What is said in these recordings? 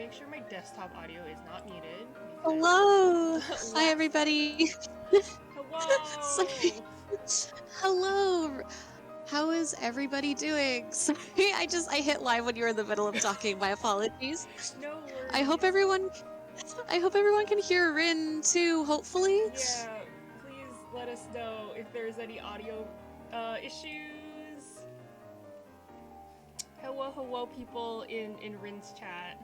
make sure my desktop audio is not muted. Hello! Hi, everybody! Hello! Hello! How is everybody doing? Sorry, I hit live when you were in the middle of talking. My apologies. No worries. I hope everyone can hear Rin too, hopefully. Yeah, please let us know if there's any audio issues. Hello, people in Rin's chat.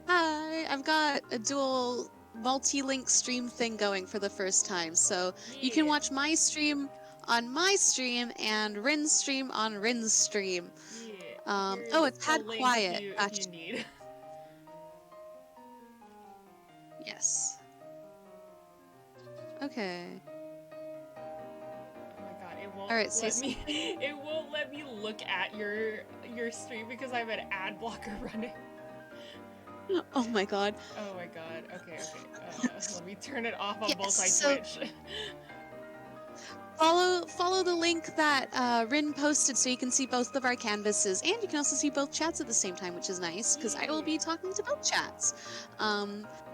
Hi, I've got a dual multi-link stream thing going for the first time, so you can watch my stream on my stream and Rin's stream on Rin's stream. Yeah. Oh, it's had quiet. If you need. Yes. Okay. Oh my god, it won't it won't let me look at your stream because I have an ad blocker running. Oh my god. Oh my god. Okay. Let me turn it off on both sides Twitch. Follow the link that Rin posted so you can see both of our canvases, and you can also see both chats at the same time, which is nice because I will be talking to both chats.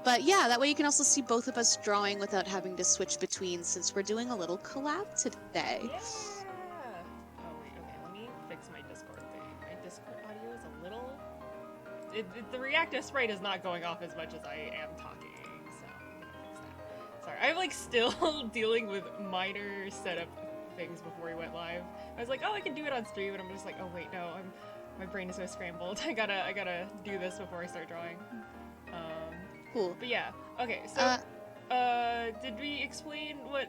But yeah, that way you can also see both of us drawing without having to switch between, since we're doing a little collab today. Yeah. Oh wait, okay, let me fix my Discord thing. My Discord audio is a little... the reactive sprite is not going off as much as I am talking, so I'm gonna fix that. Sorry, I'm like still dealing with minor setup things before we went live. I was like, oh, I can do it on stream, and I'm just like, oh wait, no, my brain is so scrambled. I gotta do this before I start drawing. Cool. But yeah, okay, so, did we explain what...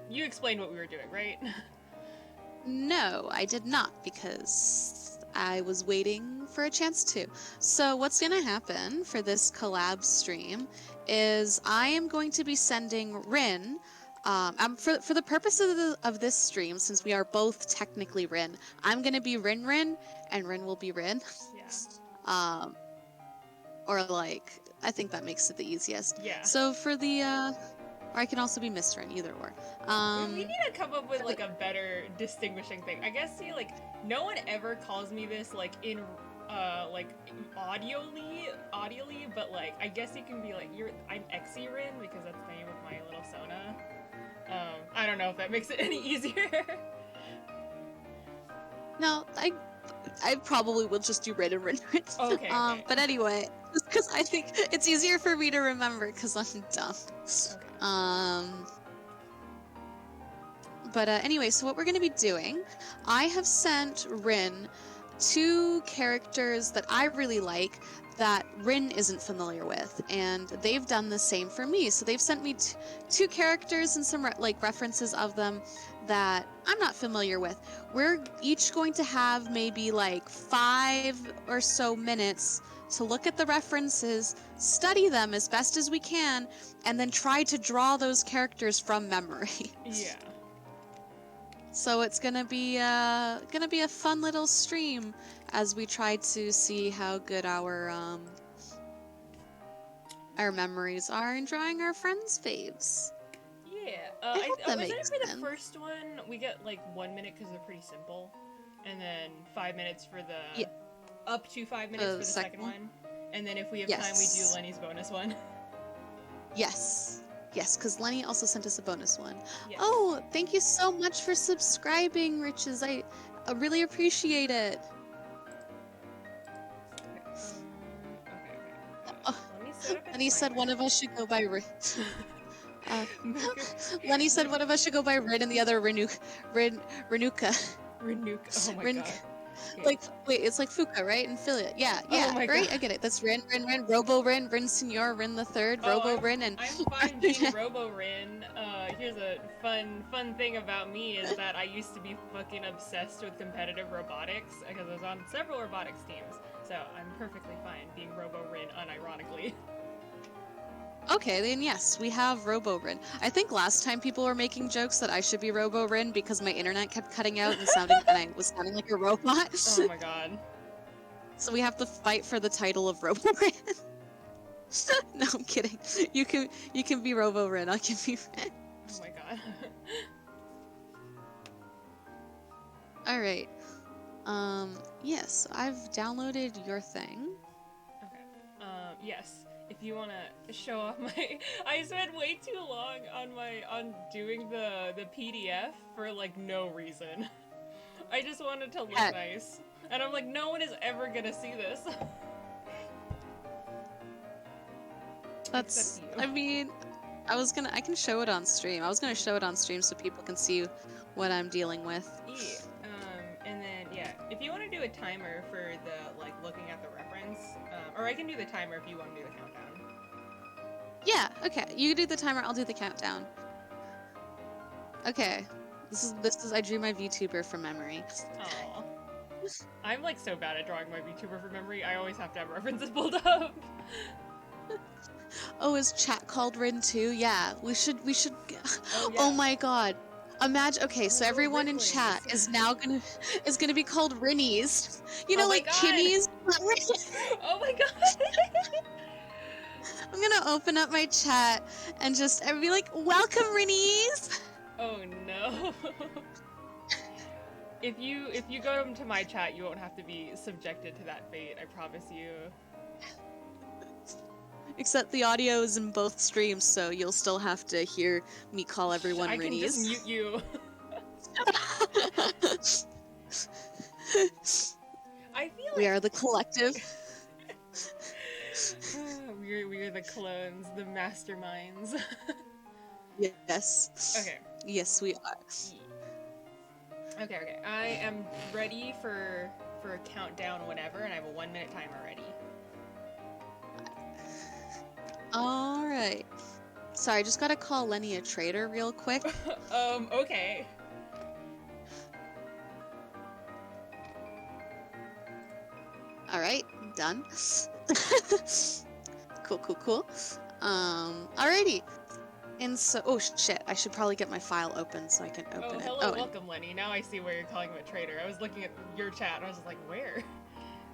You explained what we were doing, right? No, I did not, because I was waiting for a chance to. So what's going to happen for this collab stream is I am going to be sending Rin, for the purpose of this stream, since we are both technically Rin, I'm going to be MadameRinRin, and Rin will be Rin. Yeah. Or like, I think that makes it the easiest. Yeah. So for the, or I can also be Mr. Rin, either or. We need to come up with like a better distinguishing thing. I guess, see, like, no one ever calls me this like in like audioly, but like I guess you can be like, I'm XY-Rin because that's the name of my little Sona. I don't know if that makes it any easier. No, I probably will just do Rin and MadameRinRin. Okay. But anyway, just because I think it's easier for me to remember because I'm dumb. Okay. But anyway, so what we're going to be doing, I have sent Rin 2 characters that I really like that Rin isn't familiar with, and they've done the same for me. So they've sent me 2 characters and some references of them that I'm not familiar with. We're each going to have maybe like 5 or so minutes to look at the references, study them as best as we can, and then try to draw those characters from memory. Yeah. So it's gonna be a fun little stream as we try to see how good our memories are in drawing our friends' faves. Yeah. I hope that makes for sense. The first one, we get like 1 minute because they're pretty simple, and then 5 minutes for the up to 5 minutes for the second one, and then if we have time, we do Lenny's bonus one. Yes. Yes, because Lenny also sent us a bonus one. Yes. Oh, thank you so much for subscribing, Riches. I really appreciate it. Okay. Lenny said one of us should go by Rin. Lenny said one of us should go by Rin and the other Renuka. Oh my god. Okay. Like, wait, it's like Fuka, right? And Philia. Yeah, right? God. I get it. That's Rin, Robo-Rin, Rin Senor, Rin the Third, Robo-Rin, and... I'm fine being Robo-Rin. Here's a fun thing about me is that I used to be fucking obsessed with competitive robotics because I was on several robotics teams. So I'm perfectly fine being Robo-Rin unironically. Okay, then yes, we have Robo-Rin. I think last time people were making jokes that I should be Robo-Rin because my internet kept cutting out and I was sounding like a robot. Oh my god. So we have to fight for the title of Robo-Rin. No, I'm kidding. You can be Robo-Rin, I can be Rin. Oh my god. Alright. Yes, I've downloaded your thing. Okay. Yes. If you want to show off my, I spent way too long on doing the PDF for like no reason. I just wanted to look nice, and I'm like, no one is ever gonna see this. That's. I mean, I can show it on stream. I was gonna show it on stream so people can see what I'm dealing with. Yeah. And then yeah, if you want to do a timer for the like looking at the reference, or I can do the timer if you want to do the countdown. Yeah. Okay. You do the timer. I'll do the countdown. Okay. This is. I drew my VTuber from memory. Aww. I'm like so bad at drawing my VTuber from memory. I always have to have references pulled up. Oh, is chat called Rin too? Yeah. We should. Oh, yeah. Oh my god. Imagine. Okay, so everyone in chat is now gonna be called Rinnies. You know, like Kimmies. Oh my god. I'm gonna open up my chat and just be like, "Welcome, Rinnies." Oh no. If you go into my chat, you won't have to be subjected to that fate. I promise you. Except the audio is in both streams, so you'll still have to hear me call everyone Rinnies. I can just mute you. I feel like we are the collective. We're the clones, the masterminds. Yes. Okay. Yes, we are. Okay. I am ready for a countdown whenever, and I have a 1 minute timer ready. Alright. Sorry, I just gotta call Lenny a traitor real quick. Okay. Alright, done. Cool. Alrighty. And so, oh shit, I should probably get my file open so I can open it. Hello, welcome, Lenny. Now I see where you're calling him a traitor. I was looking at your chat and I was just like, where?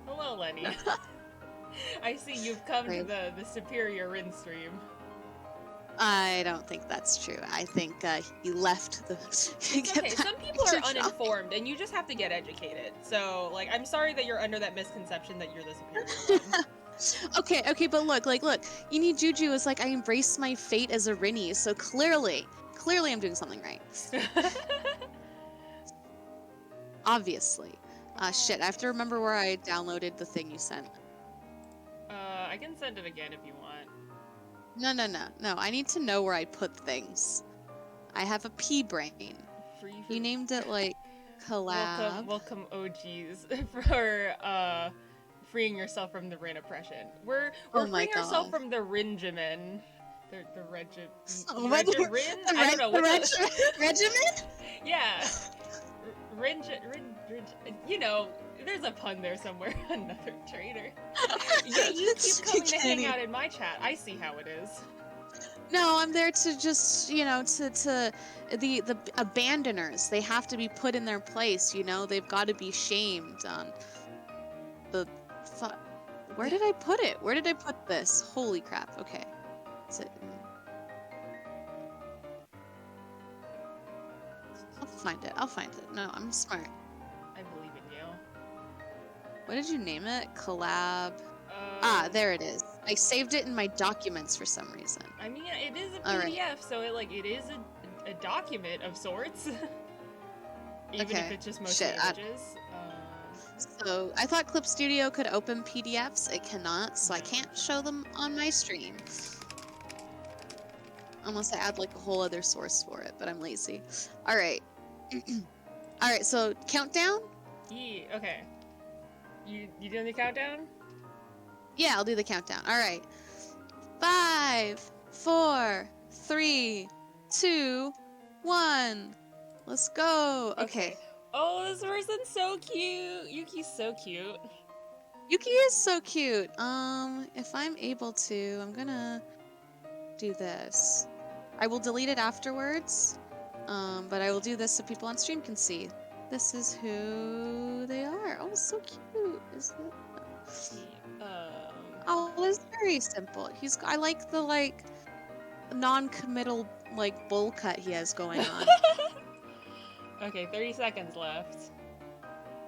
Hello, Lenny. I see you've come to the superior Rin stream. I don't think that's true. I think he left the... Okay, some people are uninformed and you just have to get educated. So, like, I'm sorry that you're under that misconception that you're the superior one. Okay, but look, you need Juju is like, I embrace my fate as a Rinny, so clearly I'm doing something right. Obviously. Shit, I have to remember where I downloaded the thing you sent. I can send it again if you want. No, I need to know where I put things. I have a pea brain. You named it, like, COLLAB. Welcome OGs for, freeing yourself from the Rin oppression. We're freeing ourselves from the Rinjamin. The Rin? I don't know. Regiment? Yeah. Rin, you know, there's a pun there somewhere. Another traitor. Yeah, you keep coming to hang out in my chat. I see how it is. No, I'm there to just, you know, to the abandoners. They have to be put in their place, you know? They've got to be shamed on the... Where did I put it? Where did I put this? Holy crap. Okay. Is it... I'll find it. No, I'm smart. I believe in you. What did you name it? COLLAB. There it is. I saved it in my documents for some reason. I mean, it is a PDF, so it is a document of sorts. Even if it's just mostly images. So I thought Clip Studio could open PDFs. It cannot, so I can't show them on my stream. Unless I add like a whole other source for it, but I'm lazy. Alright. Alright, so countdown? Yeah, okay. You doing the countdown? Yeah, I'll do the countdown. Alright. 5, 4, 3, 2, 1. Let's go. Okay. Oh, this person's so cute. Yuki's so cute. Yuki is so cute. If I'm able to, I'm gonna do this. I will delete it afterwards. But I will do this so people on stream can see. This is who they are. Oh, so cute. Is it? Oh, it's very simple. I like the non-committal bowl cut he has going on. Okay, 30 seconds left.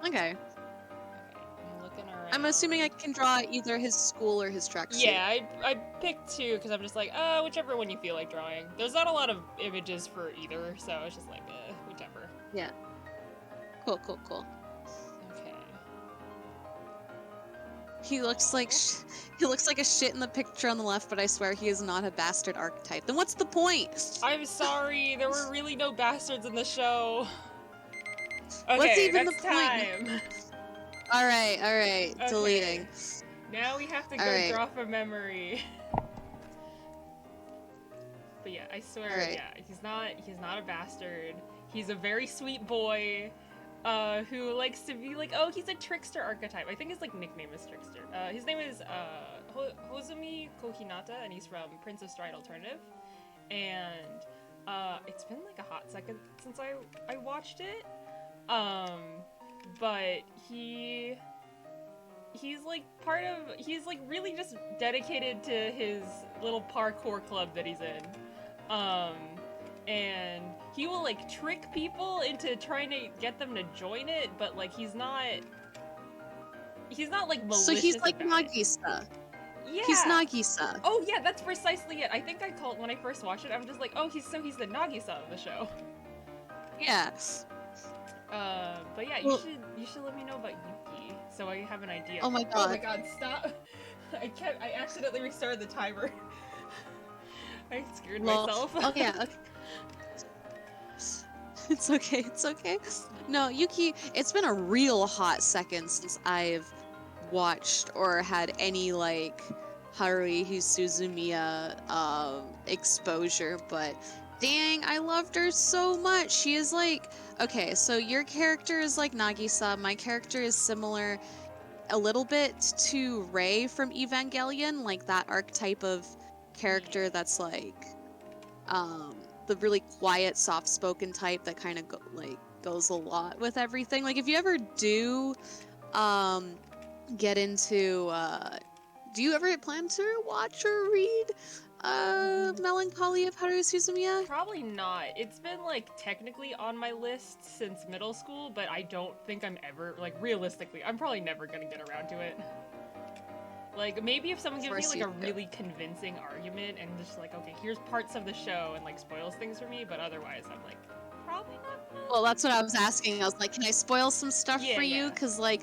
Okay. I'm looking I'm assuming I can draw either his school or his tracksuit. Yeah, I picked two because I'm just like, whichever one you feel like drawing. There's not a lot of images for either, so it's just like, whichever. Yeah. Cool. Okay. He looks like a shit in the picture on the left, but I swear he is not a bastard archetype. Then what's the point? I'm sorry, there were really no bastards in the show. Okay, What's even next the point? time. All right, Okay. deleting. Now we have to go draw from memory. But yeah, I swear, yeah, he's not a bastard. He's a very sweet boy, who likes to be like, oh, he's a trickster archetype. I think his like nickname is Trickster. His name is Hozumi Kohinata, and he's from Prince of Stride Alternative. And it's been like a hot second since I watched it. But he's like he's like really just dedicated to his little parkour club that he's in. And he will like trick people into trying to get them to join it, but like he's not like malicious. So he's like Nagisa. Yeah. He's Nagisa. Oh yeah, that's precisely it. I think I called when I first watched it. I'm just like, oh, he's the Nagisa of the show. Yeah. But yeah, well, you should let me know about Yuki, so I have an idea. Oh my god. Oh my god, stop! I accidentally restarted the timer. I scared myself. Oh yeah. Okay. It's okay. No, Yuki, it's been a real hot second since I've watched or had any like Haruhi Suzumiya exposure, but dang, I loved her so much. She is like, okay, so your character is like Nagisa, my character is similar a little bit to Rei from Evangelion, like that archetype of character that's like the really quiet, soft-spoken type that kind of goes a lot with everything. Like if you ever do get into do you ever plan to watch or read Melancholy of Haruhi Suzumiya? Probably not. It's been like technically on my list since middle school, but I don't think I'm ever, like realistically, I'm probably never gonna get around to it. Like maybe if someone gives me like a really convincing argument and just like, okay, here's parts of the show and like spoils things for me, but otherwise I'm like, probably not. Well, that's what I was asking. I was like, can I spoil some stuff for you? Because like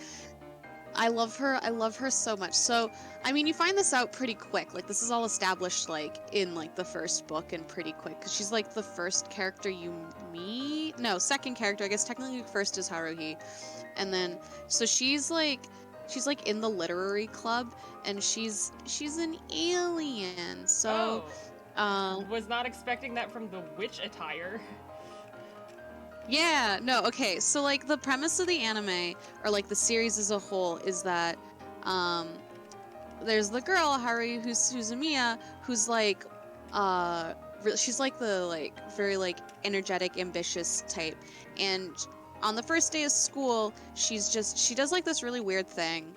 I love her so much. So, I mean, you find this out pretty quick. Like, this is all established, like, in, like, the first book and pretty quick. Because she's, like, the first character you meet. No, second character. I guess technically first is Haruhi. And then, so she's, like, in the literary club. And she's an alien. So, was not expecting that from the witch attire. Yeah, no, okay, so, like, the premise of the anime, or, like, the series as a whole, is that, there's the girl, Haruhi Suzumiya, who's, like, she's, like, the, like, very, like, energetic, ambitious type, and on the first day of school, she does, like, this really weird thing,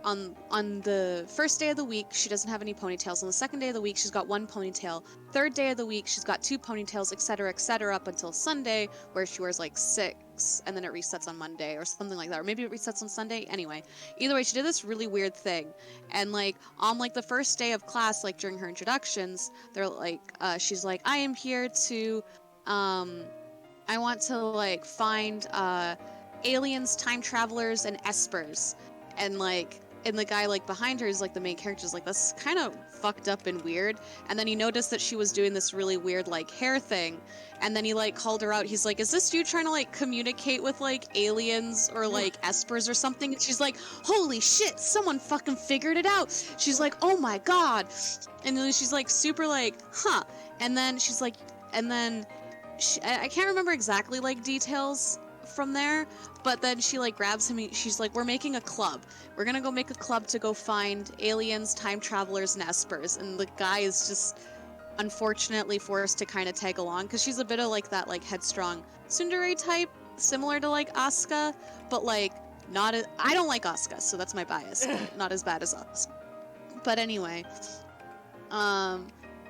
on the first day of the week, she doesn't have any ponytails. On the second day of the week, she's got one ponytail. Third day of the week, she's got two ponytails, etc., up until Sunday, where she wears like 6, and then it resets on Monday or something like that. Or maybe it resets on Sunday. Anyway, either way, she did this really weird thing. And like on like the first day of class, like during her introductions, they're like, she's like, I am here to, I want to like find aliens, time travelers, and espers. And the guy, like, behind her is, like, the main character is like, that's kind of fucked up and weird. And then he noticed that she was doing this really weird, like, hair thing. And then he, like, called her out. He's like, is this you trying to, like, communicate with, like, aliens or, like, espers or something? And she's like, holy shit, someone fucking figured it out. She's like, oh my god. And then she's, like, super, like, huh. And then she's like, I can't remember exactly, like, details from there, but then she like grabs him. She's like, we're making a club. We're gonna go make a club to go find aliens, time travelers, and espers. And the guy is just unfortunately forced to kind of tag along because she's a bit of like that like headstrong tsundere type, similar to like Asuka, but like not I don't like Asuka, so that's my bias. Not as bad as Asuka. But anyway,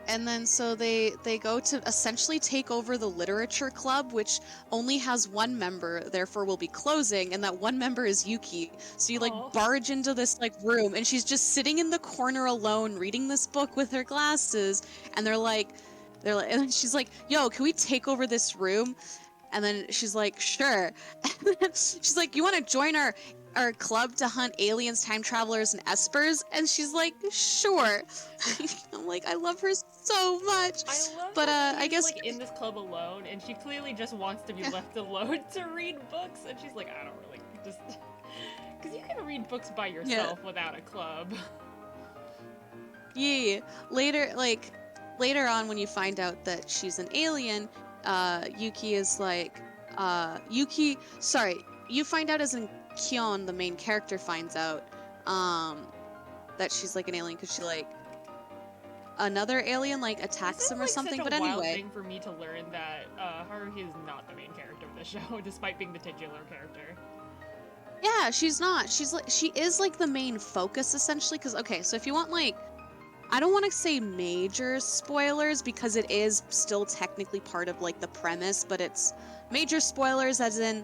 and then so they go to essentially take over the literature club, which only has one member, therefore will be closing, and that one member is Yuki. So you like Aw. barge into this like room, and she's just sitting in the corner alone reading this book with her glasses, and they're like, and she's like, "Yo, can we take over this room?" And then she's like, "Sure." And then she's like, "You want to join our club to hunt aliens, time travelers, and espers?" And she's like, "Sure." I'm like, I love her so much. I love But that she's I guess like in this club alone, and she clearly just wants to be left alone to read books, and she's like, I don't really just because you can read books by yourself without a club. yeah. Later on, when you find out that she's an alien, Yuki is like, you find out as in Kyon, the main character, finds out, that she's like an alien because she like another alien like attacks him or something. Such but a wild anyway, thing for me to learn that Haruhi is not the main character of the show, despite being the titular character. yeah, she's not. She is like the main focus essentially. Because okay, so if you want like, I don't want to say major spoilers because it is still technically part of like the premise, but it's major spoilers as in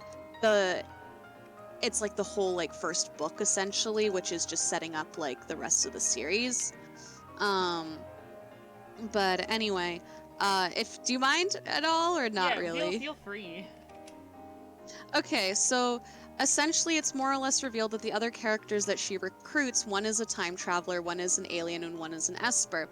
it's like the whole like first book essentially, which is just setting up like the rest of the series. But anyway, do you mind at all or not really? Feel free. Okay, so essentially it's more or less revealed that the other characters that she recruits, one is a time traveler, one is an alien, and one is an esper.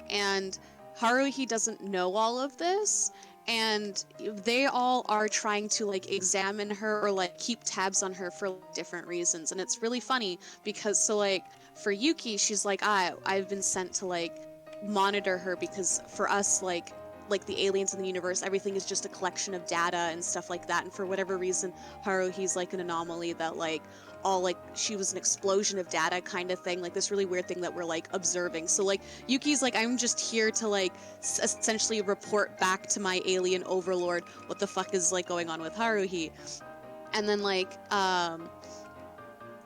And Haruhi doesn't know all of this, and they all are trying to like examine her or like keep tabs on her for different reasons. And it's really funny because so like for Yuki, she's like, I've been sent to like monitor her because for us like the aliens in the universe, everything is just a collection of data and stuff like that. And for whatever reason, Haruhi's like an anomaly that like all like she was an explosion of data kind of thing, like this really weird thing that we're like observing. So like Yuki's like, I'm just here to like essentially report back to my alien overlord what the fuck is like going on with Haruhi. And then like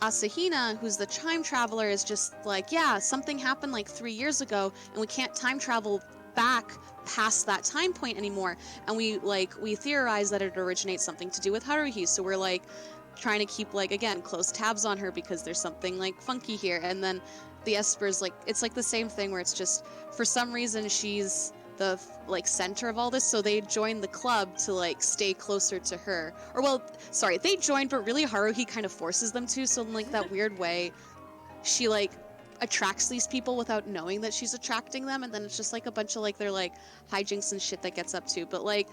Asahina, who's the time traveler, is just like, yeah, something happened like 3 years ago and we can't time travel back past that time point anymore, and we theorize that it originates something to do with Haruhi, so we're like trying to keep like again close tabs on her because there's something like funky here. And then the Esper's like, it's like the same thing where it's just for some reason she's the like center of all this, so they joined the club to like stay closer to her, or well, sorry, they joined but really Haruhi kind of forces them to, so in like that weird way she like attracts these people without knowing that she's attracting them, and then it's just like a bunch of like they're like hijinks and shit that gets up to. But like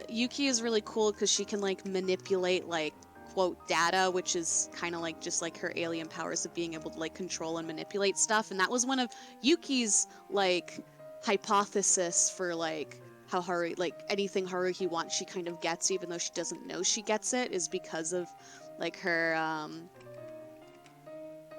Yuki is really cool because she can like manipulate like quote data, which is kind of like just like her alien powers of being able to like control and manipulate stuff. And that was one of Yuki's like hypothesis for like how Haruhi, like anything Haruhi wants she kind of gets, even though she doesn't know she gets it, is because of like her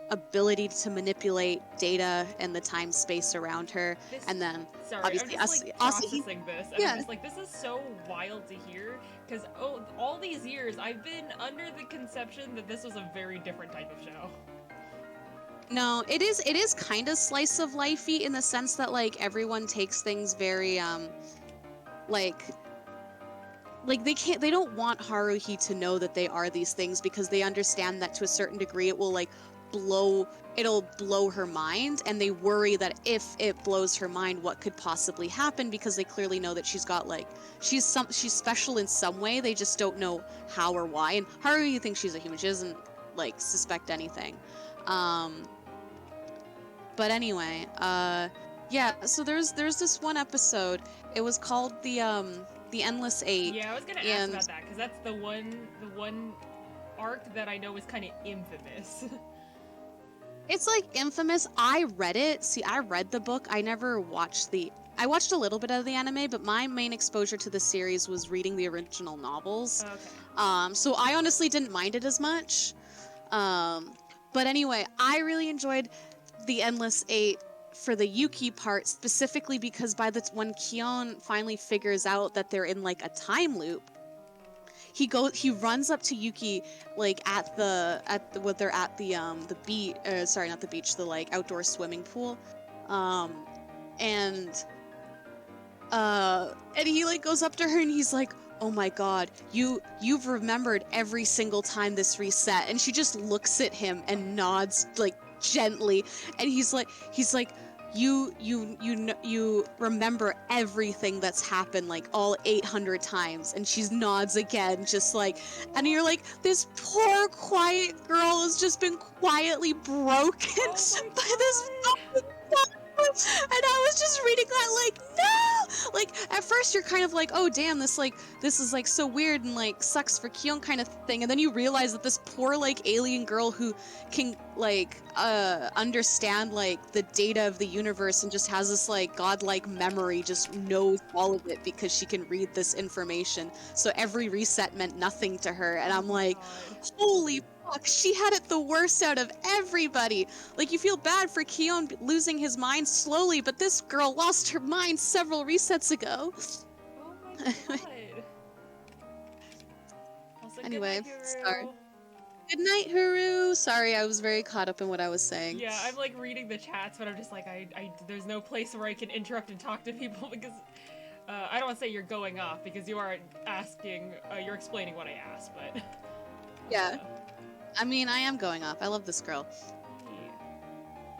ability to manipulate data and the time space around her. And then obviously I'm just, like, processing this, and I'm just like, this is so wild to hear because all these years I've been under the conception that this was a very different type of show. No, it is kind of slice of lifey in the sense that like everyone takes things very like they don't want Haruhi to know that they are these things because they understand that to a certain degree it will like it'll blow her mind, and they worry that if it blows her mind what could possibly happen, because they clearly know that she's got like she's special in some way, they just don't know how or why. And Haruhi thinks she's a human, she doesn't like suspect anything. But anyway, yeah, so there's this one episode, it was called the Endless Eight. Yeah, I was gonna ask about that because that's the one arc that I know is kind of infamous. It's like infamous. I read it. See, I read the book. I never watched I watched a little bit of the anime, but my main exposure to the series was reading the original novels. Okay. So I honestly didn't mind it as much. But anyway, I really enjoyed the Endless Eight for the Yuki part, specifically because when Kyon finally figures out that they're in like a time loop, he runs up to Yuki like at the beach, sorry, not the beach, the like outdoor swimming pool, and he like goes up to her and he's like, oh my god, you've remembered every single time this reset. And she just looks at him and nods like gently, and he's like you remember everything that's happened like all 800 times. And she nods again, just like, and you're like, this poor quiet girl has just been quietly broken by this fucking book. And I was just reading that like, no! Like, at first you're kind of like, oh damn, this is like so weird and like sucks for Kyon kind of thing. And then you realize that this poor like alien girl who can like understand like the data of the universe and just has this like godlike memory, just knows all of it because she can read this information. So every reset meant nothing to her. And I'm like, holy fuck, she had it the worst out of everybody. Like, you feel bad for Kyon losing his mind slowly, but this girl lost her mind several resets ago. Oh my god. Also, Anyway, good night, sorry. Hiro. Good night, Haru. Sorry, I was very caught up in what I was saying. Yeah, I'm like reading the chats, but I'm just like, there's no place where I can interrupt and talk to people because I don't want to say you're going off because you are asking, you're explaining what I asked, but yeah. I mean, I am going off. I love this girl.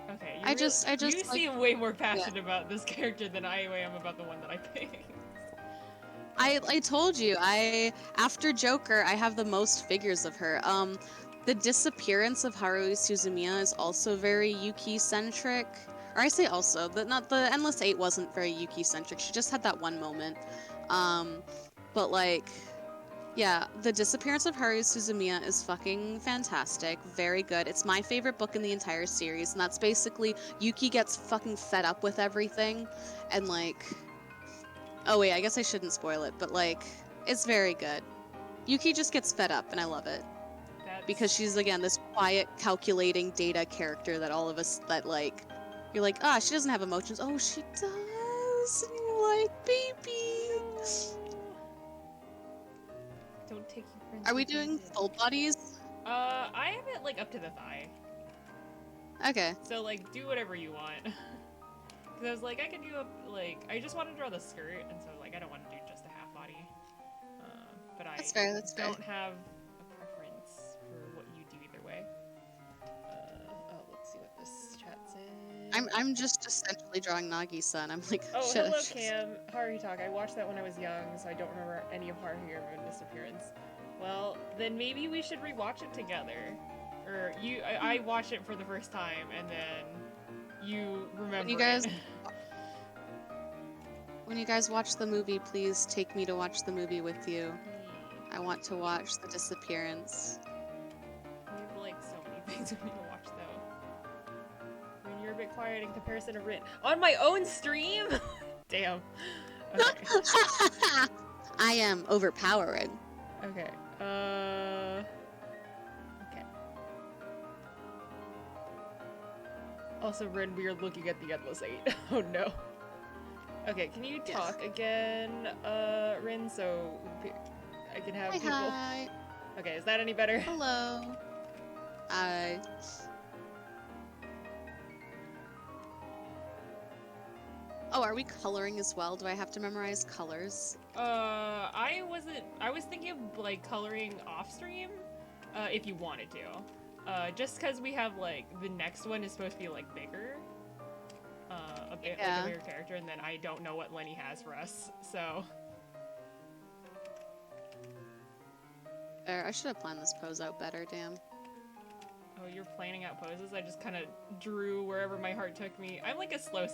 Yeah. Okay, You like, seem way more passionate about this character than I am about the one that I picked. I told you, after Joker, I have the most figures of her. The disappearance of Haruhi Suzumiya is also very Yuki-centric. Or I say also, the Endless 8 wasn't very Yuki-centric. She just had that one moment. But like, yeah, the disappearance of Haruhi Suzumiya is fucking fantastic. Very good. It's my favorite book in the entire series, and that's basically Yuki gets fucking fed up with everything, and like, oh wait, I guess I shouldn't spoil it, but like, it's very good. Yuki just gets fed up, and I love it. Because she's, again, this quiet, calculating data character that all of us, that like, you're like, ah, she doesn't have emotions. Oh, she does! And you're like, baby! Don't take your friends. Are we doing full bodies? I have it like up to the thigh. Okay. So like, do whatever you want. Because I was like, I could do I just want to draw the skirt, and so like, I don't want to do just a half body. But That's fair, that's fair. don't have a preference for what you do either way. Oh, let's see what this chat says. I'm just essentially drawing Nagi-san. I'm like, oh, shit. Hello Cam, Haruhi Talk. I watched that when I was young, so I don't remember any of Haruhi disappearance. Well, then maybe we should rewatch it together. Or I watched it for the first time, and then you remember When you guys watch the movie, please take me to watch the movie with you. I want to watch the disappearance. We have like so many things we need to watch though. I mean, you're a bit quiet in comparison to Rin. On my own stream? Damn. Okay. I am overpowering. Okay. Okay. Also, Rin, we are looking at the Endless 8. Oh no. Okay, can you talk again, Rin, so I can have people... Hi. Okay, is that any better? Hello. Hi. Oh, are we coloring as well? Do I have to memorize colors? I was thinking of, like, coloring off-stream, if you wanted to. Just because we have, like, the next one is supposed to be, like, bigger. A bit like a bigger character, and then I don't know what Lenny has for us, so... I should have planned this pose out better, damn. Oh, you're planning out poses? I just kind of drew wherever my heart took me. I'm like a slow,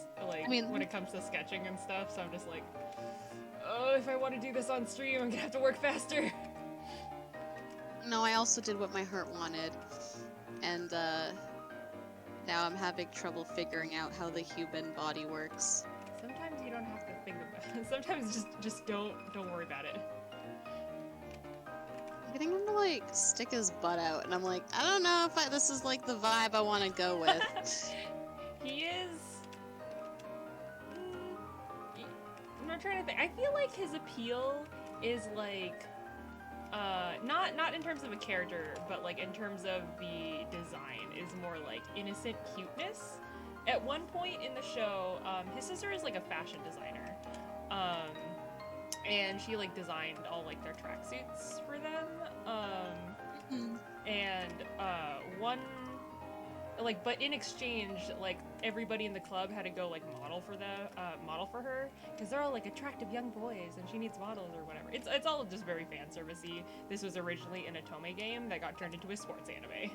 when it comes to sketching and stuff, so I'm just like, oh, if I want to do this on stream, I'm gonna have to work faster. No, I also did what my heart wanted, and now I'm having trouble figuring out how the human body works. Sometimes you don't have to think about it. Sometimes just don't worry about it. I'm getting him to like stick his butt out, and I'm like, I don't know if this is like the vibe I want to go with. He is. I'm not trying to think. I feel like his appeal is like, not in terms of a character, but like in terms of the design is more like innocent cuteness. at one point in the show, his sister is like a fashion designer, and she like designed all like their tracksuits for them. And one like, but in exchange, like everybody in the club had to go like model for her, because they're all like attractive young boys and she needs models or whatever. It's all just very fan servicey. This was originally an Otome game that got turned into a sports anime.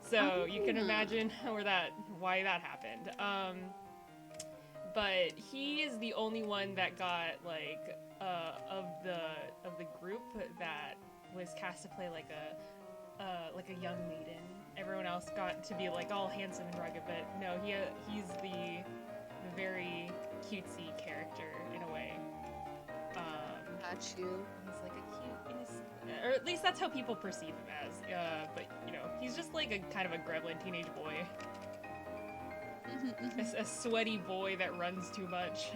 So you can imagine why that happened. But he is the only one that got like of the group that was cast to play like a young maiden. Everyone else got to be like all handsome and rugged, but no, he's the very cutesy character in a way. Got you. He's like a cute, innocent, or at least that's how people perceive him as. But you know, he's just like a kind of a gremlin teenage boy, a sweaty boy that runs too much.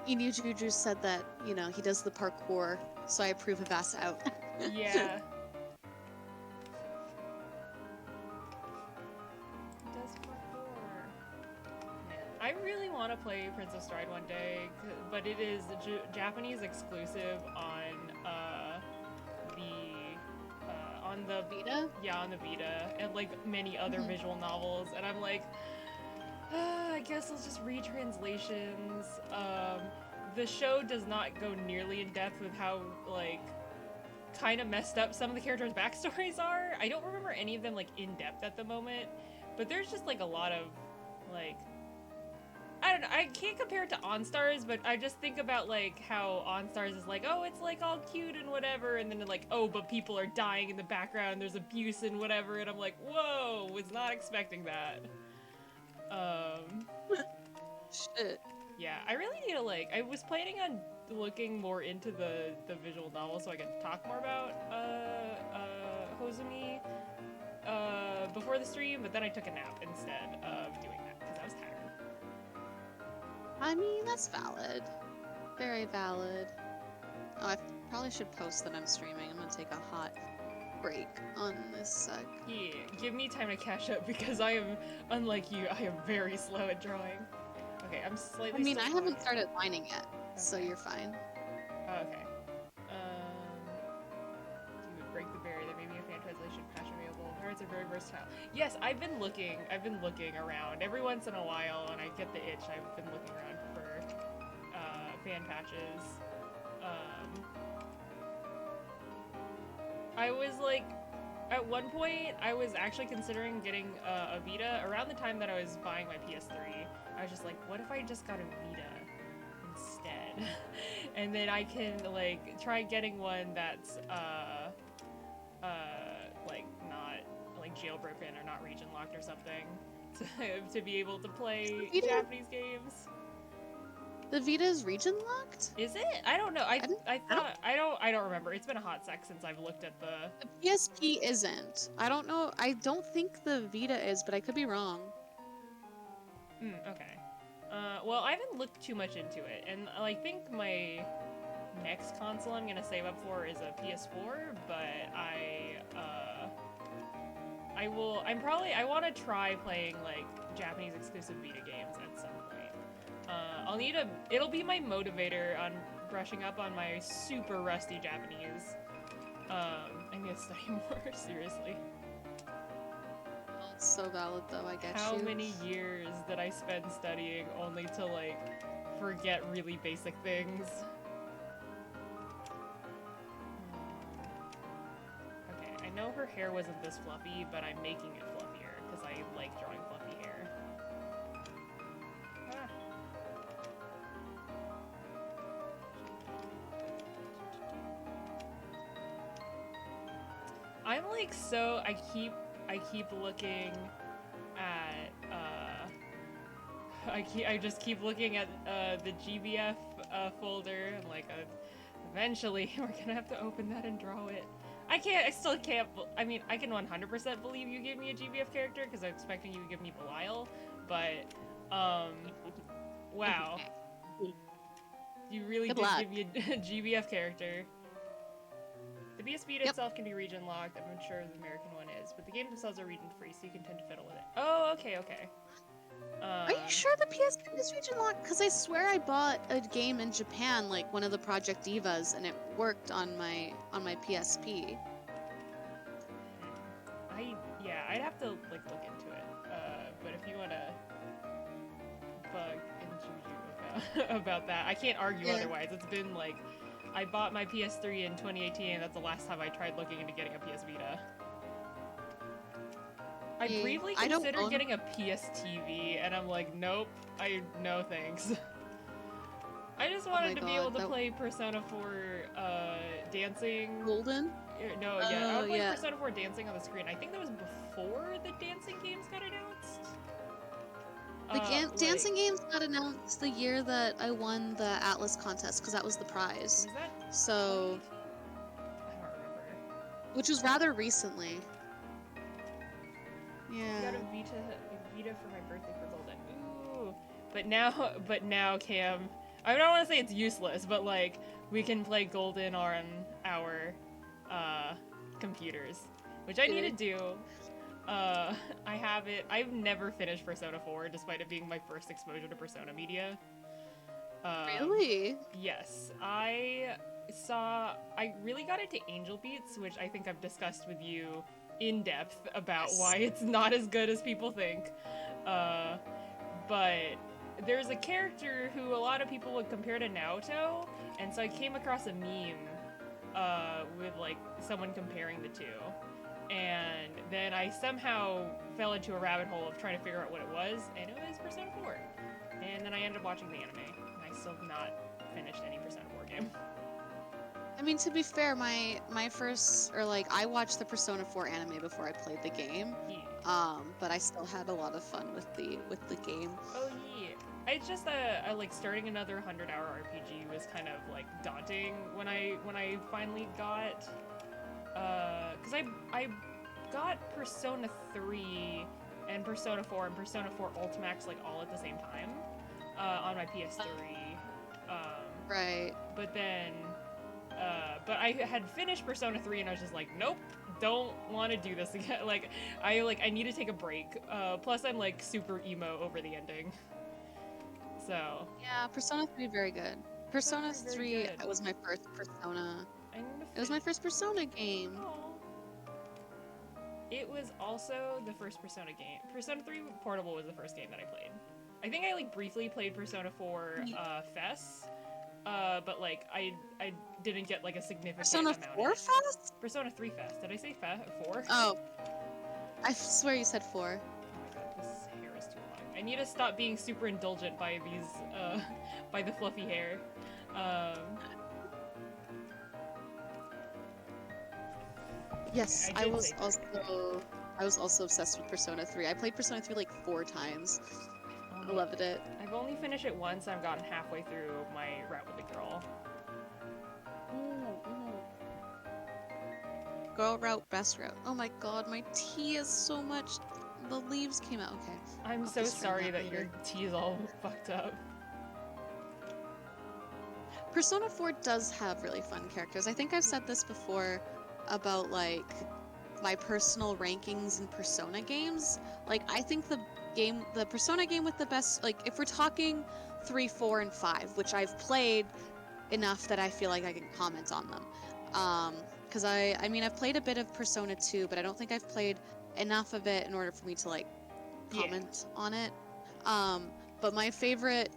Inujuju said that, you know, he does the parkour, so I approve of ass out. Yeah. He does parkour. Man, I really want to play Princess Stride one day, but it is Japanese exclusive on the Vita? Yeah, on the Vita, and like many other visual novels, and I'm like, I guess I'll just read translations. The show does not go nearly in depth with how, like, kind of messed up some of the characters' backstories are. I don't remember any of them, like, in depth at the moment, but there's just, like, a lot of, like, I don't know, I can't compare it to OnStars, but I just think about, like, how OnStars is like, oh, it's, like, all cute and whatever, and then, like, oh, but people are dying in the background, there's abuse and whatever, and I'm like, whoa, was not expecting that. Shit. Yeah, I really need to, like, I was planning on looking more into the visual novel so I could talk more about Hozumi before the stream, but then I took a nap instead of doing that because I was tired. I mean, that's valid. Very valid. Oh, I probably should post that I'm streaming. I'm gonna take a hot break on this sec. Yeah, give me time to catch up because I am, unlike you, I am very slow at drawing. Okay, I'm slightly. I mean, I haven't started lining yet, so you're fine. Oh, okay. You would break the barrier. There may be a fan translation patch available. Parents are very versatile. Yes, I've been looking around every once in a while, and I get the itch. I've been looking around for fan patches. I was like, at one point, I was actually considering getting a Vita around the time that I was buying my PS3. I was just like, what if I just got a Vita instead? And then I can, like, try getting one that's, like, not, like, jailbroken or not region locked or something to be able to play Japanese games. The Vita is region locked? Is it? I don't know. I don't remember. It's been a hot sec since I've looked at the PSP isn't. I don't know. I don't think the Vita is, but I could be wrong. Okay. Well, I haven't looked too much into it, and I think my next console I'm gonna save up for is a PS4, but I want to try playing, like, Japanese exclusive Vita games at some point. It'll be my motivator on brushing up on my super rusty Japanese. I'm gonna study more, seriously. It's so valid, though, I guess. How many years did I spend studying only to, like, forget really basic things? Okay, I know her hair wasn't this fluffy, but I'm making it fluffier, because I like drawing fluffy hair. Ah. I'm like, so I keep looking at I just keep looking at the GBF folder, and like eventually we're gonna have to open that and draw it. I still can't, I mean, I can 100% believe you give me a GBF character because I'm expecting you to give me Belial, but wow. You really did give me a GBF character. The PS Vita itself can be region locked. I'm not sure the American one is, but the games themselves are region free, so you can tend to fiddle with it. Oh, okay, okay. Are you sure the PS is region locked? Because I swear I bought a game in Japan, like one of the Project Divas, and it worked on my PSP. I'd have to like look into it. But if you wanna bug and juju about that, I can't argue otherwise. It's been like I bought my PS3 in 2018, and that's the last time I tried looking into getting a PS Vita. I briefly considered getting a PS TV, and I'm like, nope, no thanks. I just wanted to be able to play Persona 4 dancing. Golden? No, I would play Persona 4 dancing on the screen. I think that was before the dancing games got announced. The dancing games got announced the year that I won the Atlas contest, because that was the prize. Was that so, 2018? I don't remember. Which was rather recently. Yeah. I got a Vita for my birthday for Golden. Ooh. But now, Cam, I don't want to say it's useless, but like we can play Golden on our computers, which I need to do. I have it. I've never finished Persona 4, despite it being my first exposure to Persona media. Really? Yes, I really got into Angel Beats, which I think I've discussed with you in depth about why it's not as good as people think. But there's a character who a lot of people would compare to Naoto, and so I came across a meme with like someone comparing the two. And then I somehow fell into a rabbit hole of trying to figure out what it was, and it was Persona 4. And then I ended up watching the anime, and I still have not finished any Persona 4 game. I mean, to be fair, my first, or like, I watched the Persona 4 anime before I played the game. Yeah. But I still had a lot of fun with the game. Oh yeah. It's just like starting another 100-hour RPG was kind of like daunting when I finally got because I got Persona 3 and Persona 4 and Persona 4 Ultimax like all at the same time on my PS3. Right. But then but I had finished Persona 3 and I was just like, nope, don't want to do this again. I need to take a break. Plus I'm like super emo over the ending. So yeah, Persona 3 very good. Persona 3 was my first Persona. It was my first Persona game. Aww. It was also the first Persona game. Persona 3 Portable was the first game that I played. I think I like briefly played Persona 4 FES, but like I didn't get like a significant Persona amount 4 FES? Persona 3 FES. Did I say 4? Oh. I swear you said 4. Oh my god, this hair is too long. I need to stop being super indulgent by these by the fluffy hair. Yes, I was also obsessed with Persona 3. I played Persona 3 like 4 times. I loved it. I've only finished it once. I've gotten halfway through my route with the girl. Girl route, best route. Oh my god, my tea is so much. The leaves came out. Okay. I'm so sorry that your tea is all fucked up. Persona 4 does have really fun characters. I think I've said this before about like my personal rankings in Persona games. Like I think the Persona game with the best, like if we're talking 3, 4, and 5, which I've played enough that I feel like I can comment on them. Because I mean I've played a bit of Persona 2, but I don't think I've played enough of it in order for me to like comment on it. But my favorite,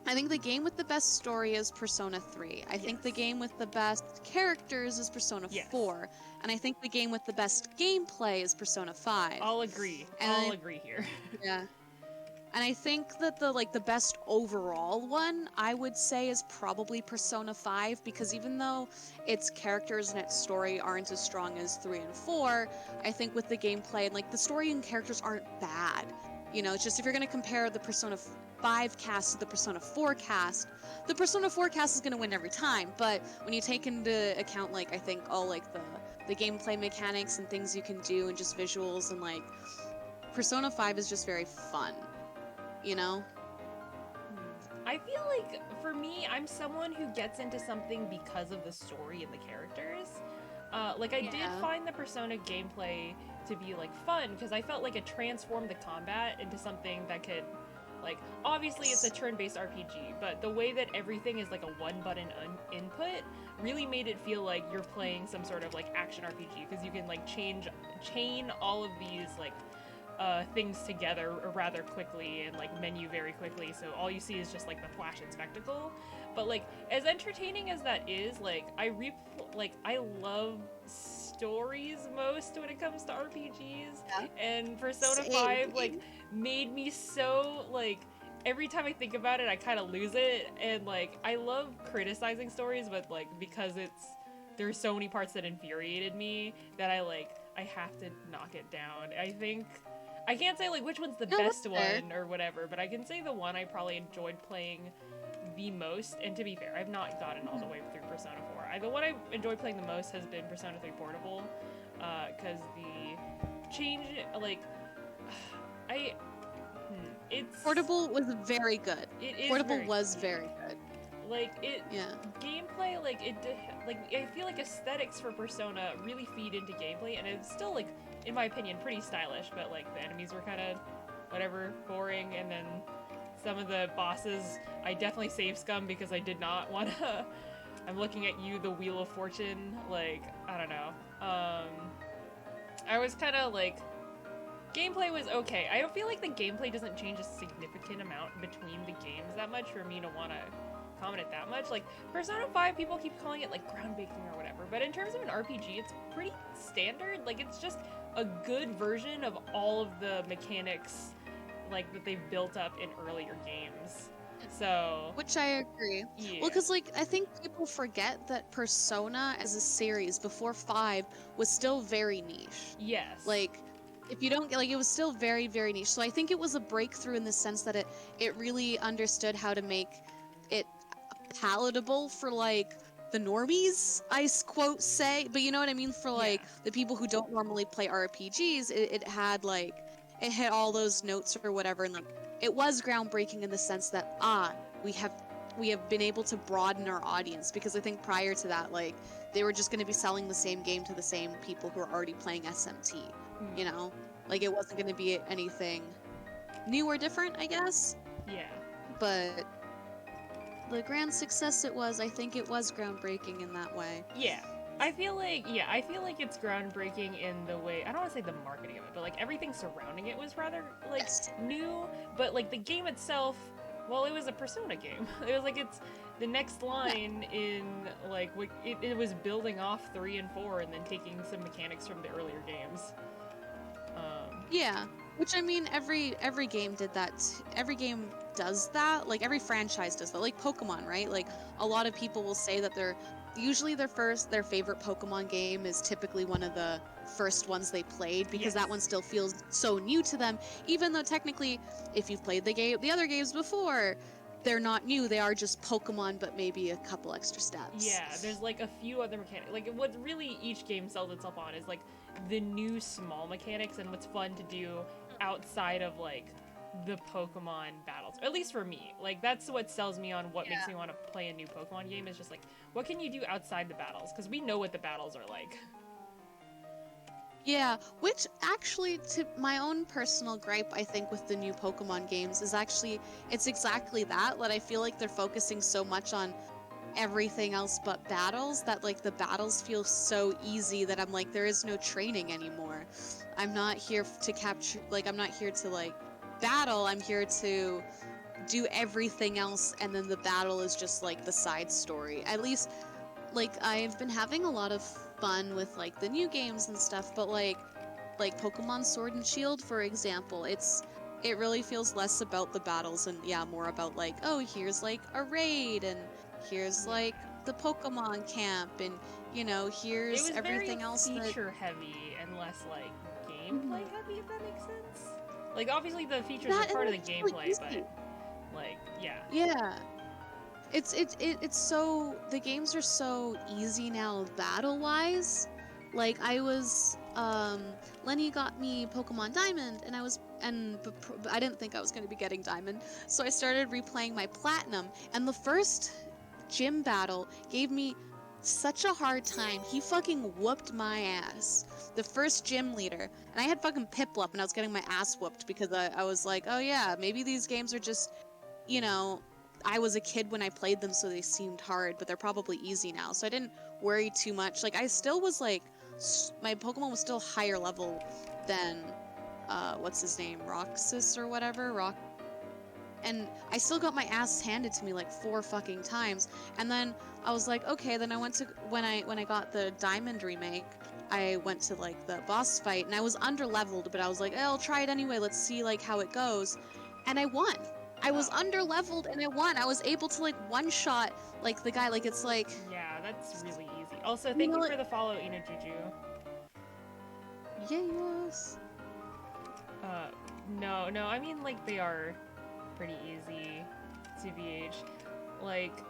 I think the game with the best story is Persona 3. I think the game with the best characters is Persona 4. And I think the game with the best gameplay is Persona 5. I'll agree. I'll agree here. Yeah. And I think that the best overall one, I would say, is probably Persona 5, because even though its characters and its story aren't as strong as 3 and 4, I think with the gameplay and like the story and characters aren't bad. You know, it's just if you're going to compare the Persona 5 cast to the Persona 4 cast, the Persona 4 cast is going to win every time. But when you take into account, like, I think all like the gameplay mechanics and things you can do and just visuals and like, Persona 5 is just very fun. You know? I feel like, for me, I'm someone who gets into something because of the story and the characters. like I did Yeah. find the Persona gameplay to be like fun because I felt like it transformed the combat into something that could, like, obviously it's a turn-based RPG, but the way that everything is like a one-button input really made it feel like you're playing some sort of like action RPG because you can like chain all of these like things together rather quickly and like menu very quickly, so all you see is just like the flash and spectacle. But like as entertaining as that is, like I love stories most when it comes to RPGs, Yeah. and Persona Same. 5 like made me so like every time I think about it I kind of lose it, and like I love criticizing stories, but like because there's so many parts that infuriated me that I have to knock it down. I think I can't say like which one's the best one or whatever, but I can say the one I probably enjoyed playing the most, and to be fair, I've not gotten all the way through Persona 4. The one I enjoyed playing the most has been Persona 3 Portable, because the change, like, it's... Portable was very good. It is Portable very was good. very good. Like, Yeah. gameplay, like, I feel like aesthetics for Persona really feed into gameplay, and it's still, like, in my opinion, pretty stylish, but, like, the enemies were kind of, whatever, boring, and then some of the bosses, I definitely save scum because I did not want to... I'm looking at you, the Wheel of Fortune, like, I don't know. I was kind of, like... Gameplay was okay. I don't feel like the gameplay doesn't change a significant amount between the games that much for me to want to comment it that much. Like, Persona 5, people keep calling it, like, groundbreaking or whatever, but in terms of an RPG, it's pretty standard. Like, it's just a good version of all of the mechanics, like, that they've built up in earlier games. So... Which I agree. Yeah. Well, because, like, I think people forget that Persona as a series before 5 was still very niche. Yes. Like, if you don't, like, it was still very, very niche. So I think it was a breakthrough in the sense that it really understood how to make it palatable for, like, the normies, quote say. But you know what I mean? For, like, the people who don't normally play RPGs, it had, like, it hit all those notes or whatever, and, like, it was groundbreaking in the sense that, we have been able to broaden our audience, because I think prior to that, like, they were just going to be selling the same game to the same people who are already playing SMT, you know? Like, it wasn't going to be anything new or different, I guess. Yeah. But the grand success it was, I think it was groundbreaking in that way. Yeah. I feel like it's groundbreaking in the way, I don't want to say the marketing of it, but like everything surrounding it was rather like new, but like the game itself, well, it was a Persona game. It was like it's the next line in like what it was building off 3 and 4 and then taking some mechanics from the earlier games. Yeah, which I mean, every game did that. Every game does that. Like every franchise does that. Like Pokemon, right? Like a lot of people will say that usually their favorite Pokemon game is typically one of the first ones they played, because that one still feels so new to them, even though technically if you've played the other games before, they're not new, they are just Pokemon, but maybe a couple extra steps. Yeah, there's like a few other mechanics. Like what really each game sells itself on is like the new small mechanics and what's fun to do outside of like the Pokemon battles. At least for me. Like that's what sells me on what makes me want to play a new Pokemon game, is just like what can you do outside the battles? Because we know what the battles are like. Yeah, which actually, to my own personal gripe, I think, with the new Pokemon games is actually, it's exactly that I feel like they're focusing so much on everything else but battles, that like the battles feel so easy that I'm like, there is no training anymore. I'm not here to capture, like, I'm not here to like battle, I'm here to do everything else, and then the battle is just like the side story. At least, like, I've been having a lot of fun with like the new games and stuff, but like Pokemon Sword and Shield, for example, it really feels less about the battles and more about like, oh, here's like a raid, and here's like the Pokemon camp, and you know, here's everything else. It was very feature heavy and less like gameplay heavy, if that makes sense. Like obviously the features are part of the gameplay, but like yeah. It's so, the games are so easy now battle-wise. Like I was, Lenny got me Pokemon Diamond, and I didn't think I was going to be getting Diamond, so I started replaying my Platinum, and the first gym battle gave me such a hard time. He fucking whooped my ass. The first gym leader. And I had fucking Piplup and I was getting my ass whooped because I was like, oh yeah, maybe these games are just, you know, I was a kid when I played them, so they seemed hard, but they're probably easy now. So I didn't worry too much. Like, I still was like, my Pokemon was still higher level than, what's his name? Roxas or whatever? And I still got my ass handed to me like 4 fucking times. And then I was like, okay, then I went to, when I got the Diamond remake, I went to like the boss fight and I was under leveled, but I was like, I'll try it anyway. Let's see like how it goes. And I won. I was under leveled and I won. I was able to like one shot like the guy. Like it's like, yeah, that's really easy. Also, thank you for the follow, Inajuju. Yes. No, I mean like they are pretty easy, TBH. Like,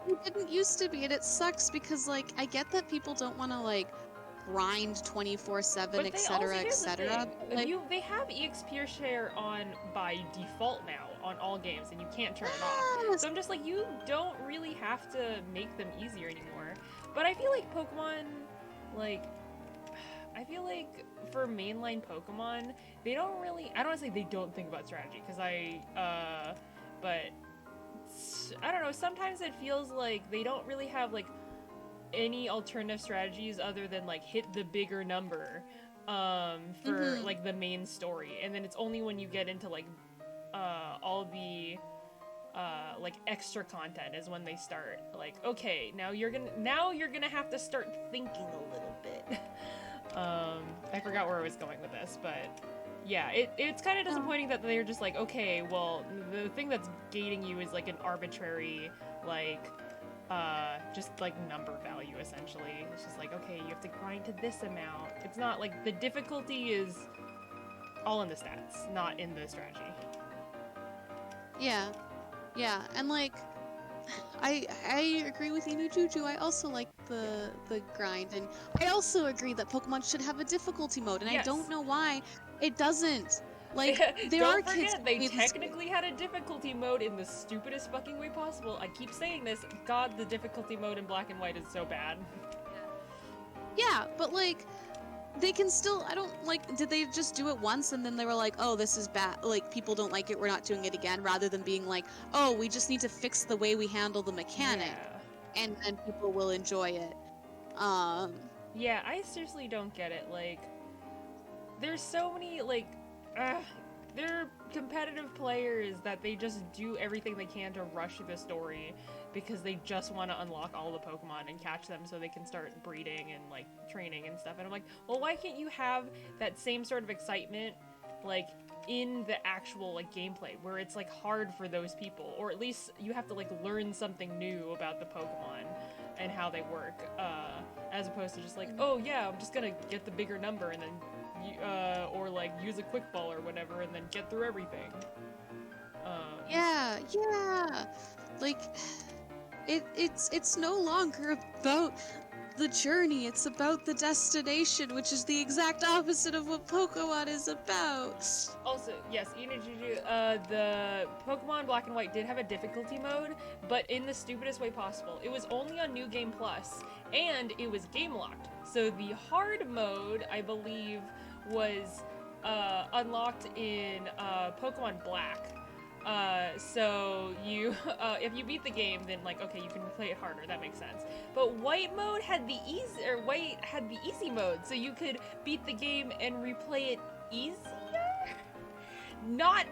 it didn't used to be, and it sucks because like I get that people don't want to like grind 24/7, etc., etc. Like, they have EXP share on by default now on all games, and you can't turn it off. So I'm just like, you don't really have to make them easier anymore. But I feel like Pokemon, like, I feel like for mainline Pokemon, they don't really, I don't want to say they don't think about strategy, because but I don't know, sometimes it feels like they don't really have like any alternative strategies other than like hit the bigger number for like the main story, and then it's only when you get into like all the like extra content is when they start like, okay, now you're gonna have to start thinking a little bit. I forgot where I was going with this, but yeah, it's kind of disappointing that they're just like, okay, well, the thing that's gating you is like an arbitrary like just like number value, essentially. It's just like, okay, you have to grind to this amount. It's not like the difficulty is all in the stats, not in the strategy. Yeah, and like I agree with Juju. I also like the grind, and I also agree that Pokemon should have a difficulty mode, and yes. I don't know why it doesn't. Like, there are kids. They technically had a difficulty mode in the stupidest fucking way possible. I keep saying this. God, the difficulty mode in Black and White is so bad. Yeah, but like, they can still, I don't, like, did they just do it once and then they were like, oh, this is bad, like, people don't like it, we're not doing it again, rather than being like, oh, we just need to fix the way we handle the mechanic, and then people will enjoy it. Yeah, I seriously don't get it. Like, there's so many, like, they're competitive players that they just do everything they can to rush the story because they just want to unlock all the Pokemon and catch them so they can start breeding and like training and stuff. And I'm like, well, why can't you have that same sort of excitement like in the actual like gameplay where it's like hard for those people, or at least you have to like learn something new about the Pokemon and how they work, as opposed to just like, oh yeah, I'm just gonna get the bigger number and then or like use a quick ball or whatever and then get through everything. Yeah, like it's no longer about the journey, it's about the destination, which is the exact opposite of what Pokemon is about. Also, yes, the Pokemon Black and White did have a difficulty mode, but in the stupidest way possible. It was only on New Game Plus, and it was game locked. So the hard mode, I believe, was unlocked in Pokemon Black. So you, if you beat the game, then like, okay, you can play it harder. That makes sense. But White mode had the easy mode, so you could beat the game and replay it easier. Not.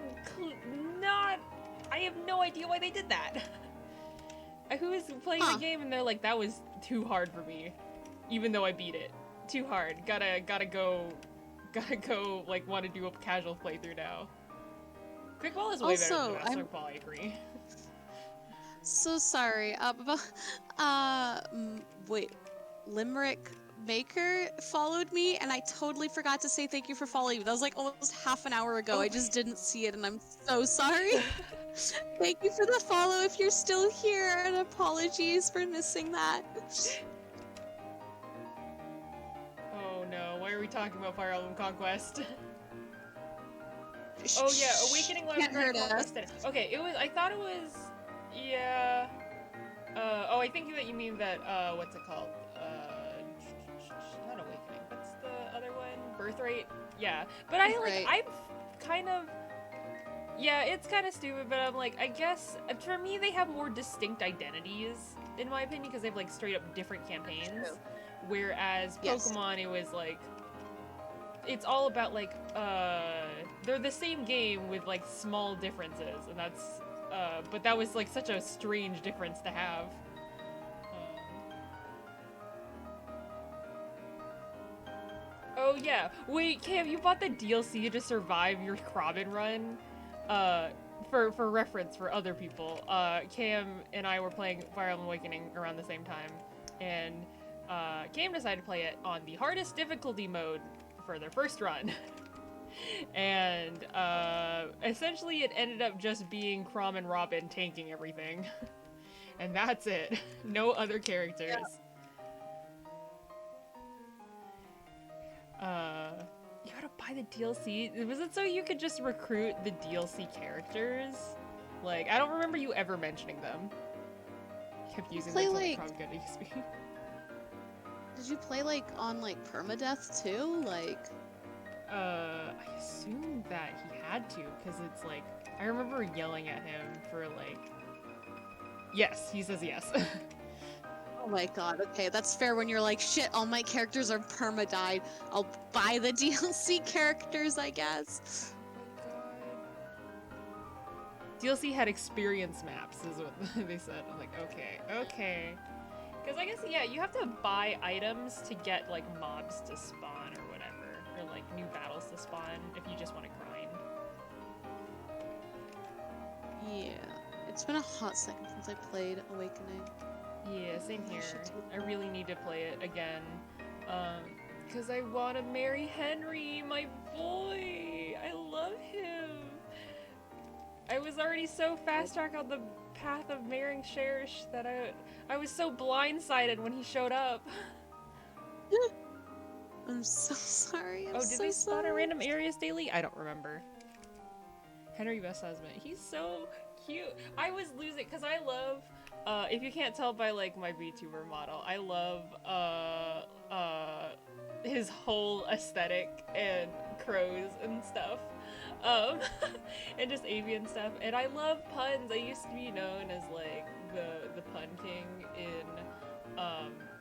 I have no idea why they did that. Who was playing the game and they're like, that was too hard for me, even though I beat it. Too hard. Gotta go. Like, want to do a casual playthrough now. Quick Ball is way better than Master Ball, I agree. So sorry. Wait. Limerick Maker followed me, and I totally forgot to say thank you for following me. That was like almost half an hour ago. I just didn't see it, and I'm so sorry. Thank you for the follow if you're still here, and apologies for missing that. Oh no, why are we talking about Fire Emblem Conquest? Oh yeah, Awakening Level Conquest. Okay, I thought it was, yeah. Oh, I think that you mean that, what's it called? Not Awakening. What's the other one? Birthright? Yeah. But I'm kind of... Yeah, it's kind of stupid, but I'm like, I guess, for me, they have more distinct identities, in my opinion, because they have, like, straight up different campaigns. True. Whereas Yes. Pokemon, it was, like... It's all about, like, they're the same game with, like, small differences, and that's... but that was, like, such a strange difference to have. Oh, yeah. Wait, Cam, you bought the DLC to survive your MadameRinRin? For reference for other people, Cam and I were playing Fire Emblem Awakening around the same time, and Cam decided to play it on the hardest difficulty mode for their first run. And essentially it ended up just being Chrom and Robin tanking everything. And that's it. No other characters. You gotta buy the DLC? Was it so you could just recruit the DLC characters? Like, I don't remember you ever mentioning them. You kept using them to probably get XP. Did you play, like, on, like, permadeath, too? Like... I assume that he had to, because it's like, I remember yelling at him for like, yes, he says yes. Oh my god, okay, that's fair when you're like, shit, all my characters are perma-died. I'll buy the DLC characters, I guess. DLC had experience maps, is what they said. I'm like, okay. Because I guess, yeah, you have to buy items to get, like, mobs to spawn or whatever. Or, like, new battles to spawn if you just want to grind. Yeah. It's been a hot second since I played Awakening. Yeah, same here. I really need to play it again. Because I want to marry Henry, my boy! I love him! I was already so fast-track on the path of marrying Cherish that I was so blindsided when he showed up. I'm so sorry. Did they spawn in random areas daily? I don't remember. Henry best husband. He's so cute. I was losing because I love. If you can't tell by like my VTuber model, I love his whole aesthetic and crows and stuff, and just avian stuff. And I love puns. I used to be known as like the pun king in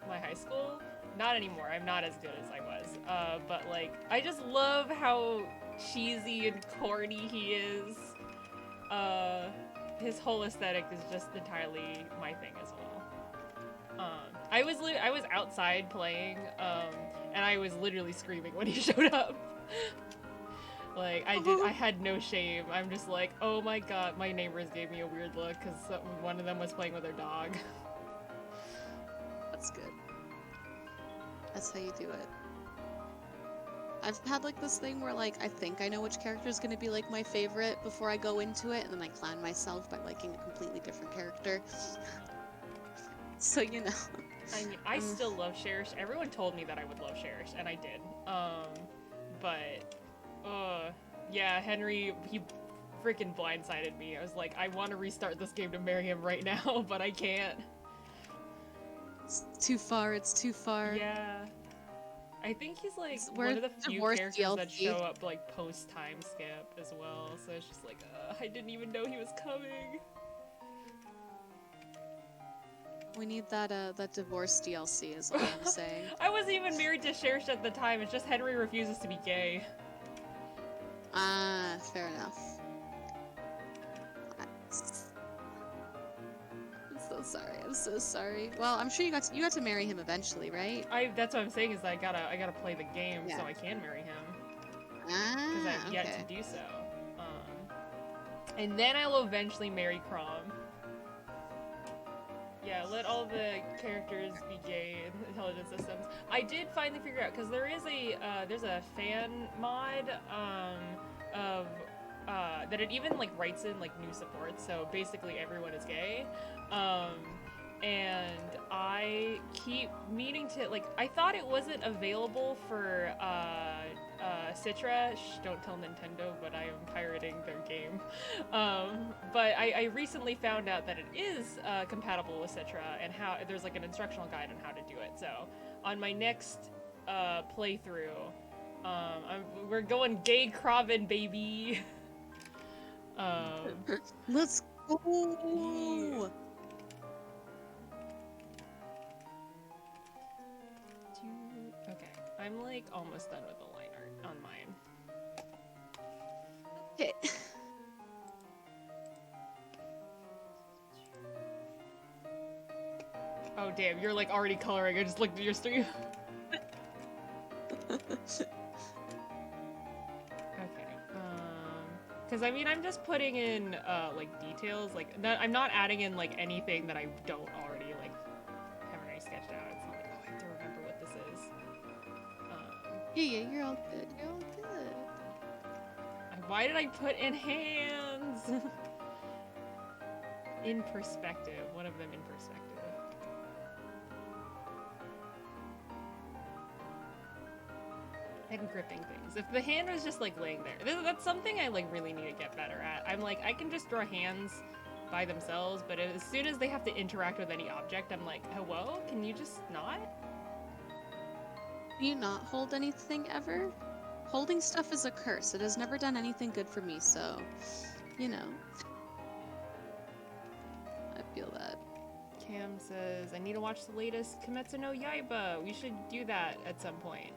my high school. Not anymore, I'm not as good as I was, but like, I just love how cheesy and corny he is. His whole aesthetic is just entirely my thing as well. I was outside playing, and I was literally screaming when he showed up. Like, I had no shame. I'm just like, oh my god, my neighbors gave me a weird look because one of them was playing with their dog. That's good. That's how you do it. I've had like this thing where like I think I know which character is gonna be like my favorite before I go into it, and then I clan myself by liking a completely different character. So you know. I mean, I still love Cherish. Everyone told me that I would love Cherish, and I did. Yeah, Henry, he freaking blindsided me. I was like, I want to restart this game to marry him right now, but I can't. It's too far, it's too far. Yeah. I think he's like one of the few characters DLC. That show up like post time skip as well, so it's just like, I didn't even know he was coming. We need that divorce DLC is all I'm saying. I wasn't even married to Cherish at the time, it's just Henry refuses to be gay. Ah, fair enough. I'm so sorry. Well, I'm sure you got to marry him eventually, right? That's what I'm saying is I gotta play the game so I can marry him. Because I've yet to do so. And then I will eventually marry Chrom. Yeah, let all the characters be gay in intelligent systems. I did finally figure out because there is there's a fan mod of that it even like writes in like new support. So basically everyone is gay. and I keep meaning to, like, I thought it wasn't available for Citra. Shh, don't tell Nintendo, but I am pirating their game. But I recently found out that it is compatible with Citra, and how there's like an instructional guide on how to do it. So on my next playthrough, we're going gay Kraven, baby. Let's go. Okay, I'm like almost done with the line art on mine. Okay. Oh damn, you're like already coloring. I just looked at your stream. Okay. Because I mean, I'm just putting in like details. Like I'm not adding in like anything that I don't already like have already sketched out. It's not like, oh, I have to remember what this is. Yeah, you're all good. You're all good. Why did I put in hands? In perspective. One of them in perspective. And gripping things. If the hand was just like laying there, that's something I like really need to get better at. I'm like, I can just draw hands by themselves, but as soon as they have to interact with any object, I'm like, hello? Can you just not? Do you not hold anything ever? Holding stuff is a curse. It has never done anything good for me, so, you know. I feel that. Cam says, I need to watch the latest Kimetsu no Yaiba. We should do that at some point.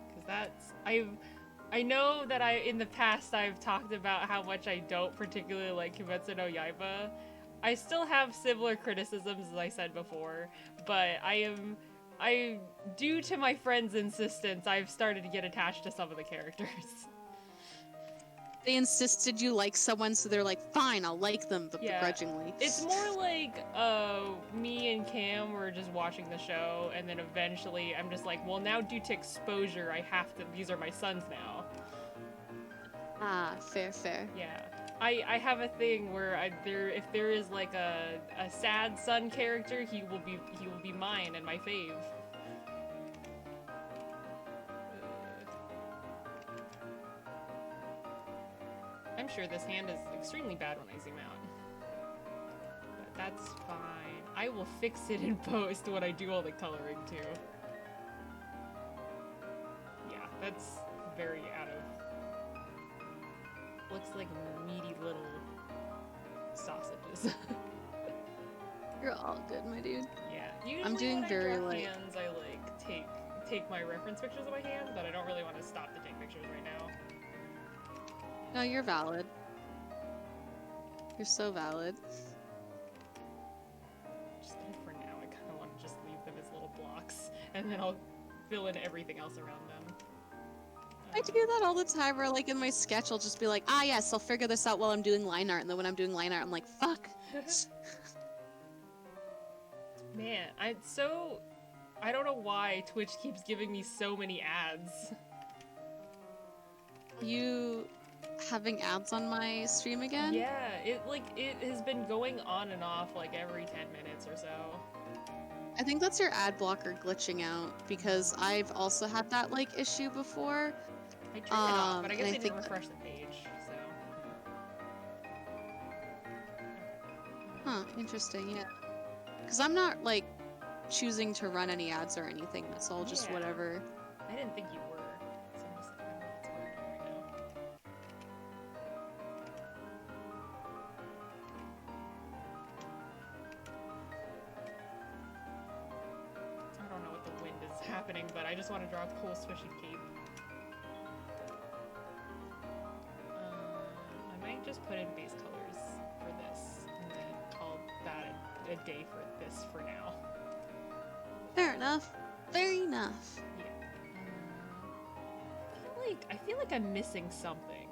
Because that's... I know that in the past I've talked about how much I don't particularly like Kimetsu no Yaiba. I still have similar criticisms as I said before, but due to my friend's insistence, I've started to get attached to some of the characters. They insisted you like someone, so they're like, fine, I'll like them, but begrudgingly. It's more like, me and Cam were just watching the show, and then eventually I'm just like, well, now due to exposure, I have to, these are my sons now. Ah, fair. Yeah. I have a thing where if there is like a sad son character, he will be mine and my fave. I'm sure this hand is extremely bad when I zoom out. But that's fine. I will fix it in post when I do all the coloring too. Yeah, that's very out of... Looks like meaty little sausages. You're all good, my dude. Yeah, usually I'm doing when I very draw like... hands, I like take my reference pictures of my hand, but I don't really want to stop to take pictures right now. No, you're valid. You're so valid. Just for now, I kind of want to just leave them as little blocks, and then I'll fill in everything else around them. I do that all the time, where like in my sketch, I'll just be like, ah yes, I'll figure this out while I'm doing line art, and then when I'm doing line art, I'm like, fuck. Man, I don't know why Twitch keeps giving me so many ads. You having ads on my stream again? Yeah, it has been going on and off like every 10 minutes or so. I think that's your ad blocker glitching out, because I've also had that like issue before. I turned it off, but I guess and I didn't refresh the page, so. Huh, interesting, yeah. Because I'm not like choosing to run any ads or anything, it's all just whatever. I didn't think you were, so I'm just like, I don't know what's going on right now. I don't know what the wind is happening, but I just want to draw a cool swishy cape. I might just put in base colors for this, and then call that a day for this for now. Fair enough. Fair enough. Yeah. I feel like I'm missing something,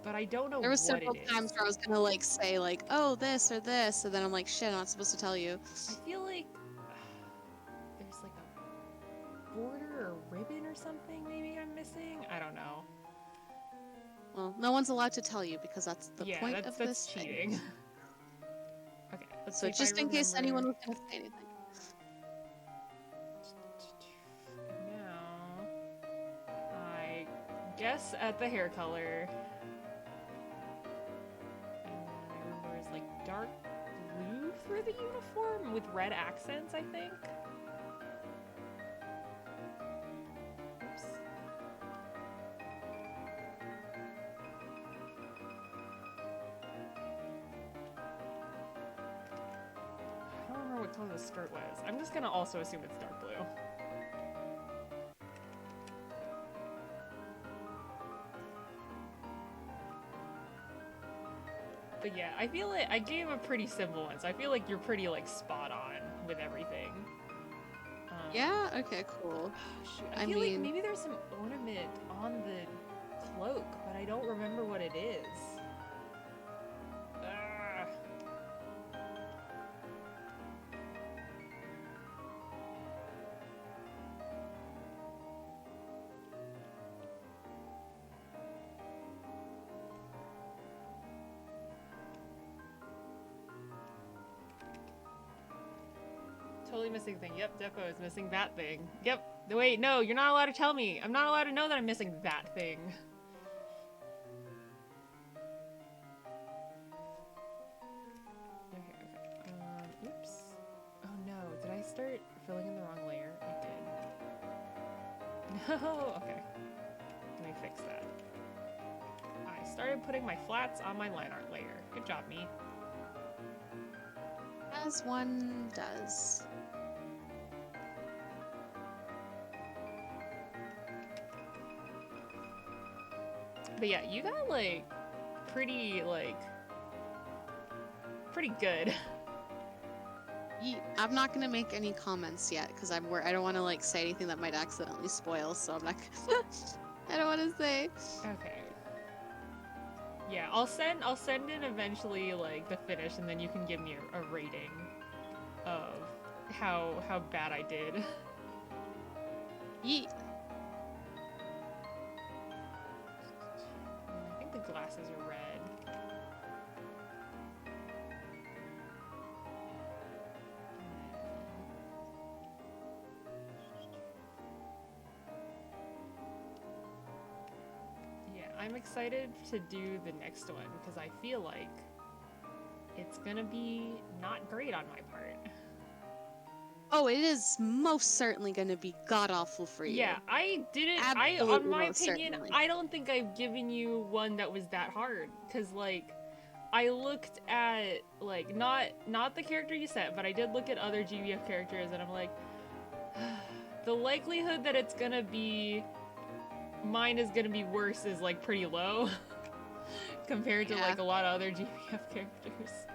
but I don't know. There was what several it times is. where I was gonna like say like, oh this or this, and then I'm like, shit, I'm not supposed to tell you. I feel like there's like a border or ribbon or something maybe I'm missing. I don't know. Well, no one's allowed to tell you because that's the point of that's this thing. cheating. Okay, Let's So see if just I in case remember. anyone was gonna say anything. Now, I guess at the hair color. And I remember it's like dark blue for the uniform with red accents, I think. Oops. I don't remember what color the skirt was. I'm just gonna also assume it's dark blue. But yeah, I feel like I gave a pretty simple one, so I feel like you're pretty like spot on with everything. Yeah. Okay. Cool. Shoot, I feel like maybe there's some ornament on the cloak, but I don't remember what it is. Ah. Totally missing thing. Yep, Defo is missing that thing. Yep. Wait, no, you're not allowed to tell me. I'm not allowed to know that I'm missing that thing. Okay. Oops. Oh no, did I start filling in the wrong layer? I did. No, okay. Let me fix that. I started putting my flats on my line art layer. Good job, me. As one does. But yeah, you got like pretty good. I'm not gonna make any comments yet because I don't want to like say anything that might accidentally spoil. So I'm not. I don't want to say. Okay. Yeah, I'll send in eventually like the finish, and then you can give me a rating of how bad I did. Yeet. I think the glasses are red. Yeah, I'm excited to do the next one because I feel like it's gonna be not great on my part. Oh, it is most certainly going to be god awful for you. Yeah, I didn't. Absolutely, On my most opinion, certainly. I don't think I've given you one that was that hard. Cause like, I looked at like not the character you sent, but I did look at other GBF characters, and I'm like, the likelihood that it's gonna be mine is gonna be worse is like pretty low compared to like a lot of other GBF characters.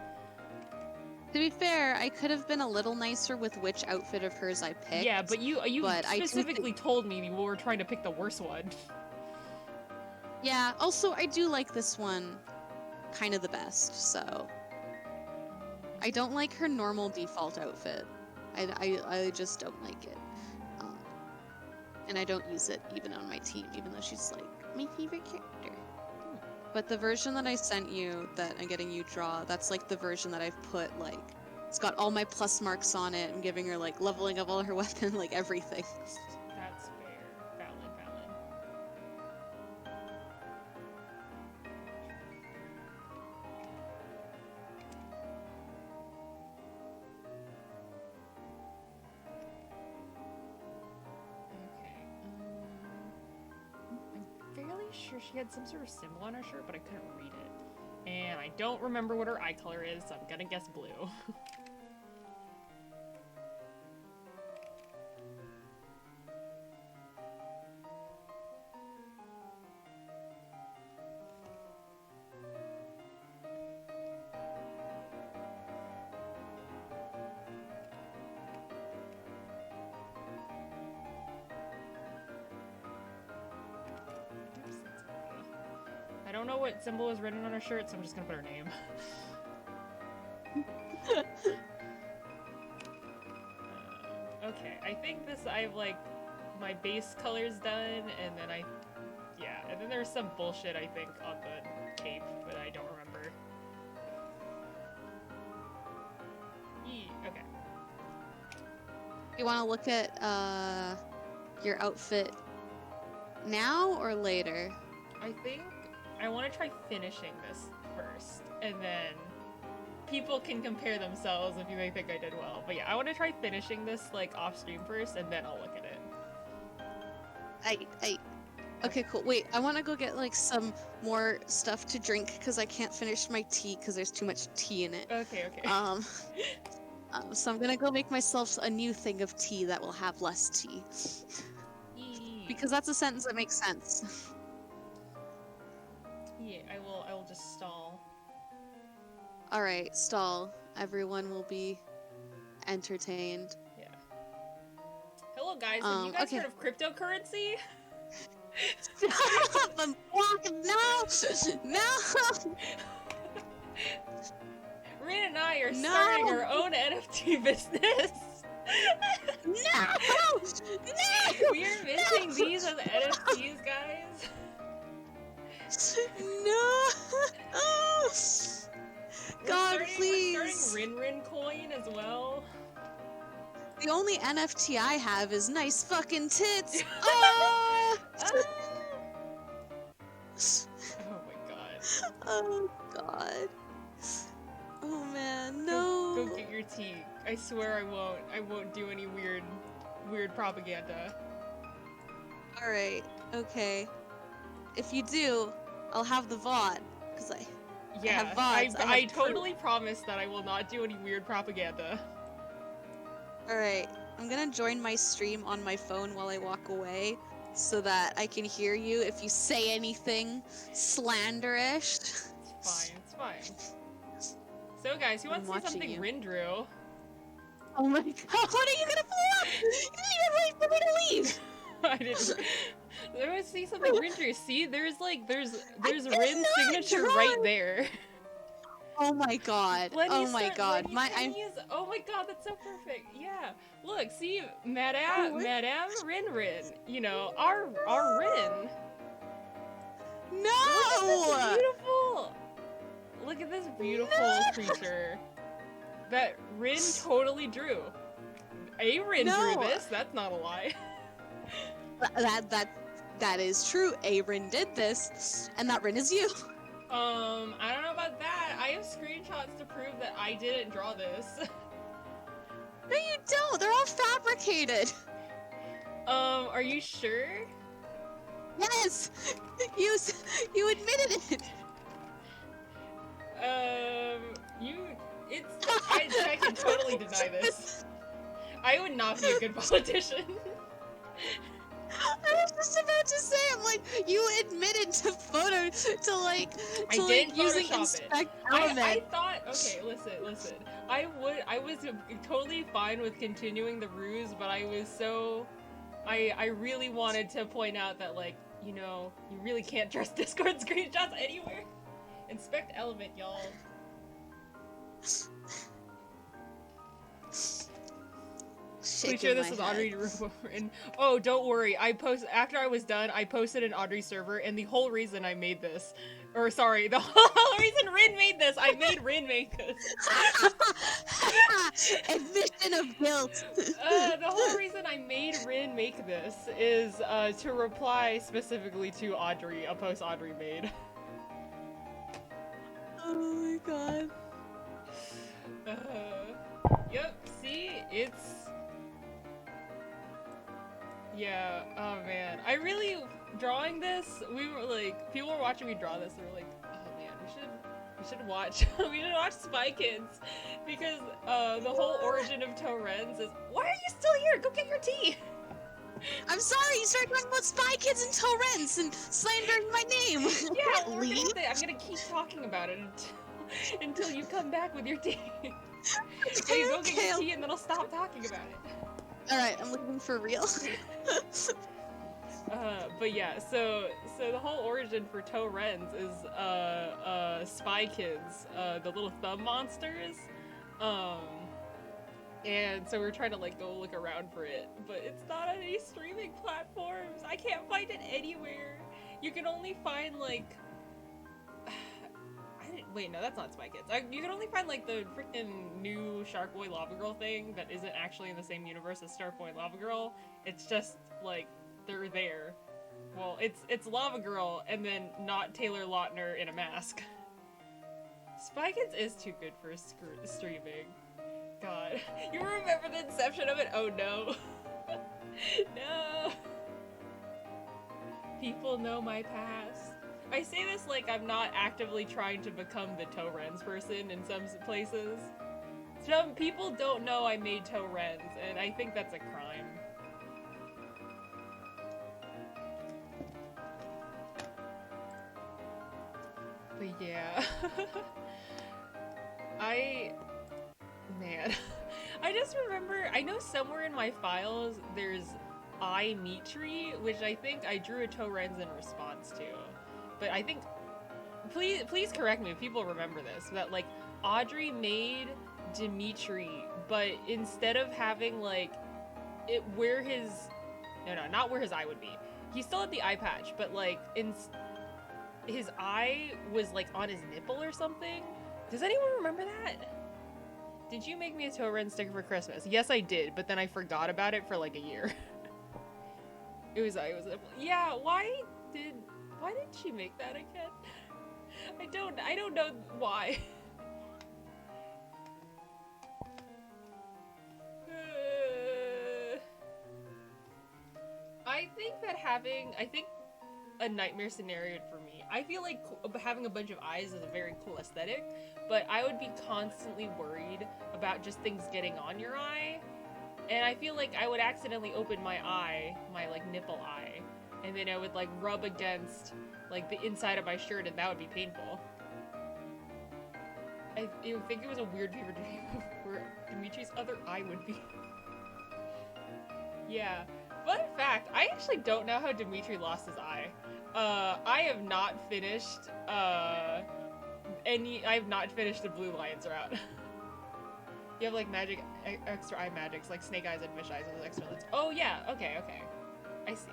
To be fair, I could have been a little nicer with which outfit of hers I picked. Yeah, but you specifically told me you were trying to pick the worst one. Yeah, also I do like this one kind of the best, so I don't like her normal default outfit. I just don't like it. And I don't use it even on my team, even though she's like my favorite character. But the version that I sent you, that I'm getting you draw, that's like the version that I've put like, it's got all my plus marks on it. I'm giving her like leveling up all her weapon, like everything. That's fair. Valid. Okay. I'm fairly sure she had some sort of symbol on her shirt, but I couldn't read it. And I don't remember what her eye color is, so I'm gonna guess blue. I don't know what symbol is written on her shirt, so I'm just gonna put her name. Okay, I think this, I've like, my base color's done, and then and then there's some bullshit, I think, on the cape, but I don't remember. You want to look at your outfit now or later? I think I want to try finishing this first, and then people can compare themselves if they think I did well. But yeah, I want to try finishing this like off stream first, and then I'll look at it. Okay, cool. Wait, I want to go get like some more stuff to drink because I can't finish my tea because there's too much tea in it. Okay. So I'm gonna go make myself a new thing of tea that will have less tea. Because that's a sentence that makes sense. Yeah, I will just stall. Alright, stall. Everyone will be entertained. Yeah. Hello guys, have you guys heard of cryptocurrency? I'm walking now! No! Rin and I are starting our own NFT business. No! We are minting these as NFTs, guys. No! God, please! We're starting RinRin coin as well. The only NFT I have is nice fucking tits. Oh! Oh my god. Oh god. Oh man, no. Go get your tea. I swear I won't do any weird propaganda. Alright, okay. If you do, I'll have the VOD. Cause I have VODs. I totally promise that I will not do any weird propaganda. Alright, I'm gonna join my stream on my phone while I walk away so that I can hear you if you say anything slanderish. It's fine. So guys, who wants to see something Rin drew? Oh my god, what are you gonna pull up? You didn't even wait for me to leave! I didn't. Let me see something Rin drew. See, there's Rin's signature right there. Oh my god. Oh my god. Oh my god, that's so perfect. Yeah. Look, see, MadameRinRin. You know, our Rin. No! Beautiful. Look at this beautiful creature that Rin totally drew. Rin drew this. That's not a lie. That is true. Rin did this, and that Rin is you. I don't know about that. I have screenshots to prove that I didn't draw this. No, you don't. They're all fabricated. Are you sure? Yes. You admitted it. I can totally deny this. I would not be a good politician. I was just about to say, I'm like, you admitted to using inspect element. I thought, okay, listen. I was totally fine with continuing the ruse, but I really wanted to point out that, like, you know, you really can't trust Discord screenshots anywhere. Inspect element, y'all. Pretty sure this is Audrey. And oh, don't worry. After I was done, I posted an Audrey server, and the whole reason I made this, or sorry, the whole reason Rin made this, I made Rin make this. Admission of guilt. The whole reason I made Rin make this is to reply specifically to Audrey, a post Audrey made. Oh my god. Yep. See, it's. Yeah, oh man. I really, drawing this, people were watching me draw this, they were like, oh man, we should watch Spy Kids, because the whole origin of Torrens is, why are you still here? Go get your tea! I'm sorry, you started talking about Spy Kids and Torrens and slandering my name. Yeah, I'm gonna keep talking about it until you come back with your tea. Okay, you go get your tea and then I'll stop talking about it. Alright, I'm looking for real. But yeah, so the whole origin for Torrens is Spy Kids, the little thumb monsters. And so we're trying to like go look around for it, but it's not on any streaming platforms. I can't find it anywhere. You can only find like Wait, no, that's not Spy Kids. You can only find like the freaking new Shark Boy Lava Girl thing that isn't actually in the same universe as Shark Boy Lava Girl. It's just like they're there. Well, it's Lava Girl and then not Taylor Lautner in a mask. Spy Kids is too good for streaming. God, you remember the inception of it? Oh no, no. People know my past. I say this like I'm not actively trying to become the Torrens person in some places. Some people don't know I made Torrens, and I think that's a crime. But yeah. Man. I just remember, I know somewhere in my files there's iMeetry, which I think I drew a Torrens in response to. But I think, please correct me if people remember this, that like Audrey made Dimitri, but instead of having like it where his, no, not where his eye would be. He still had the eye patch, but like his eye was like on his nipple or something. Does anyone remember that? Did you make me a Torren sticker for Christmas? Yes, I did, but then I forgot about it for like a year. It was yeah, why did she make that again? I don't know why. I think a nightmare scenario for me. I feel like having a bunch of eyes is a very cool aesthetic, but I would be constantly worried about just things getting on your eye. And I feel like I would accidentally open my eye, my like nipple eye, and then I would like rub against like the inside of my shirt, and that would be painful. I think it was a weird fever dream of where Dimitri's other eye would be. Yeah. Fun fact, I actually don't know how Dimitri lost his eye. I have not finished I have not finished the Blue Lions route. You have like magic, extra eye magics, like snake eyes and fish eyes as extra lids. Oh yeah, okay. I see.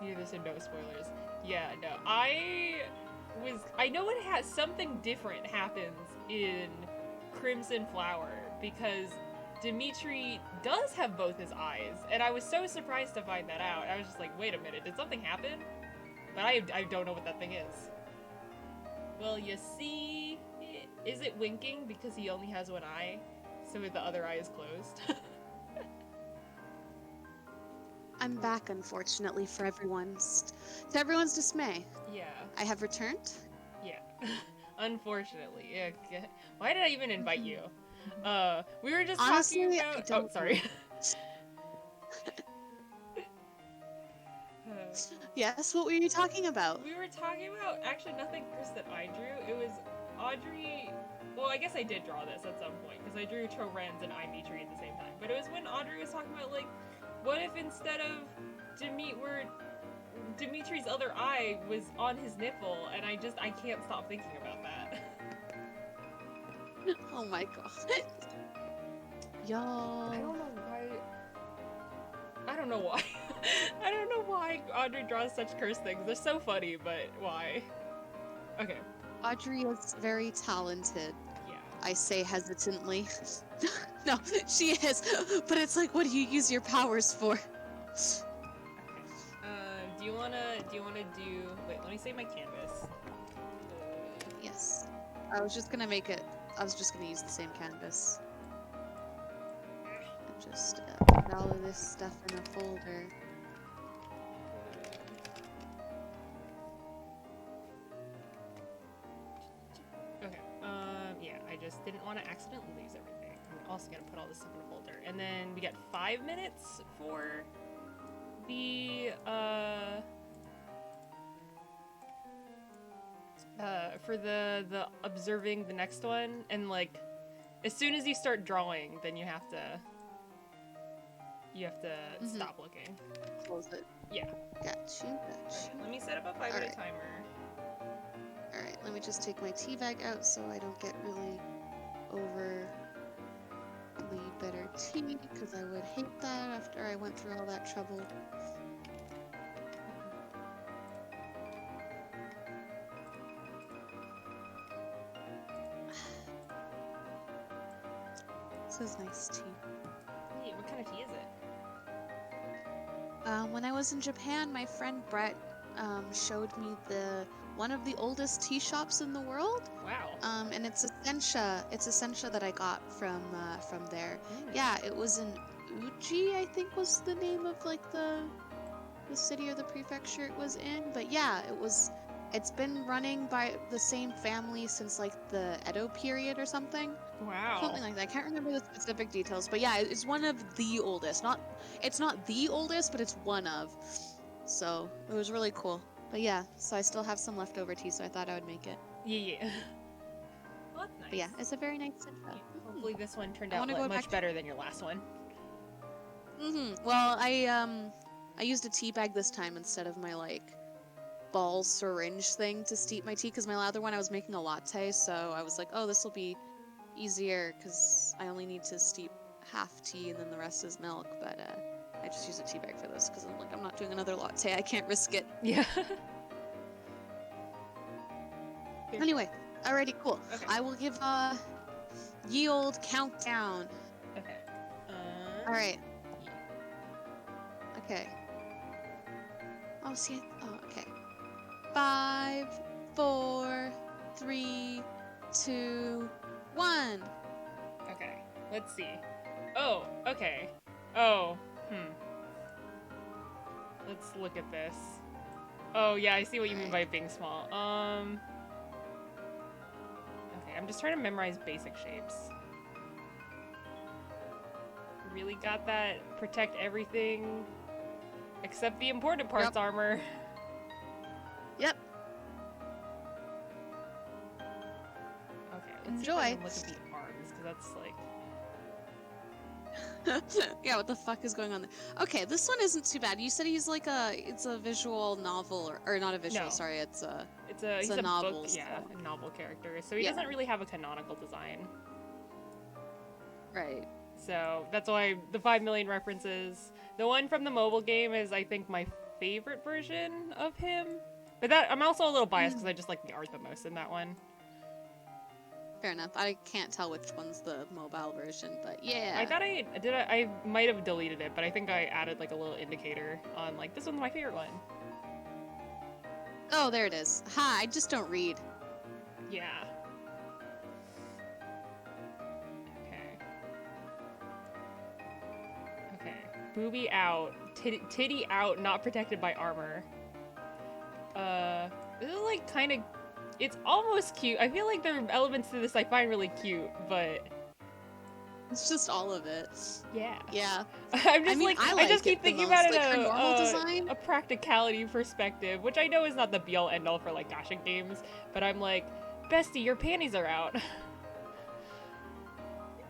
You do this and no spoilers. Yeah, no. I know it has something different happens in Crimson Flower because Dimitri does have both his eyes, and I was so surprised to find that out. I was just like, wait a minute, did something happen? But I don't know what that thing is. Well, you see, is it winking because he only has one eye, so the other eye is closed? I'm back, unfortunately, to everyone's dismay. Yeah. I have returned. Yeah. Unfortunately. Yeah. Why did I even invite you? We were just Honestly, talking about... Oh, sorry. Yes, what were you talking about? We were talking about, actually, nothing Chris that I drew. It was Audrey... Well, I guess I did draw this at some point, because I drew Torrens and iMeetry at the same time. But it was when Audrey was talking about, like, what if instead of Dimitri's other eye was on his nipple, and I can't stop thinking about that. Oh my god. Y'all. I don't know why. I don't know why Audrey draws such cursed things. They're so funny, but why? Okay. Audrey is very talented. Yeah. I say hesitantly. No, she is. But it's like, what do you use your powers for? Okay. Do you wanna do? Wait, let me save my canvas. Yes. I was just gonna use the same canvas. And just put all of this stuff in a folder. Okay. Yeah, I just didn't want to accidentally lose everything. I'm also gonna put all this stuff in a folder, and then we got 5 minutes for the observing the next one, and like as soon as you start drawing, then you have to stop looking. Close it. Yeah. Got you. Okay, let me set up a 5-minute timer. Alright, let me just take my tea bag out so I don't get really overly bitter tea, because I would hate that after I went through all that trouble. This is nice tea. Hey, what kind of tea is it? When I was in Japan, my friend Brett showed me one of the oldest tea shops in the world. Wow. And it's Essentia. It's Essentia that I got from there. Mm. Yeah, it was in Uji, I think was the name of like the city or the prefecture it was in. But yeah, it's been running by the same family since like the Edo period or something. Wow. Something like that. I can't remember the specific details, but yeah, it's one of the oldest. It's not the oldest, but it's one of. So it was really cool. But yeah, so I still have some leftover tea, so I thought I would make it. Yeah. Well, that's nice. But yeah, it's a very nice intro. Yeah, hopefully this one turned I out wanna go much back- better than your last one. Well, I used a tea bag this time instead of my like ball syringe thing to steep my tea, because my other one I was making a latte, so I was like, oh, this will be easier because I only need to steep half tea and then the rest is milk. But I just use a tea bag for this because I'm like, I'm not doing another latte. I can't risk it. Yeah. Anyway, alrighty, cool. Okay. I will give ye old countdown. Okay. All right. Okay. Oh, see. Oh, okay. 5, 4, 3, 2, 1. Okay. Let's see. Oh, okay. Oh, Let's look at this. Oh, yeah, I see what you mean by being small. Okay, I'm just trying to memorize basic shapes. Really got that protect everything except the important parts Yep. armor. Yep. Okay, let's Enjoy. see if I can look at the arms, because that's like... Yeah, what the fuck is going on there? Okay, this one isn't too bad. You said he's like it's a visual novel, or not a visual, No. sorry, it's a... He's a a novel, book, yeah, so- a novel character, so he Yeah. doesn't really have a canonical design. Right. So that's why the 5 million references. The one from the mobile game is, I think, my favorite version of him. But that I'm also a little biased because I just like the art the most in that one. Fair enough. I can't tell which one's the mobile version, but yeah. I thought I might have deleted it, but I think I added like a little indicator on like this one's my favorite one. Oh, there it is. Ha, I just don't read. Yeah. Okay. Okay. Booby out. Titty out, not protected by armor. This is like kind of... It's almost cute. I feel like there are elements to this I find really cute, but... It's just all of it. Yeah. Yeah. I'm just mean, I I just like keep it the thinking most. about it Like, her normal design? a practicality perspective, which I know is not the be-all end-all for like gashing games, but I'm like, bestie, your panties are out.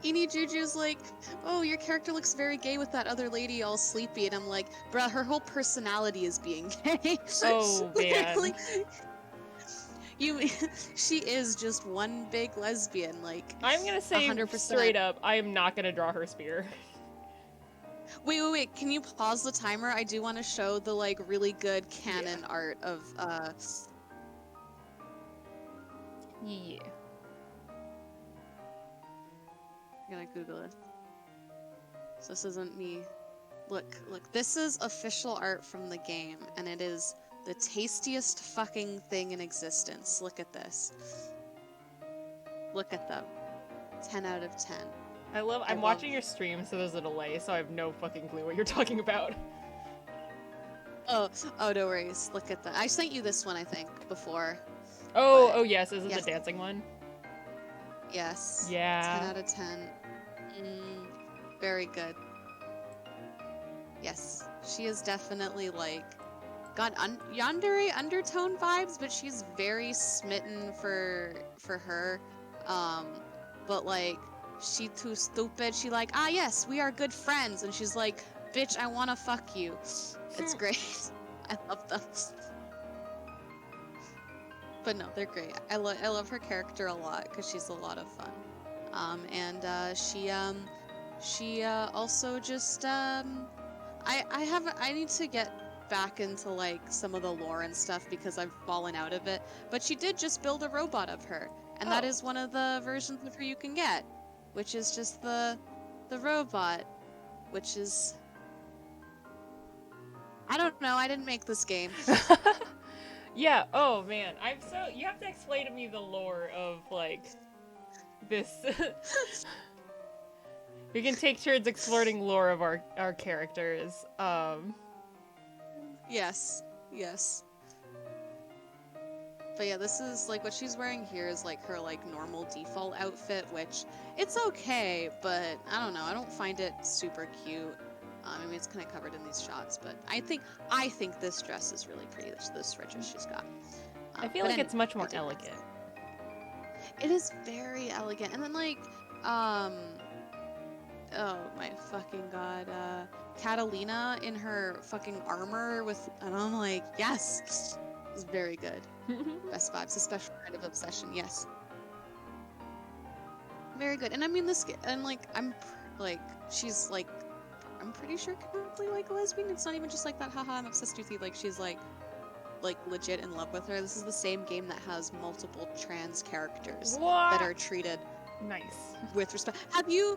Eni Juju's like, oh, your character looks very gay with that other lady all sleepy, and I'm like, bruh, her whole personality is being gay. Oh, man. Literally, she is just one big lesbian, like. I'm gonna say 100%. straight up, I am not gonna draw her spear. Wait, can you pause the timer? I do want to show the, like, really good canon art of, Yeah. I'm gonna Google it. So this isn't me. Look, this is official art from the game, and it is the tastiest fucking thing in existence. Look at this. Look at them. 10 out of 10. I'm watching your stream, so there's a delay, so I have no fucking clue what you're talking about. Oh, no worries. Look at that. I sent you this one, I think, before. Oh yes, is it yes. the dancing one? Yes. Yeah. 10 out of 10. Very good. Yes. She is definitely, like, got yandere undertone vibes, but she's very smitten for her. But, like, she too stupid. She like, ah, yes, we are good friends. And she's like, bitch, I wanna fuck you. It's great. I love them. But no, they're great. I love her character a lot because she's a lot of fun. She also just I need to get back into like some of the lore and stuff because I've fallen out of it. But she did just build a robot of her, and that Oh. is one of the versions of her you can get, which is just the the robot, which is... I don't know, I didn't make this game. Yeah, oh man, you have to explain to me the lore of, like, this. We can take turns exploring lore of our characters. Yes, yes. But yeah, this is, like, what she's wearing here is, like, her, like, normal default outfit, which, it's okay, but, I don't know, I don't find it super cute. I mean, it's kind of covered in these shots, but I think this dress is really pretty, this red dress she's got. I feel like it's much more elegant. It is very elegant, and then, like, oh my fucking god, Catalina in her fucking armor with, and I'm like, yes! It's very good. Best vibes, a special kind of obsession, yes. Very good. And I mean, she's like, I'm pretty sure completely like a lesbian. It's not even just like that, haha, I'm obsessed with you. Like, she's like legit in love with her. This is the same game that has multiple trans characters that are treated nice with respect. Have you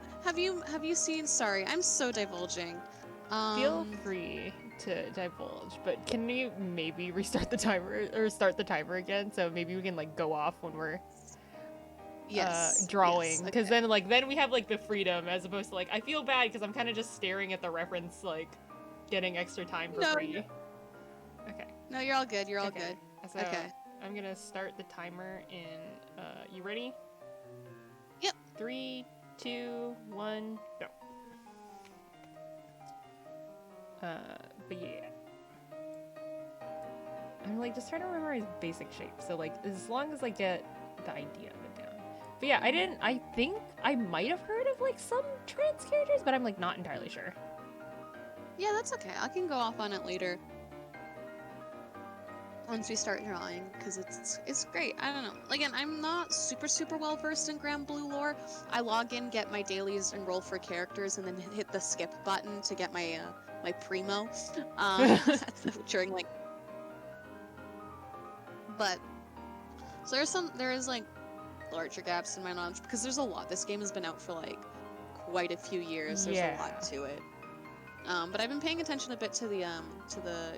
seen, sorry, I'm so divulging. Feel free to divulge, but can you maybe restart the timer or start the timer again, so maybe we can like go off when we're drawing, because then we have like the freedom, as opposed to like I feel bad because I'm kind of just staring at the reference, like getting extra time for free. No. Okay. No, you're all good. You're all good. So I'm gonna start the timer in. You ready? Yep. 3, 2, 1, go. But yeah. I'm like just trying to memorize basic shape. So like as long as I get the idea of it down. But yeah, I think I might have heard of like some trans characters, but I'm like not entirely sure. Yeah, that's okay. I can go off on it later. Once we start drawing, because it's great. I don't know. Again, I'm not super well versed in Grand Blue lore. I log in, get my dailies, and roll for characters, and then hit the skip button to get my my primo during like. But so there is like larger gaps in my knowledge because there's a lot. This game has been out for like quite a few years. There's a lot to it. But I've been paying attention a bit to the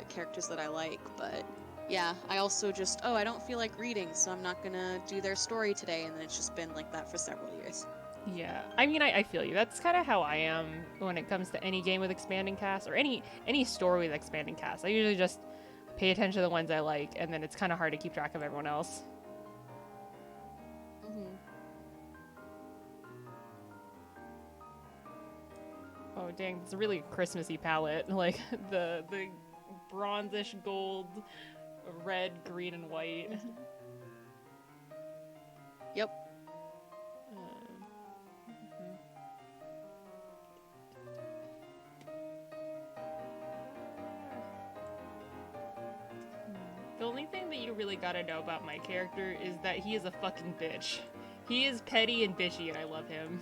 characters that I like, but. Yeah, I also just, I don't feel like reading, so I'm not gonna do their story today, and then it's just been like that for several years. Yeah, I mean, I feel you. That's kind of how I am when it comes to any game with expanding cast, or any story with expanding cast. I usually just pay attention to the ones I like, and then it's kind of hard to keep track of everyone else. Mm-hmm. Oh, dang, it's a really Christmassy palette. Like, the bronzish gold, red, green, and white. Yep. The only thing that you really gotta know about my character is that he is a fucking bitch. He is petty and bitchy, and I love him.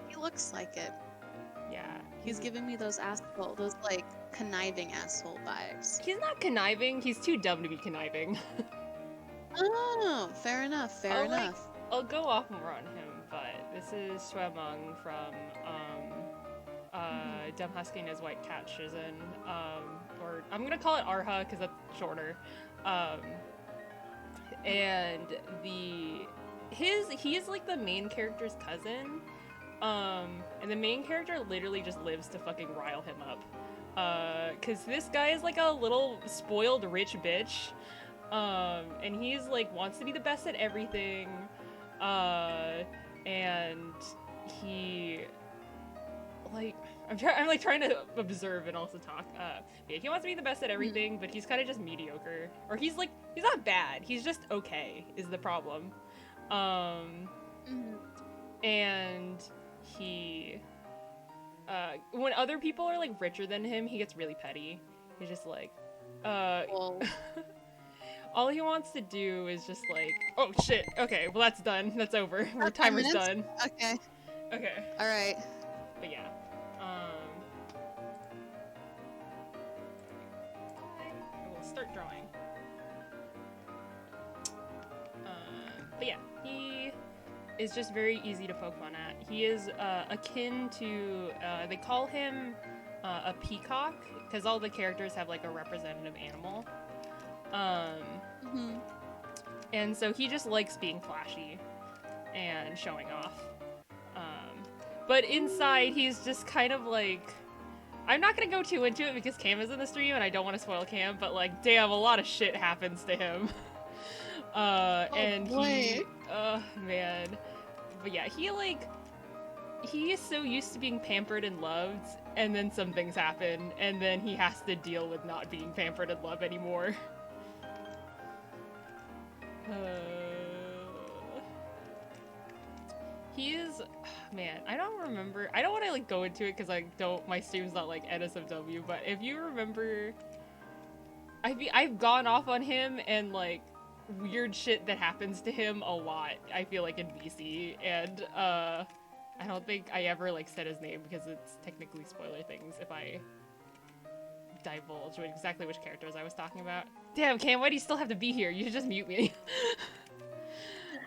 He looks like it. Yeah. He's giving me those like conniving asshole vibes. He's not conniving. He's too dumb to be conniving. Oh, fair enough. Fair enough. I'll go off more on him, but this is Shuemeng from Dumb Husky and His White Cat Shizen. Or I'm gonna call it Arha because that's shorter. And he is like the main character's cousin. And the main character literally just lives to fucking rile him up. Cause this guy is like a little spoiled rich bitch. And he's like wants to be the best at everything. And he like I'm like trying to observe and also talk. Yeah, he wants to be the best at everything, but he's kind of just mediocre. Or he's not bad. He's just okay is the problem. And he when other people are like richer than him, he gets really petty. He's just like all he wants to do is just like, oh shit, okay, well that's done, that's over, our timer's done. Okay all right. But yeah, I will start drawing. But yeah, he is just very easy to poke fun at. He is akin to, they call him a peacock, because all the characters have like a representative animal. And so he just likes being flashy and showing off. But inside, he's just kind of like, I'm not gonna go too into it because Cam is in the stream and I don't want to spoil Cam, but like, damn, a lot of shit happens to him. And boy. man. But yeah, he is so used to being pampered and loved, and then some things happen, and then he has to deal with not being pampered and loved anymore. He is, man, I don't remember, I don't want to like go into it because my stream's not like NSFW, but if you remember, I've gone off on him and like weird shit that happens to him a lot, I feel like, in VC, and I don't think I ever like said his name because it's technically spoiler things if I divulge exactly which characters I was talking about. Damn, Cam, why do you still have to be here? You should just mute me.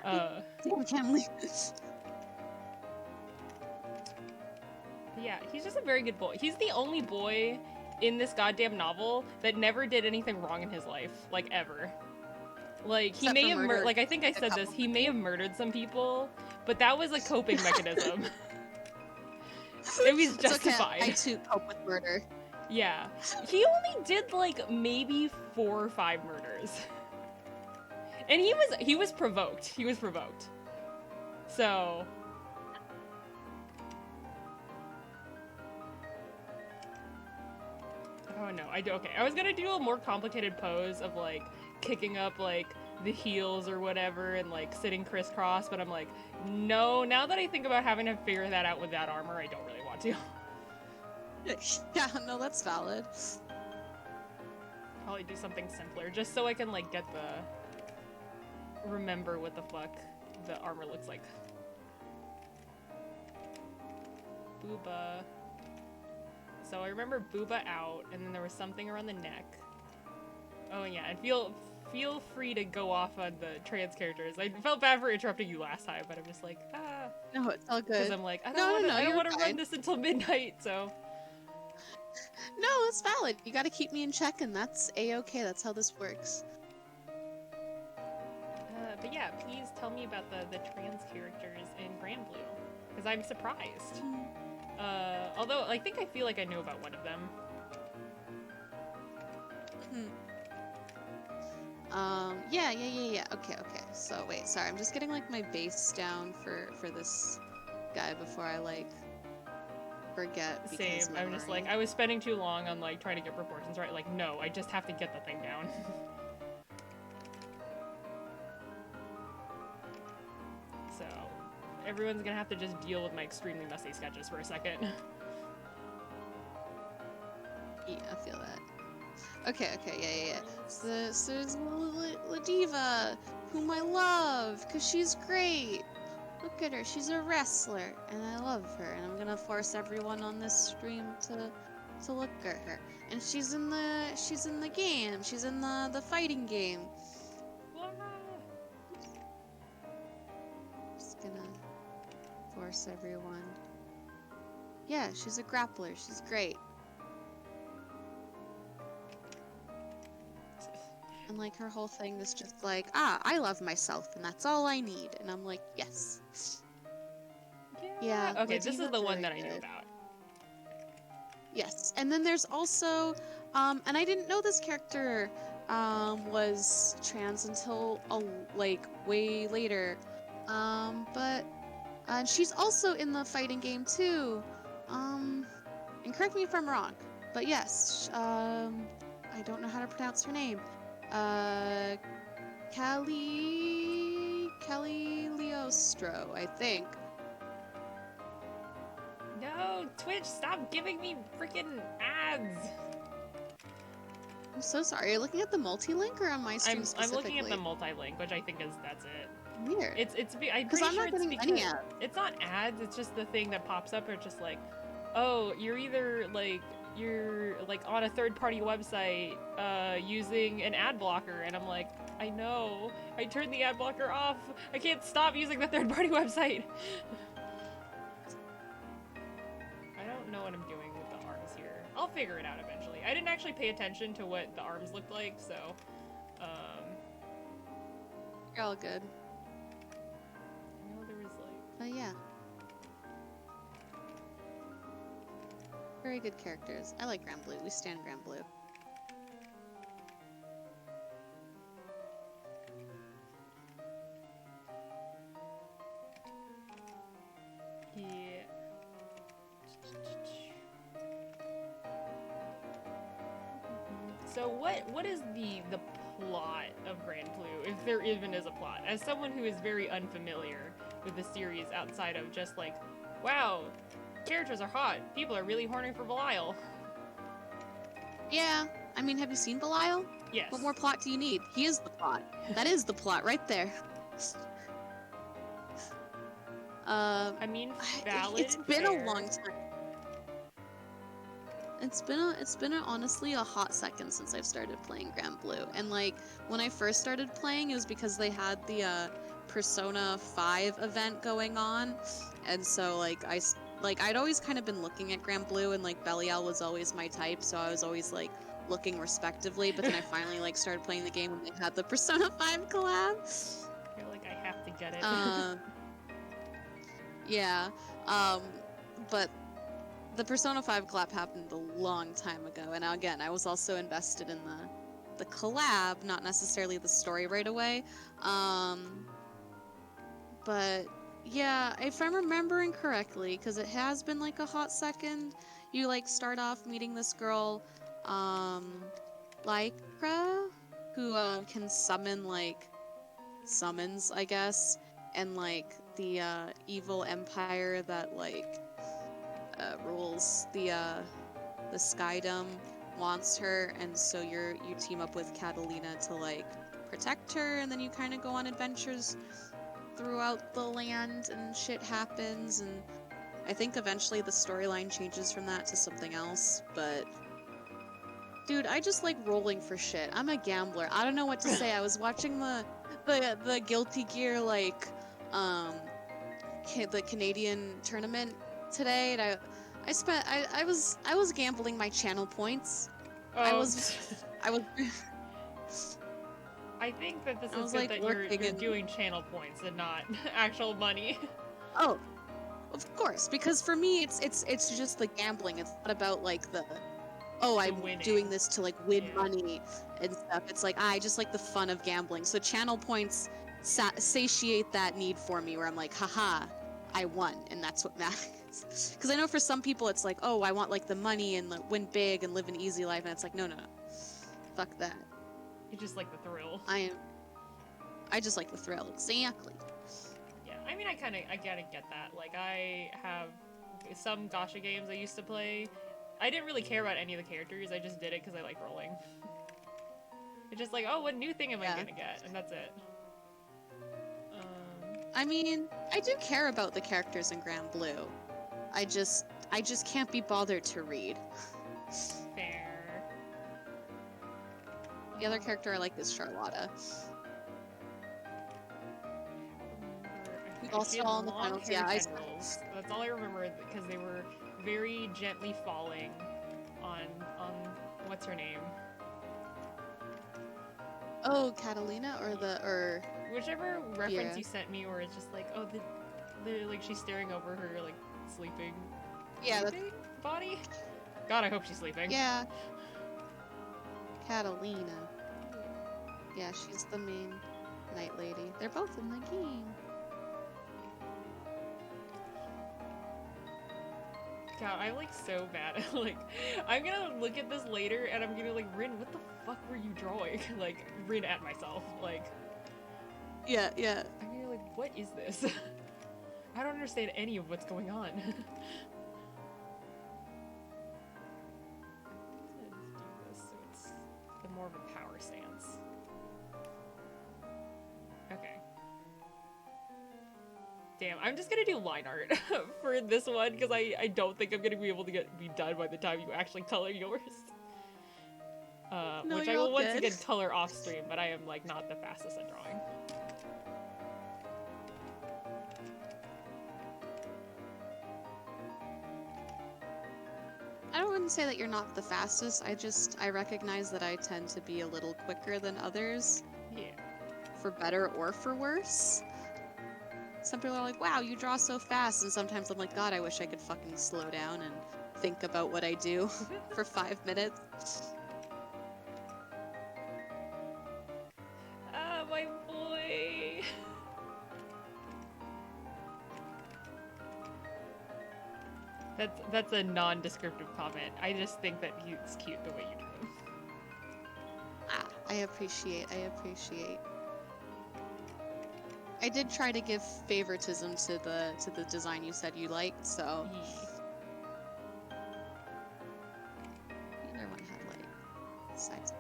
Damn, Cam, leave. Yeah, he's just a very good boy. He's the only boy in this goddamn novel that never did anything wrong in his life, like, ever. Like, he may have like, I think I said this, he may have murdered some people, but that was a coping mechanism. It was justified. Okay, I too cope with murder. Yeah. He only did, like, maybe 4 or 5 murders. And he was provoked. He was provoked. So... Oh no, okay. I was gonna do a more complicated pose of like kicking up like the heels or whatever and like sitting crisscross, but I'm like, no, now that I think about having to figure that out with that armor, I don't really want to. Yeah, no, that's valid. Probably do something simpler, just so I can like get the... remember what the fuck the armor looks like. Booba. So I remember Booba out, and then there was something around the neck. Oh yeah, and feel free to go off on the trans characters. I felt bad for interrupting you last time, but I'm just like, ah. No, it's all good. Because I'm like, I don't want to run this until midnight, so. No, it's valid. You gotta keep me in check, and that's a-okay. That's how this works. But yeah, please tell me about the trans characters in Grand Blue, because I'm surprised. Although, I think I feel like I knew about one of them. Yeah. Okay. So, wait, sorry, I'm just getting, like, my base down for this guy before I, like, forget. Same, I'm just like, I was spending too long on, like, trying to get proportions right. Like, no, I just have to get the thing down. So, everyone's gonna have to just deal with my extremely messy sketches for a second. Yeah, I feel that. Okay, yeah. So there's La Diva, whom I love, because she's great. Look at her, she's a wrestler, and I love her, and I'm gonna force everyone on this stream to look at her. And she's in the game, she's in the fighting game. Just gonna force everyone. Yeah, she's a grappler, she's great. And like her whole thing is just like, I love myself and that's all I need. And I'm like, yes. Yeah. Okay, this is the one that I knew about. Yes. And then there's also, and I didn't know this character was trans until like way later. But she's also in the fighting game too. And correct me if I'm wrong, but yes, I don't know how to pronounce her name. Callie Leostro, I think. No, Twitch, stop giving me freaking ads. I'm so sorry. Are you looking at the multi-link or on my stream specifically? I'm looking at the multi-link, which I think that's it. Weird. I'm pretty sure it's because it's not ads. It's just the thing that pops up, or just like, oh, you're either like you're like on a third-party website using an ad blocker, and I'm like, I know, I turned the ad blocker off. I can't stop using the third-party website. I don't know what I'm doing with the arms here. I'll figure it out eventually. I didn't actually pay attention to what the arms looked like, so You're all good. I know there was like. But yeah. Very good characters. I like Grand Blue. We stand Grand Blue. Yeah. So what is the plot of Grand Blue, if there even is a plot? As someone who is very unfamiliar with the series outside of just like, wow, characters are hot, people are really horny for Belial. Yeah. I mean, have you seen Belial? Yes. What more plot do you need? He is the plot. That is the plot right there. I mean, valid. It's been fair. a long time. It's been honestly a hot second since I've started playing Grand Blue. And like when I first started playing, it was because they had the Persona 5 event going on, and so like I'd always kind of been looking at Grand Blue, and like Belial was always my type, so I was always like looking respectively. But then I finally like started playing the game when they had the Persona 5 collab. You're like, I have to get it. Yeah. But the Persona 5 collab happened a long time ago, and again, I was also invested in the collab, not necessarily the story right away. But yeah, if I'm remembering correctly, because it has been like a hot second, you like start off meeting this girl, Lycra, who can summon like summons, I guess, and like the evil empire that like rules the Skydom wants her, and so you team up with Catalina to like protect her, and then you kind of go on adventures throughout the land, and shit happens, and I think eventually the storyline changes from that to something else. But dude, I just like rolling for shit. I'm a gambler. I don't know what to say. I was watching the Guilty Gear like the Canadian tournament today, and I was gambling my channel points. Oh. I was I think that this I is was, good like, that you're working doing channel points and not actual money. Oh, of course, because for me it's just the gambling. It's not about like I'm winning. doing this to like win Yeah. money and stuff. It's like I just like the fun of gambling. So channel points satiate that need for me, where I'm like, haha, I won, and that's what matters. Because I know for some people it's like, oh, I want like the money and like, win big and live an easy life, and it's like, no, fuck that. You just like the thrill. I just like the thrill. Exactly. Yeah, I mean, I gotta get that. Like, I have some gacha games I used to play. I didn't really care about any of the characters. I just did it because I like rolling. It's just like, oh, what new thing am I gonna get? And that's it. I mean, I do care about the characters in Grand Blue. I just can't be bothered to read. Fair. The other character I like is Charlotta. Also all in the finals, yeah. That's all I remember, because they were very gently falling on what's her name? Oh, Catalina or Whichever reference Yeah. you sent me, where it's just like, oh, the like she's staring over her like sleeping. Yeah, sleeping body. God, I hope she's sleeping. yeah. Catalina. Yeah, she's the main night lady. They're both in the game. God, I'm like so bad. Like, I'm gonna look at this later and I'm gonna like, Rin, what the fuck were you drawing? Like, Rin at myself. Like, Yeah. I'm gonna be like, what is this? I don't understand any of what's going on. Let's do this so it's more of a power stance. Okay. Damn, I'm just gonna do line art for this one because I don't think I'm gonna be able to be done by the time you actually color yours. No, Which you're I will all once good. again color off stream, but I am like not the fastest at drawing. I wouldn't say that you're not the fastest. I recognize that I tend to be a little quicker than others. Yeah. For better or for worse. Some people are like, wow, you draw so fast. And sometimes I'm like, God, I wish I could fucking slow down and think about what I do for 5 minutes. Ah, my boy. That's a non-descriptive comment. I just think that he's cute the way you drew him. Ah, I appreciate. I did try to give favoritism to the design you said you liked, so the other one had like sides.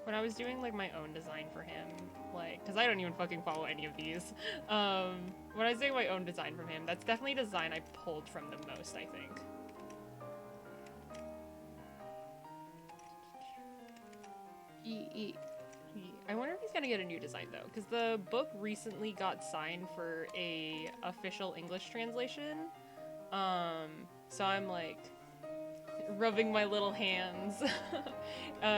When I was doing like my own design for him, like, because I don't even fucking follow any of these. When I was doing my own design from him, that's definitely a design I pulled from the most, I think. I wonder if he's gonna get a new design though, because the book recently got signed for a official English translation. So I'm like rubbing my little hands,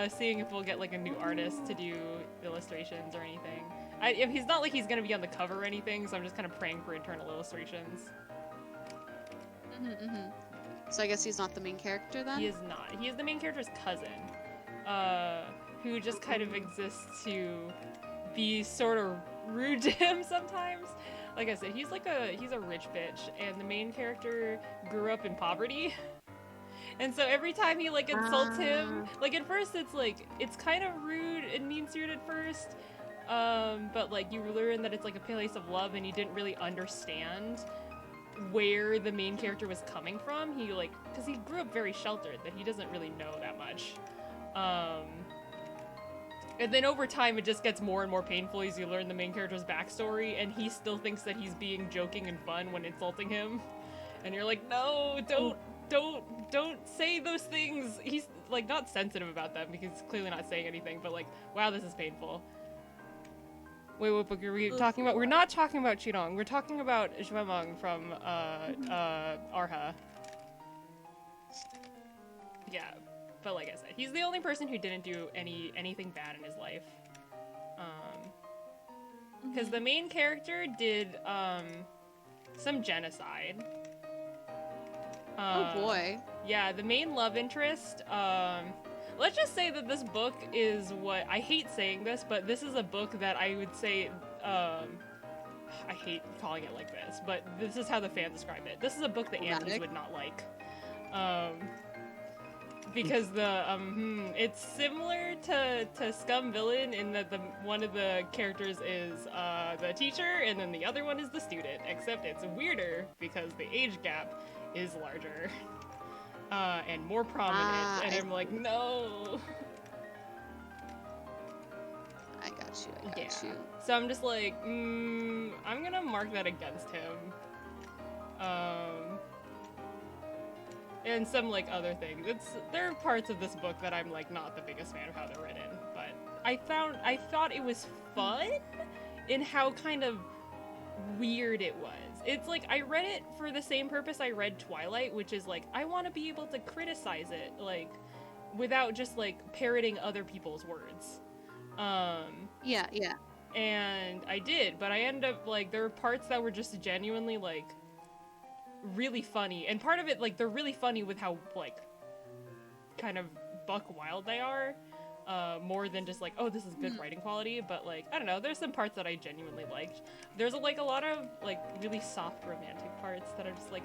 seeing if we'll get like a new artist to do illustrations or anything. If he's not like he's gonna be on the cover or anything, so I'm just kind of praying for internal illustrations. So I guess he's not the main character then? He is not. He is the main character's cousin, who just kind of exists to be sort of rude to him sometimes. Like I said, he's a rich bitch, and the main character grew up in poverty. And so every time he like insults him, like at first it's kind of rude and mean-spirited at first, but like you learn that it's like a place of love, and he didn't really understand where the main character was coming from. He like, because he grew up very sheltered, that he doesn't really know that much. And then over time it just gets more and more painful as you learn the main character's backstory, and he still thinks that he's being joking and fun when insulting him. And you're like, no, don't say those things. He's like not sensitive about them because he's clearly not saying anything, but like, wow, this is painful. Wait, what book are we talking about? We're not talking about Chirong. We're talking about Zhuemeng from Arha. Yeah, but like I said, he's the only person who didn't do anything bad in his life. Because the main character did some genocide. Oh boy. Yeah, the main love interest, let's just say that this book is what, I hate saying this, but this is a book that I would say, I hate calling it like this, but this is how the fans describe it. This is a book that Anthony would not like. Because it's similar to Scum Villain in that one of the characters is the teacher, and then the other one is the student, except it's weirder because the age gap is larger. And more prominent, and I'm like, no. I got you. So I'm just like, I'm gonna mark that against him. And some like other things. There are parts of this book that I'm like not the biggest fan of how they're written, but I thought it was fun in how kind of weird it was. It's like I read it for the same purpose I read Twilight, which is like I want to be able to criticize it like without just like parroting other people's words. Yeah. And I did, but I ended up like there were parts that were just genuinely like really funny, and part of it like they're really funny with how like kind of buck wild they are. More than just like, oh, this is good writing quality, but like, I don't know, there's some parts that I genuinely liked. There's like a lot of like really soft romantic parts that are just like,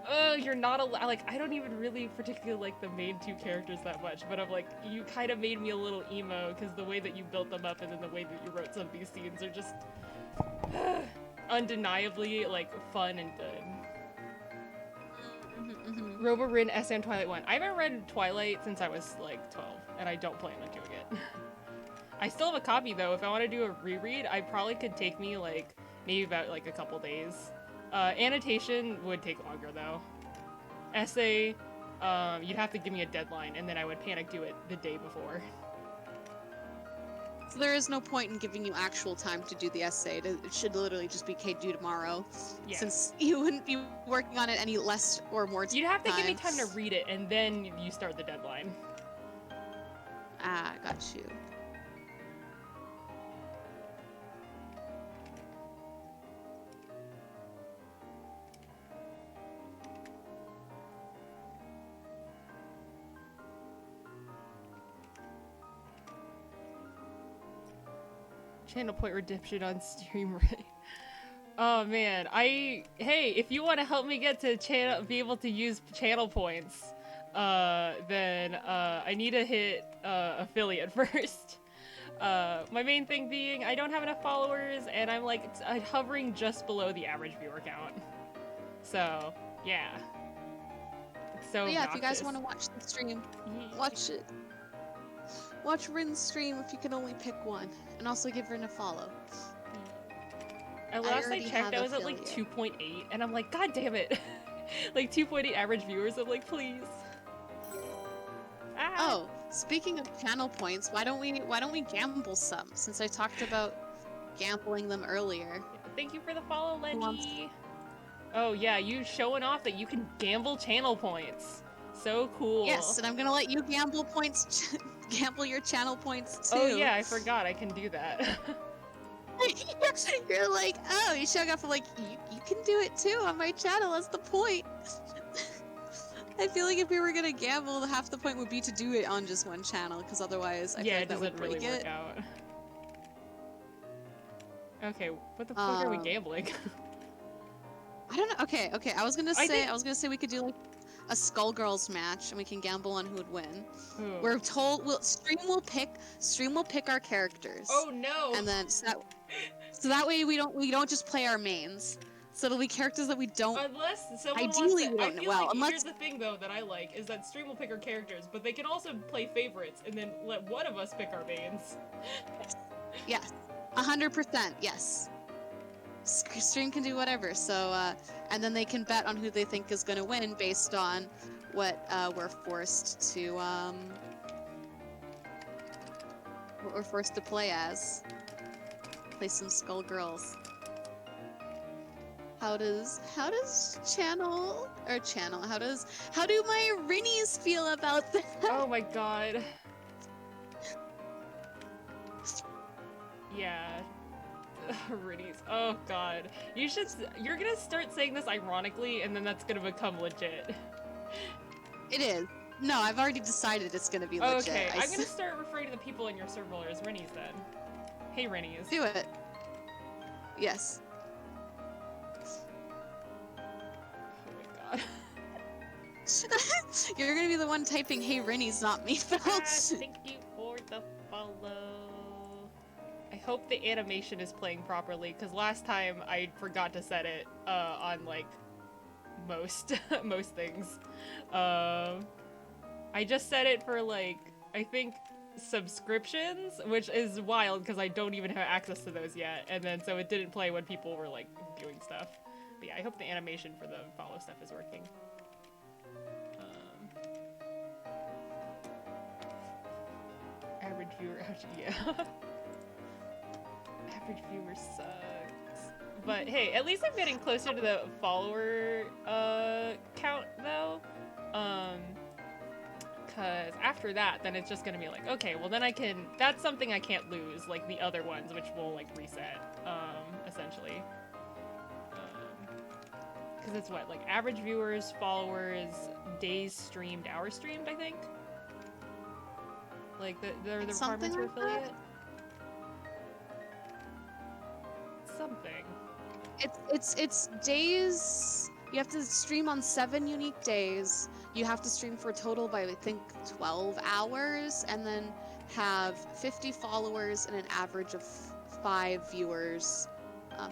oh, you're not allowed, like, I don't even really particularly like the main two characters that much, but I'm like, you kind of made me a little emo, because the way that you built them up and then the way that you wrote some of these scenes are just undeniably like fun and good. MadameRinRin SM Twilight 1. I haven't read Twilight since I was like 12, and I don't plan on doing it. I still have a copy though. If I want to do a reread, I probably could take me like maybe about like a couple days. Annotation would take longer though. Essay, you'd have to give me a deadline, and then I would panic do it the day before. So there is no point in giving you actual time to do the essay. It should literally just be due tomorrow, Yeah. since you wouldn't be working on it any less or more time. You'd have to give me time to read it, and then you start the deadline. Ah, got you. Channel point redemption on stream, right? Oh man, hey, if you want to help me get to be able to use channel points, then I need to hit affiliate first. My main thing being I don't have enough followers, and I'm like hovering just below the average viewer count. So yeah, it's so. But yeah, obnoxious. if you guys want to watch the stream, watch it. Watch Rin's stream if you can only pick one, and also give Rin a follow. Last I checked, I was at like 2.8, and I'm like, God damn it! Like 2.8 average viewers. I'm like, please. Ah. Oh, speaking of channel points, why don't we gamble some? Since I talked about gambling them earlier. Thank you for the follow, Lenny. Oh yeah, you showing off that you can gamble channel points. So cool. Yes, and I'm gonna let you gamble points, gamble your channel points too. Oh yeah, I forgot I can do that. You're like, oh, you showing off. I'm like, you can do it too on my channel. That's the point. I feel like if we were gonna gamble, half the point would be to do it on just one channel, because otherwise, I feel like that would break really it. Work out. Okay, what the fuck are we gambling? I don't know. Okay. I was gonna say we could do like a Skullgirls match, and we can gamble on who would win. Ooh. We're told stream will pick our characters. Oh no! And then so that way we don't just play our mains. So it'll be characters that we don't. Unless someone ideally wants to, we don't. Well, like, unless here's the thing though that I like is that stream will pick our characters, but they can also play favorites and then let one of us pick our mains. Yes, 100%. Yes. Stream can do whatever. So and then they can bet on who they think is going to win based on what we're forced to play as. Play some Skullgirls. How do my Rinnies feel about that? Oh my god. Yeah. Rinnies. Oh god. You're gonna start saying this ironically, and then that's gonna become legit. It is. No, I've already decided it's gonna be legit. Okay, I'm gonna start referring to the people in your server as Rinnies then. Hey Rinnies. Do it. Yes. Oh my god. You're gonna be the one typing "Hey Rinnies," not me. Thank you for the follow. I hope the animation is playing properly, because last time I forgot to set it on like most things. I just set it for like I think subscriptions, which is wild because I don't even have access to those yet, and then so it didn't play when people were like doing stuff. But yeah, I hope the animation for the follow stuff is working. Average viewer, yeah. Average viewer sucks. But hey, at least I'm getting closer to the follower count though. Cause after that, then it's just gonna be like, okay, well then that's something I can't lose, like the other ones, which will like reset, essentially. Cause it's what, like average viewers, followers, days streamed, hours streamed, I think? Like they're the requirements for affiliate? Something. It's days. You have to stream on 7 unique days. You have to stream for a total by I think 12 hours, and then have 50 followers and an average of 5 viewers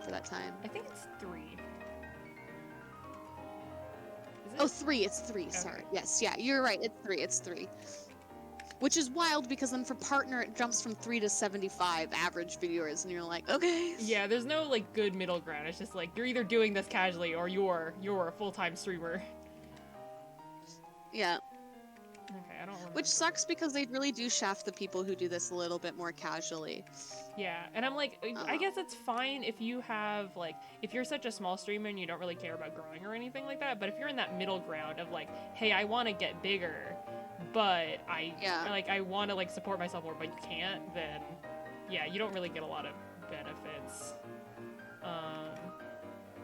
for that time. I think it's 3. Oh, 3. It's 3. Okay. Sorry. Yes. Yeah. You're right. It's 3. which is wild because then for partner it jumps from 3 to 75 average viewers, and you're like, okay. Yeah, there's no like good middle ground. It's just like you're either doing this casually or you're a full-time streamer. Yeah. Okay, I don't remember. Which sucks because they really do shaft the people who do this a little bit more casually. Yeah, and I'm like, I guess it's fine if you have, like, if you're such a small streamer and you don't really care about growing or anything like that, but if you're in that middle ground of, like, hey, I want to get bigger, but I want to, like, support myself more, but you can't, then, yeah, you don't really get a lot of benefits.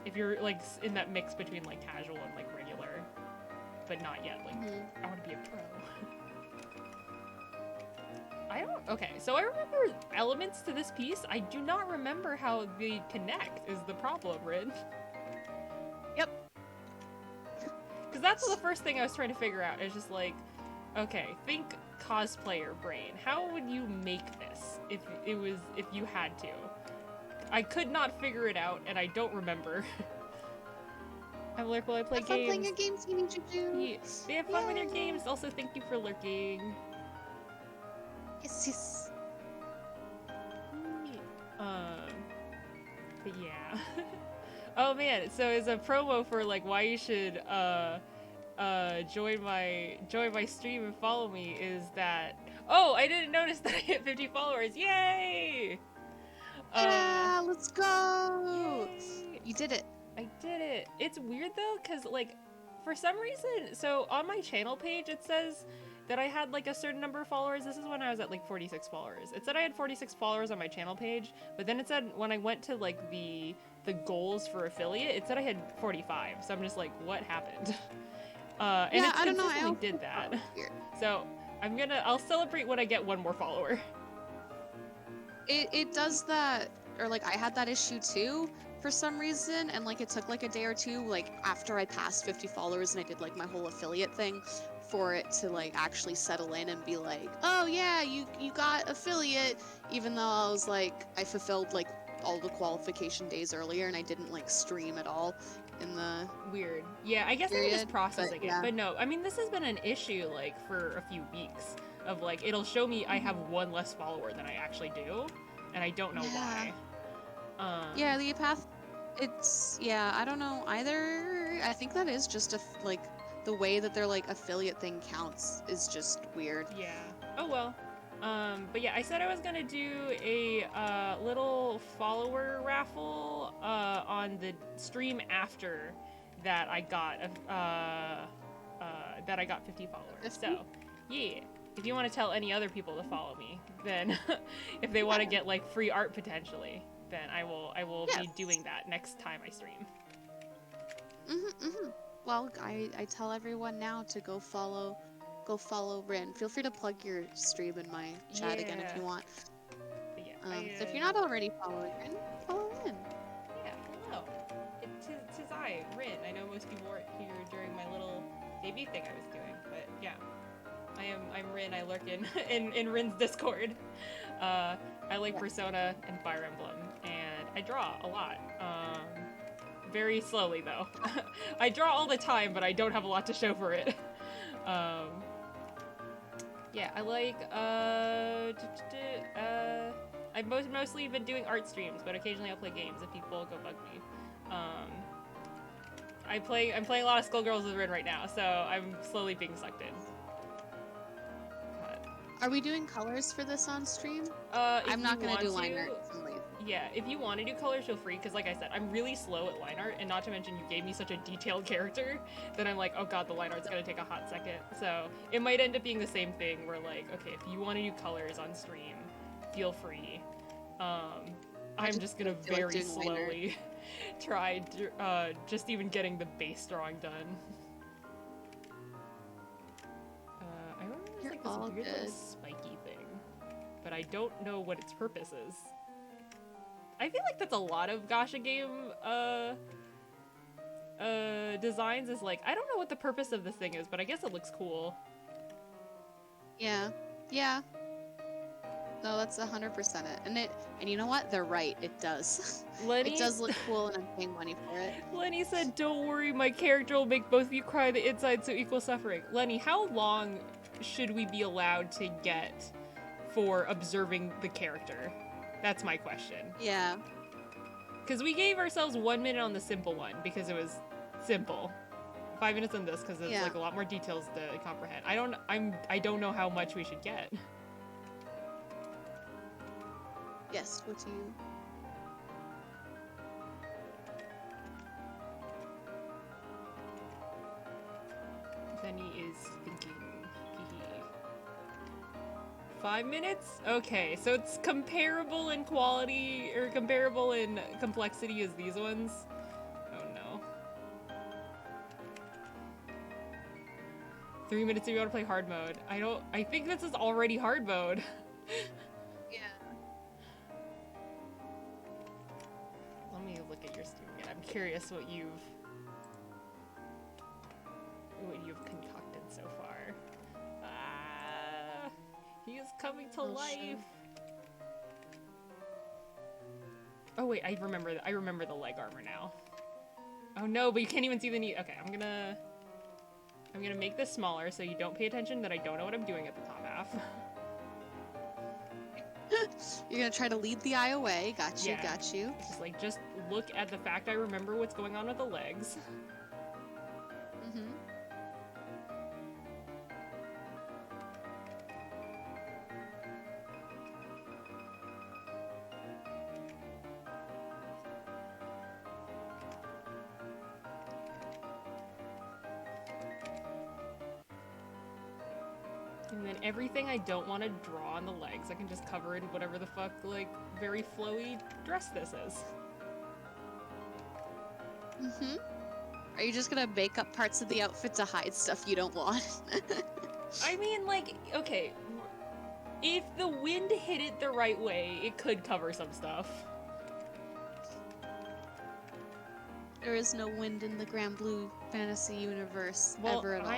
If you're, like, in that mix between, like, casual and, like, regular, but not yet, like, I want to be a pro. Okay, so I remember elements to this piece. I do not remember how they connect is the problem, Rin. Yep. Because that's the first thing I was trying to figure out. It's just like, okay, think cosplayer brain. How would you make this if you had to? I could not figure it out, and I don't remember. I'm Lurk while I play Have fun games. playing your games, you need to do. Yeah. They have fun with your games. Also, thank you for lurking. Yes. But yeah. Oh man, so as a promo for like why you should join my stream and follow me is that I didn't notice that I hit 50 followers. Yay! Yeah, let's go. Yay. You did it. I did it. It's weird though, cause like for some reason, so on my channel page it says that I had like a certain number of followers. This is when I was at like 46 followers. It said I had 46 followers on my channel page, but then it said when I went to like the goals for affiliate, it said I had 45. So I'm just like, what happened? And yeah, it I don't know. I consistently did that. So I'll celebrate when I get one more follower. It does that, or like I had that issue too for some reason, and like it took like a day or two, like after I passed 50 followers and I did like my whole affiliate thing, for it to like actually settle in and be like, oh yeah, you got affiliate, even though I was like, I fulfilled like all the qualification days earlier and I didn't like stream at all in the weird. Yeah, I guess I'm just processing it. Yeah. But no, I mean this has been an issue like for a few weeks of like it'll show me I have one less follower than I actually do, and I don't know why. Yeah, the path. It's I don't know either. I think that is just like the way that their like affiliate thing counts is just weird. Yeah. Oh well. But yeah, I said I was gonna do a little follower raffle on the stream after that I got 50 followers. 50? So yeah, if you want to tell any other people to follow me, then if they want to get like free art potentially, then I will be doing that next time I stream. Well, I tell everyone now to go follow Rin. Feel free to plug your stream in my chat again if you want. But yeah, so if you're not already following Rin, follow Rin. Yeah, hello. Tis I, Rin. I know most people weren't here during my little debut thing I was doing, but yeah. I'm Rin. I lurk in Rin's Discord. I like Persona and Fire Emblem, and I draw a lot. Very slowly though. I draw all the time, but I don't have a lot to show for it. Yeah, I like I've mostly been doing art streams, but occasionally I'll play games if people go bug me. I'm playing a lot of Skullgirls with Rin right now, so I'm slowly being sucked in. Are we doing colors for this on stream? I'm not gonna do line art. Yeah, if you want to do colors, feel free, because like I said, I'm really slow at line art, and not to mention you gave me such a detailed character that I'm like, oh god, the line art's gonna take a hot second. So it might end up being the same thing where like, okay, if you want to do colors on stream, feel free. I'm just gonna very slowly try just even getting the base drawing done. I remember there's like this weird little spiky thing, but I don't know what its purpose is. I feel like that's a lot of gacha game designs is like, I don't know what the purpose of this thing is, but I guess it looks cool. Yeah. No, that's 100% it. And you know what? They're right. It does. It does look cool, and I'm paying money for it. Lenny said, "Don't worry, my character will make both of you cry the inside, so equal suffering." Lenny, how long should we be allowed to get for observing the character? That's my question. Yeah. Because we gave ourselves 1 minute on the simple one because it was simple. 5 minutes on this because it's like a lot more details to comprehend. I don't know how much we should get. Yes, what do you... Benny is thinking. 5 minutes? Okay, so it's comparable in quality, or comparable in complexity as these ones? Oh no. 3 minutes if you want to play hard mode. I think this is already hard mode. Yeah. Let me look at your stream again. I'm curious what you've concocted so far. Ah, he is coming to life. Oh wait, I remember the leg armor now. Oh no, but you can't even see the knee. Okay, I'm gonna make this smaller so you don't pay attention that I don't know what I'm doing at the top half. You're gonna try to lead the eye away. Got you, Yeah. got you. Just look at the fact I remember what's going on with the legs. Mm-hmm. And then everything I don't want to draw on the legs, I can just cover in whatever the fuck, like, very flowy dress this is. Mm-hmm. Are you just gonna make up parts of the outfit to hide stuff you don't want? I mean, like, okay, if the wind hit it the right way, it could cover some stuff. There is no wind in the Grand Blue Fantasy universe Well, ever at all.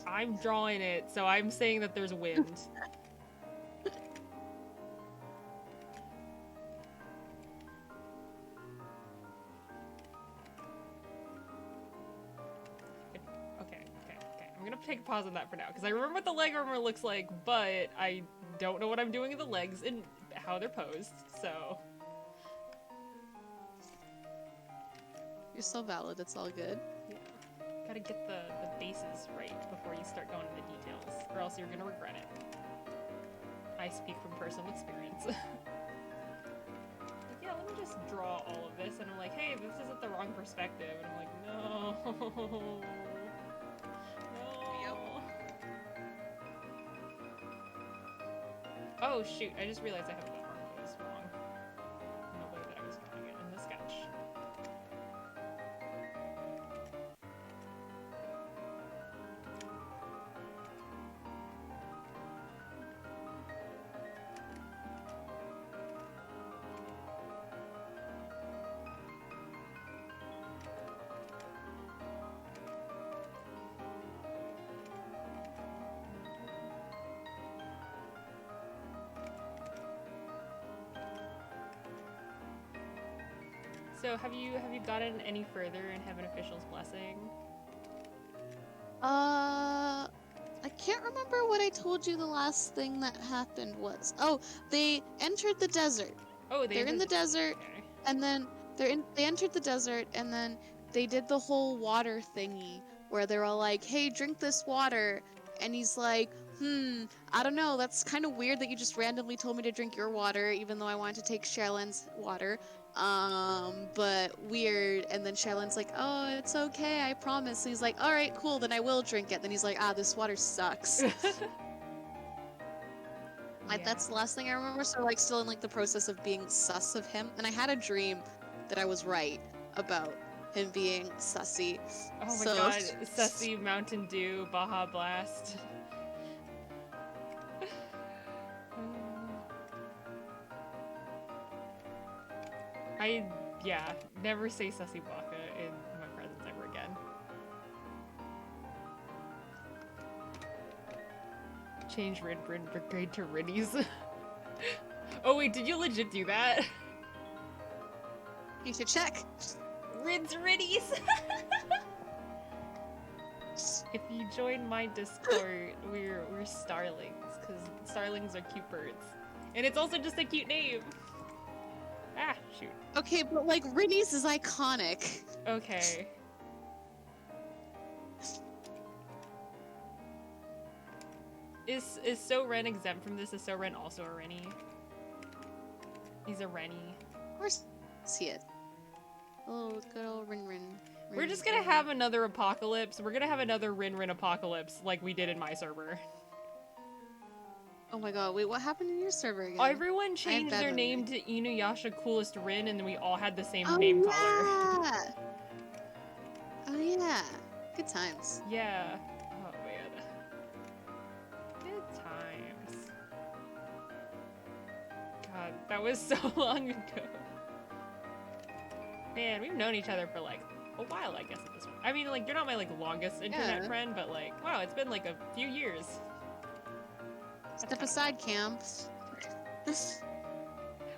I'm drawing it, so I'm saying that there's wind. Okay. I'm gonna take a pause on that for now, because I remember what the leg armor looks like, but I don't know what I'm doing with the legs and how they're posed, so... You're so valid, it's all good. Yeah. Gotta get the bases right before you start going into details, or else you're gonna regret it. I speak from personal experience. Like, yeah, let me just draw all of this, and I'm like, hey, this isn't the wrong perspective, and I'm like, no. No. Oh shoot, I just realized I have the arm pose wrong. In the way that I was drawing it in the sketch. So have you gotten any further in Heaven Official's Blessing? I can't remember what I told you the last thing that happened was. Oh, they entered the desert. Oh, They're in the desert, okay. and then they entered the desert, and then they did the whole water thingy where they're all like, "Hey, drink this water," and he's like, I don't know. That's kind of weird that you just randomly told me to drink your water, even though I wanted to take Sherilyn's water. But weird. And then Sherilyn's like, "Oh, it's okay, I promise." And he's like, "All right, cool, then I will drink it." Then he's like, "Ah, this water sucks." That's the last thing I remember. So like, still in like the process of being sus of him. And I had a dream that I was right about him being sussy. Oh my god, Sussy, Mountain Dew, Baja Blast. Never say Sussy Baka in my presence ever again. Change Rin Brigade to Rinnies. Oh wait, did you legit do that? You should check. Rin's Rinnies! If you join my Discord, we're starlings, because starlings are cute birds. And it's also just a cute name. Ah, shoot. Okay, but like Rinny's is iconic. Okay. Is So Ren exempt from this? Is So Ren also a Rennie? He's a Rennie. Of course, see it. Oh, good old Rin. We're just gonna have another apocalypse. We're gonna have another Rin apocalypse like we did in my server. Oh my god, wait, what happened in your server again? Everyone changed their name to Inuyasha Coolest Rin, and then we all had the same oh, name yeah. color. Oh yeah, good times. Yeah. Oh man. Good times. God, that was so long ago. Man, we've known each other for like a while, I guess, at this point. I mean, like, you're not my like longest internet friend, but like, wow, it's been like a few years. Step aside, Cam.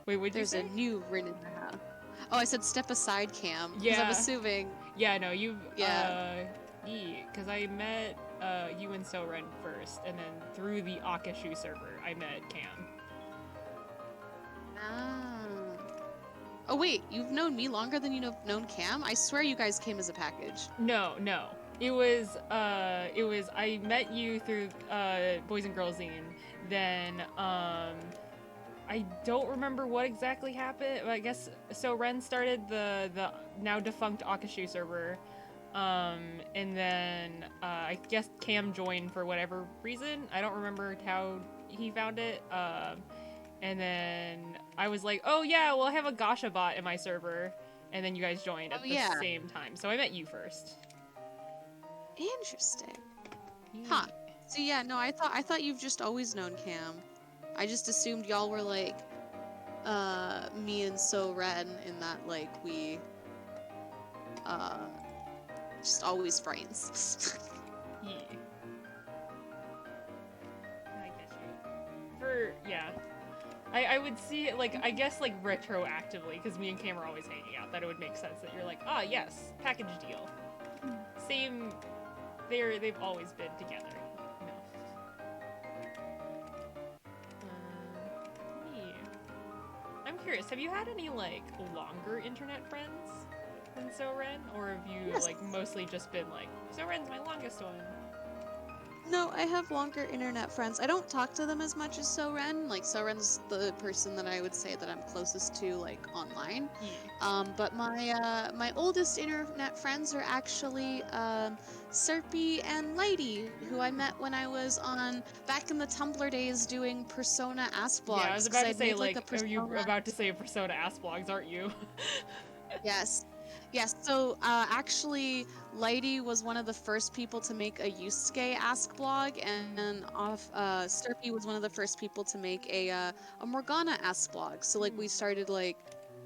Wait, what'd There's you a say? new Rin in the house. Oh, I said step aside, Cam. Because Yeah. I'm assuming. Yeah, no, you've, Yeah. because I met, you and Soren first, and then through the Akashu server, I met Cam. Ah. Oh wait, you've known me longer than you've known Cam? I swear you guys came as a package. No. It was, I met you through, Boys and Girls Zine, then, I don't remember what exactly happened. I guess Ren started the now defunct Akashu server, and then I guess Cam joined for whatever reason. I don't remember how he found it. And then I was like, oh yeah, well I have a Gasha bot in my server, and then you guys joined at the same time. So I met you first. Interesting. Huh. So yeah, no, I thought you've just always known Cam. I just assumed y'all were like me and So Ren in that like we just always friends. Yeah. I get you. I would see it like, I guess like retroactively, because me and Cam are always hanging out, that it would make sense that you're like, ah yes, package deal. Same, they've always been together. I'm curious, have you had any, like, longer internet friends than Soren? Or have you, like, mostly just been like, Soren's my longest one? No, I have longer internet friends. I don't talk to them as much as Soren. Like, Soren's the person that I would say that I'm closest to, like, online. Yeah. But my oldest internet friends are actually Serpy and Lady, who I met when I was back in the Tumblr days doing Persona Ask Blogs. Yeah, I was about to say, like are you about to say Persona Ask Blogs, aren't you? Yes. Yes, so actually, Lady was one of the first people to make a Yusuke Ask blog, and Sturpy was one of the first people to make a Morgana Ask blog. So like we started like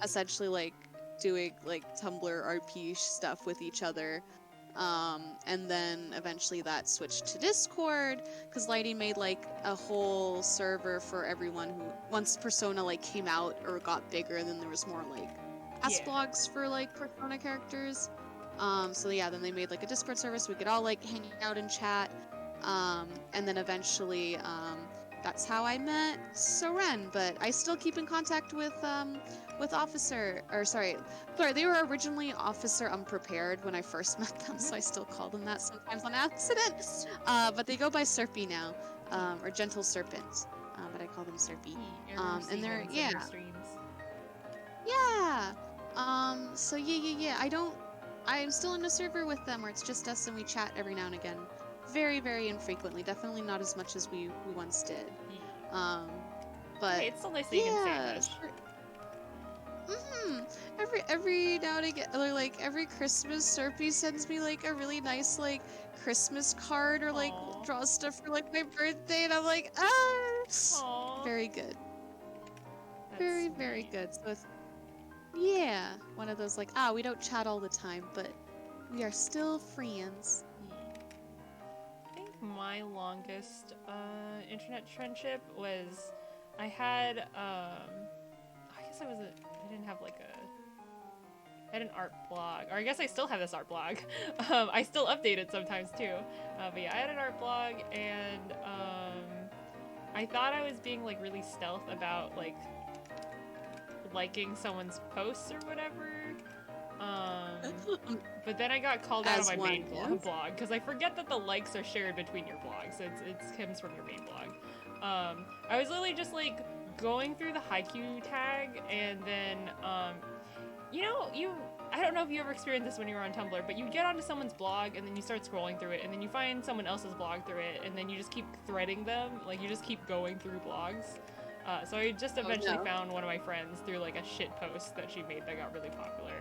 essentially like doing like Tumblr RP stuff with each other, and then eventually that switched to Discord because Lady made like a whole server for everyone who once Persona like came out or got bigger, then there was more like Ask blogs for like Persona characters. So yeah, then they made like a Discord server so we could all like hang out and chat. And then eventually, that's how I met Soren. But I still keep in contact with they were originally Officer Unprepared when I first met them, so I still call them that sometimes on accident. But they go by Serpy now, or Gentle Serpent. But I call them Serpy. And they're Yeah. So yeah. I'm still in a server with them where it's just us and we chat every now and again. Very, very infrequently. Definitely not as much as we once did. But hey, it's still nice that you can say that. Every now and again, or like every Christmas, Serpy sends me like a really nice like Christmas card or like draws stuff for like my birthday, and I'm like, Aww. very good. That's very, sweet. very good. So it's one of those like, we don't chat all the time, but we are still friends. I think my longest internet friendship was I had I didn't have like I had an art blog, or I guess I still have this art blog. I still update it sometimes too. But yeah, I had an art blog, and I thought I was being like really stealth about like liking someone's posts or whatever. But then I got called out on my main blog because I forget that the likes are shared between your blogs. It comes from your main blog. I was literally just like going through the haiku tag, and then you know, I don't know if you ever experienced this when you were on Tumblr, but you get onto someone's blog and then you start scrolling through it, and then you find someone else's blog through it, and then you just keep threading them, like you just keep going through blogs. So I just eventually found one of my friends through like a shit post that she made that got really popular.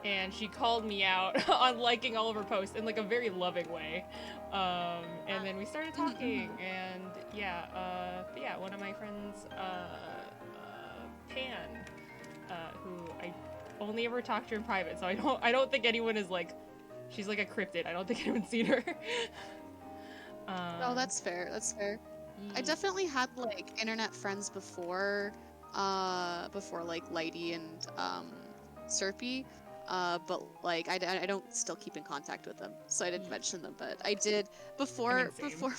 And she called me out on liking all of her posts in like a very loving way. And then we started talking, and yeah, but yeah, one of my friends, Pan, who I only ever talk to in private, so I don't think anyone is like, she's like a cryptid. I don't think anyone's seen her. Oh, that's fair. That's fair. I definitely had like internet friends before like Lighty and Serpy, but like I don't still keep in contact with them, so I didn't mention them. But I did before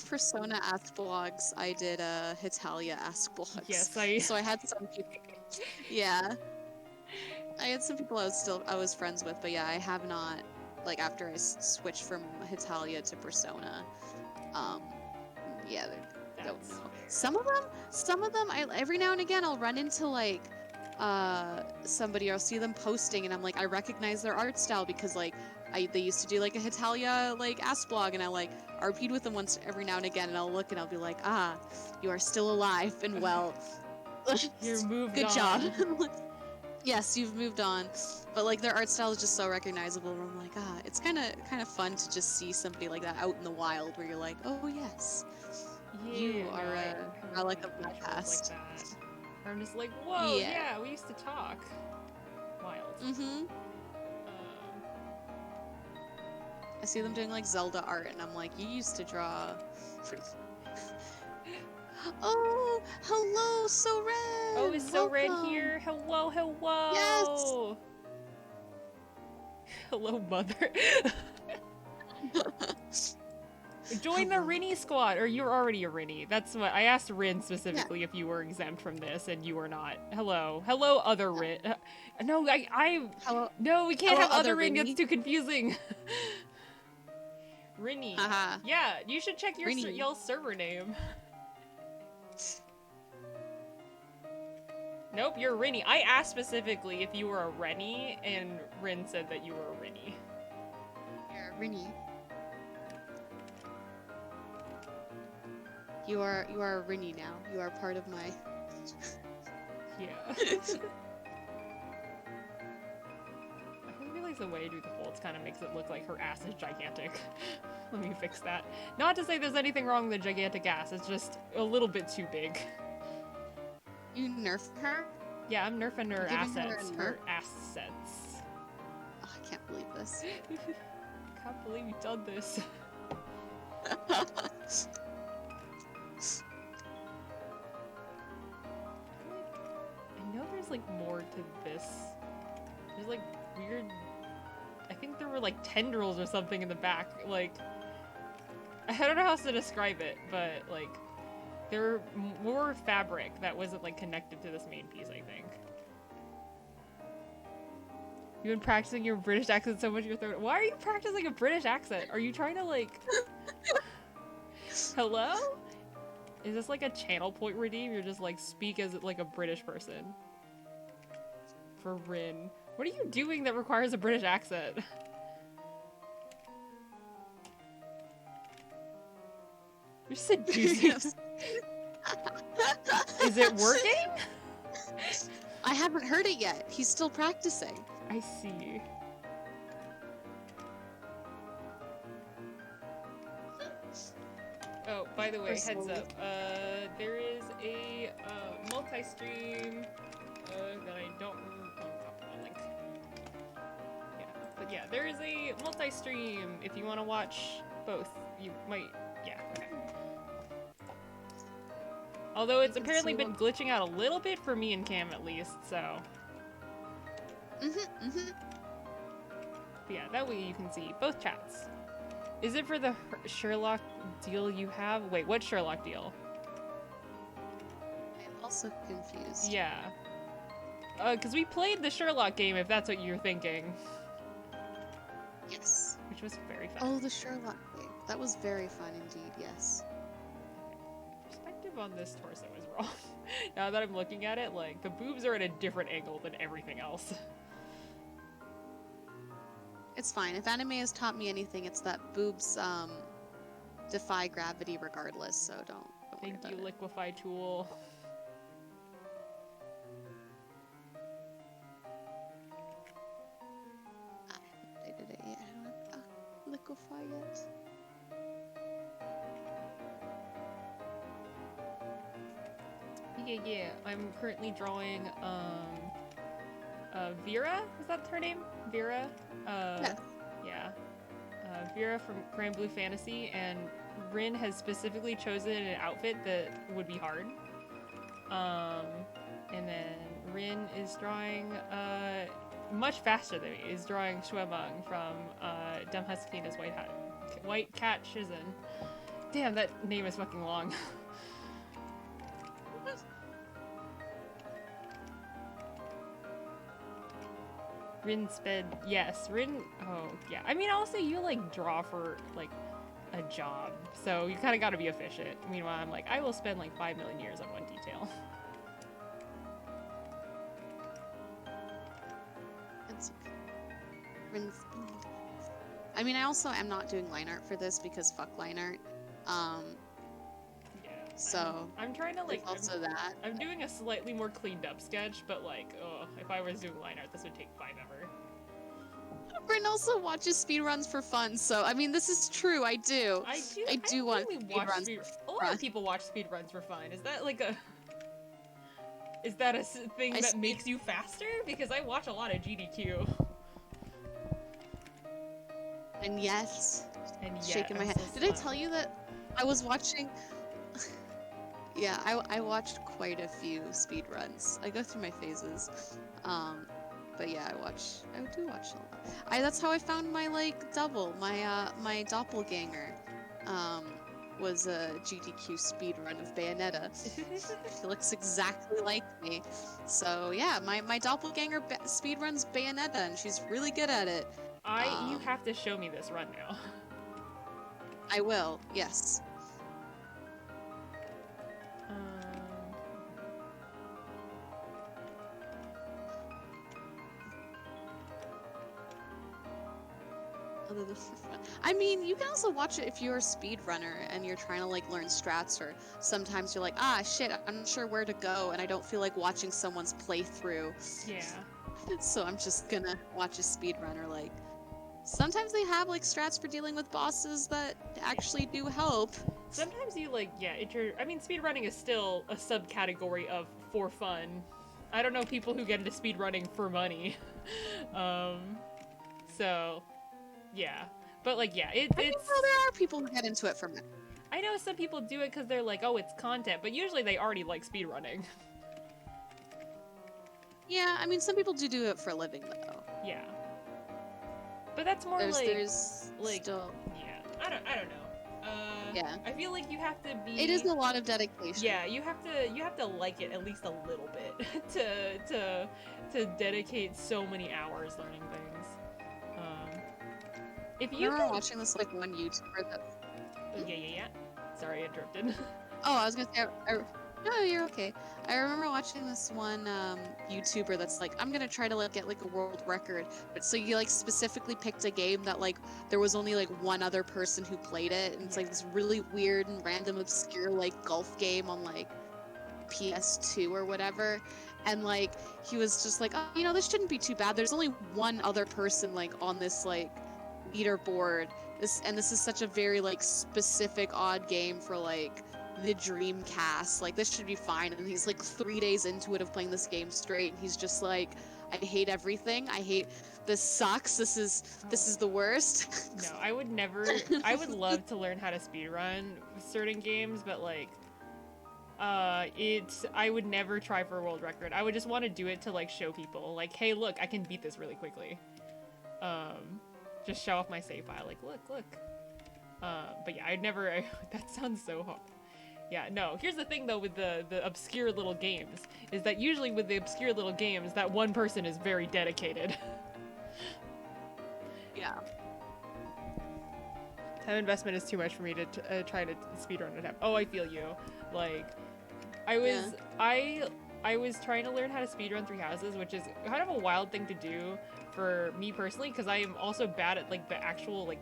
Persona Ask Blogs. I did Hitalia Ask Blogs. Yes, So I had some people. Yeah, I had some people I was friends with, but yeah, I have not, like after I switched from Hitalia to Persona. Yeah, I don't know. Some of them, I every now and again I'll run into like somebody, or I'll see them posting, and I'm like, I recognize their art style because like they used to do like a Hitalia like Ask blog, and I like RP'd with them once every now and again, and I'll look and I'll be like, ah, you are still alive and well. You're moved Good on. job. Yes, you've moved on. But like their art style is just so recognizable, and I'm like, ah, it's kind of fun to just see somebody like that out in the wild, where you're like, oh yes, Yeah, you are like a my past. Like that. I'm just like, whoa, yeah, we used to talk. Wild. Mm-hmm. I see them doing like Zelda art, and I'm like, you used to draw. Oh, hello, So Red. Oh, is So Red here? Hello, hello. Yes. Hello, mother. Join the Rinny squad, or you're already a Rinny. That's what I asked Rin specifically if you were exempt from this, and you were not. Hello, other Rin. No, Hello. No, we can't have other Rin. Rinny. It's too confusing. Rinny. Yeah, you should check y'all's server name. Nope, you're Rinny. I asked specifically if you were a Renny, and Rin said that you were a Rinny. You're a Rinny. You are a Rinny now. You are part of my. Yeah. I didn't realize the way I do the folds kind of makes it look like her ass is gigantic. Let me fix that. Not to say there's anything wrong with the gigantic ass. It's just a little bit too big. You nerf her? Yeah, I'm nerfing her assets. Her assets. Oh, I can't believe this. I can't believe you've done this. I know there's like more to this. There's like weird. I think there were like tendrils or something in the back. Like, I don't know how else to describe it, but like. There were more fabric that wasn't like connected to this main piece, I think. You've been practicing your British accent so much you're throwing. Why are you practicing a British accent? Are you trying to like... Hello? Is this like a channel point redeem? You're just like speak as like a British person. For Rin. What are you doing that requires a British accent? You're seducing. Is it working? I haven't heard it yet. He's still practicing. I see. Oh, by the way, heads up. There is a multi-stream that I don't link. Yeah, but yeah, there is a multi-stream if you want to watch both. You might, yeah. Okay. Although it's apparently been glitching out a little bit for me and Cam at least, so. But yeah, that way you can see both chats. Is it for the Sherlock deal you have? Wait, what Sherlock deal? I'm also confused. Yeah. Because we played the Sherlock game, if that's what you're thinking. Yes. Which was very fun. Oh, the Sherlock game. That was very fun indeed, yes. Perspective on this torso is wrong. Now that I'm looking at it, like, the boobs are at a different angle than everything else. It's fine. If anime has taught me anything, it's that boobs defy gravity regardless, so don't worry Thank about you, it. Liquefy Tool. I haven't updated it yet. I don't have Liquefy yet. Yeah. I'm currently drawing, Vera? Is that her name? Vera? Yes. Yeah. Vera from Grand Blue Fantasy, and Rin has specifically chosen an outfit that would be hard. And then Rin is drawing, much faster than me, is drawing Shuemeng from, Dumb Husky White Cat Shizen. Damn, that name is fucking long. Rin sped, yes, Rin, oh, yeah. I mean, also, you, like, draw for, like, a job, so you kind of gotta be efficient. Meanwhile, I'm like, I will spend, like, 5 million years on one detail. It's okay. Rin's speed. I mean, I also am not doing line art for this because fuck line art. Yeah. So I'm trying to, like, also that. I'm doing a slightly more cleaned up sketch, but, like, oh, if I was doing line art, this would take 5 ever. Rin also watches speedruns for fun, so I mean, this is true. I do. I do watch speedruns for A lot fun. of people watch speedruns for fun. Is that, like, a... Is that a thing that makes you faster? Because I watch a lot of GDQ. And yet, shaking my head. So Did I tell you that I was watching? Yeah, I watched quite a few speedruns. I go through my phases. But yeah, I do watch a lot. That's how I found my, like, double. My doppelganger was a GDQ speedrun of Bayonetta. He looks exactly like me. So yeah, my doppelganger speedruns Bayonetta, and she's really good at it. You have to show me this run now. I will, yes. I mean, you can also watch it if you're a speedrunner and you're trying to, like, learn strats, or sometimes you're like, ah, shit, I'm not sure where to go, and I don't feel like watching someone's playthrough. Yeah. So I'm just gonna watch a speedrunner, like... Sometimes they have, like, strats for dealing with bosses that actually do help. Sometimes you, like, yeah, I mean, speedrunning is still a subcategory of for fun. I don't know people who get into speedrunning for money. So... Yeah, but, like, yeah, it's... Well, there are people who get into it for money. I know some people do it because they're like, oh, it's content, but usually they already like speedrunning. Yeah, I mean, some people do it for a living, though. Yeah. But that's more there's like, still... Yeah, I don't know. Yeah. I feel like you have to be... It is a lot of dedication. Yeah, you have to like it at least a little bit to dedicate so many hours learning things. If you were watching this, like, one YouTuber that... Yeah. Sorry, I interrupted. Oh, I was gonna say, no, you're okay. I remember watching this one YouTuber that's like, I'm gonna try to, like, get, like, a world record. But so you, like, specifically picked a game that, like, there was only, like, one other person who played it, and it's like this really weird and random obscure, like, golf game on, like, PS2 or whatever. And, like, he was just like, oh, you know, this shouldn't be too bad. There's only one other person, like, on this, like, leaderboard. This is such a very, like, specific odd game for, like, the Dreamcast. Like, this should be fine. And he's, like, 3 days into it of playing this game straight, and he's just like, I hate everything. This sucks. This is the worst. No, I would never. I would love to learn how to speedrun certain games, but, like, I would never try for a world record. I would just want to do it to like show people, like, hey, look, I can beat this really quickly. Just show off my save file, like, look. But yeah, I'd never. That sounds so hard. Yeah, no. Here's the thing though with the obscure little games is that usually with the obscure little games, that one person is very dedicated. Yeah. Time investment is too much for me to try to speedrun a time. Oh, I feel you. Like, I was trying to learn how to speedrun Three Houses, which is kind of a wild thing to do for me personally, because I am also bad at like the actual like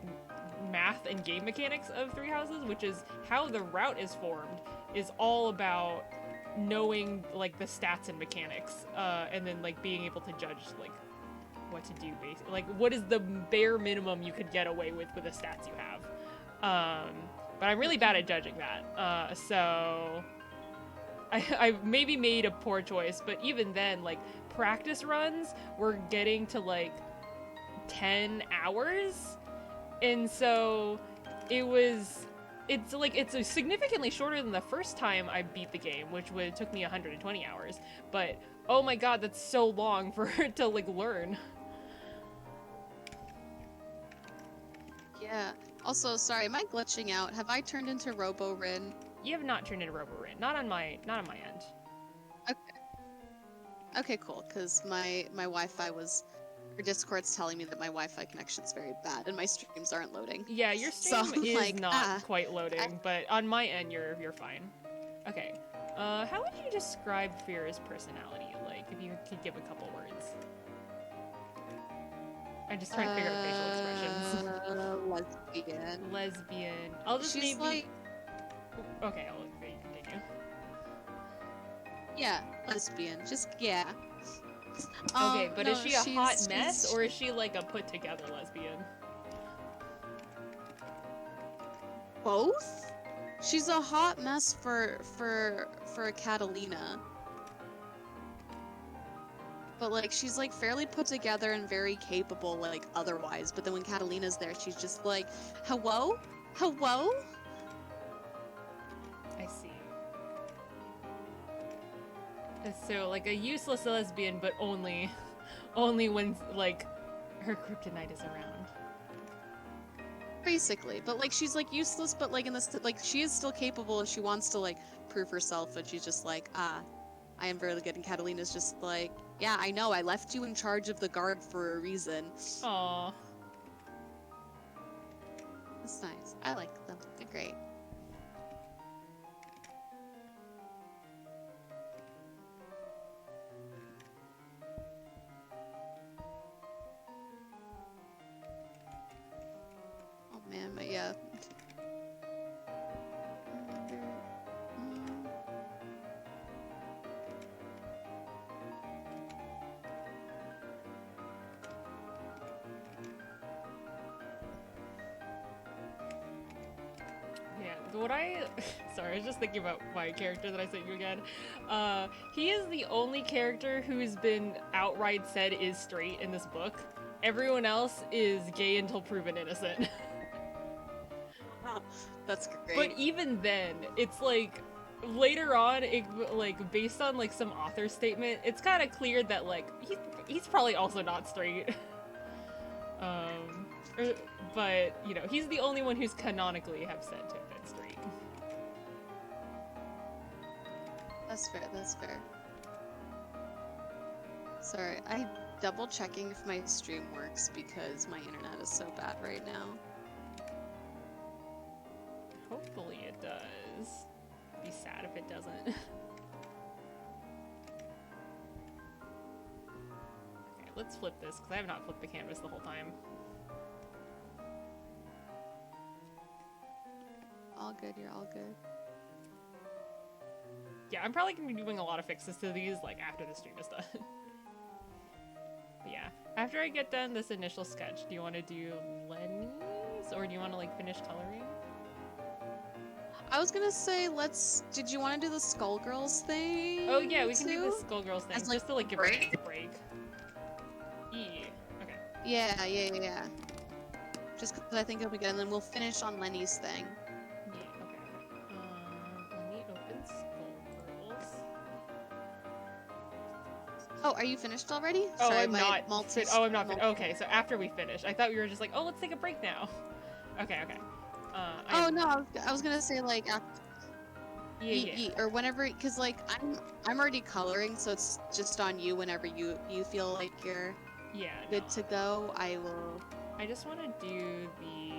math and game mechanics of Three Houses, which is how the route is formed, is all about knowing like the stats and mechanics, and then like being able to judge like what to do basically, like what is the bare minimum you could get away with the stats you have. But I'm really bad at judging that, so I maybe made a poor choice, but even then, like, practice runs were getting to like 10 hours, and so it's significantly shorter than the first time I beat the game, which took me 120 hours, but oh my god, that's so long for it to like learn. Yeah. Also, sorry, am I glitching out? Have I turned into MadameRinRin? You have not turned into MadameRinRin. Not on my end. Okay. Okay, cool. Because my Wi-Fi was, her Discord's telling me that my Wi-Fi connection's very bad and my streams aren't loading. Yeah, your stream So, is like, not quite loading, but on my end, you're fine. Okay. How would you describe Fear's personality? Like, if you could give a couple words. I'm just trying to figure out facial expressions. Lesbian. Lesbian. I'll just She's maybe. like, Okay, I'll let you continue. yeah, lesbian. Just, yeah. Okay, but no, is she a hot mess, or is she like a put-together lesbian? Both? She's a hot mess for Catalina. But like she's like fairly put together and very capable like otherwise, but then when Catalina's there, she's just like, "Hello? Hello?" I see. So like a useless lesbian, but only when like her kryptonite is around. Basically, but like she's like useless, but like in this like she is still capable if she wants to like prove herself, and she's just like, I am very good. And Catalina's just like, yeah, I know, I left you in charge of the guard for a reason. Aww. That's nice. I like them. They're great. Oh man, but yeah. Sorry, I was just thinking about my character that I sent you again. He is the only character who's been outright said is straight in this book. Everyone else is gay until proven innocent. That's great. But even then, it's like, later on, like, based on like some author statement, it's kind of clear that like, he's probably also not straight. But, you know, he's the only one who's canonically have said to have been straight. That's fair, that's fair. Sorry, I'm double checking if my stream works because my internet is so bad right now. Hopefully it does. I'd be sad if it doesn't. Okay, let's flip this, because I have not flipped the canvas the whole time. All good, you're all good. Yeah, I'm probably going to be doing a lot of fixes to these, like, after the stream is done. But yeah, after I get done this initial sketch, do you want to do Lenny's, or do you want to, like, finish coloring? I was gonna say, did you want to do the Skullgirls thing? Oh yeah, we can too? do the Skullgirls thing, As, like, just to, like, give her a break. Okay. Yeah. Just because I think it'll be good, and then we'll finish on Lenny's thing. Yeah, okay. Let me open Skullgirls. Oh, are you finished already? Oh, Sorry, I'm my not. multi. Oh, I'm not. Okay, so after we finish, I thought we were just like, oh, let's take a break now. Okay, okay. Oh no, I was gonna say like after. Yeah. Yeet, or whenever, because like I'm already coloring, so it's just on you whenever you feel like you're good to go. I will. I just want to do the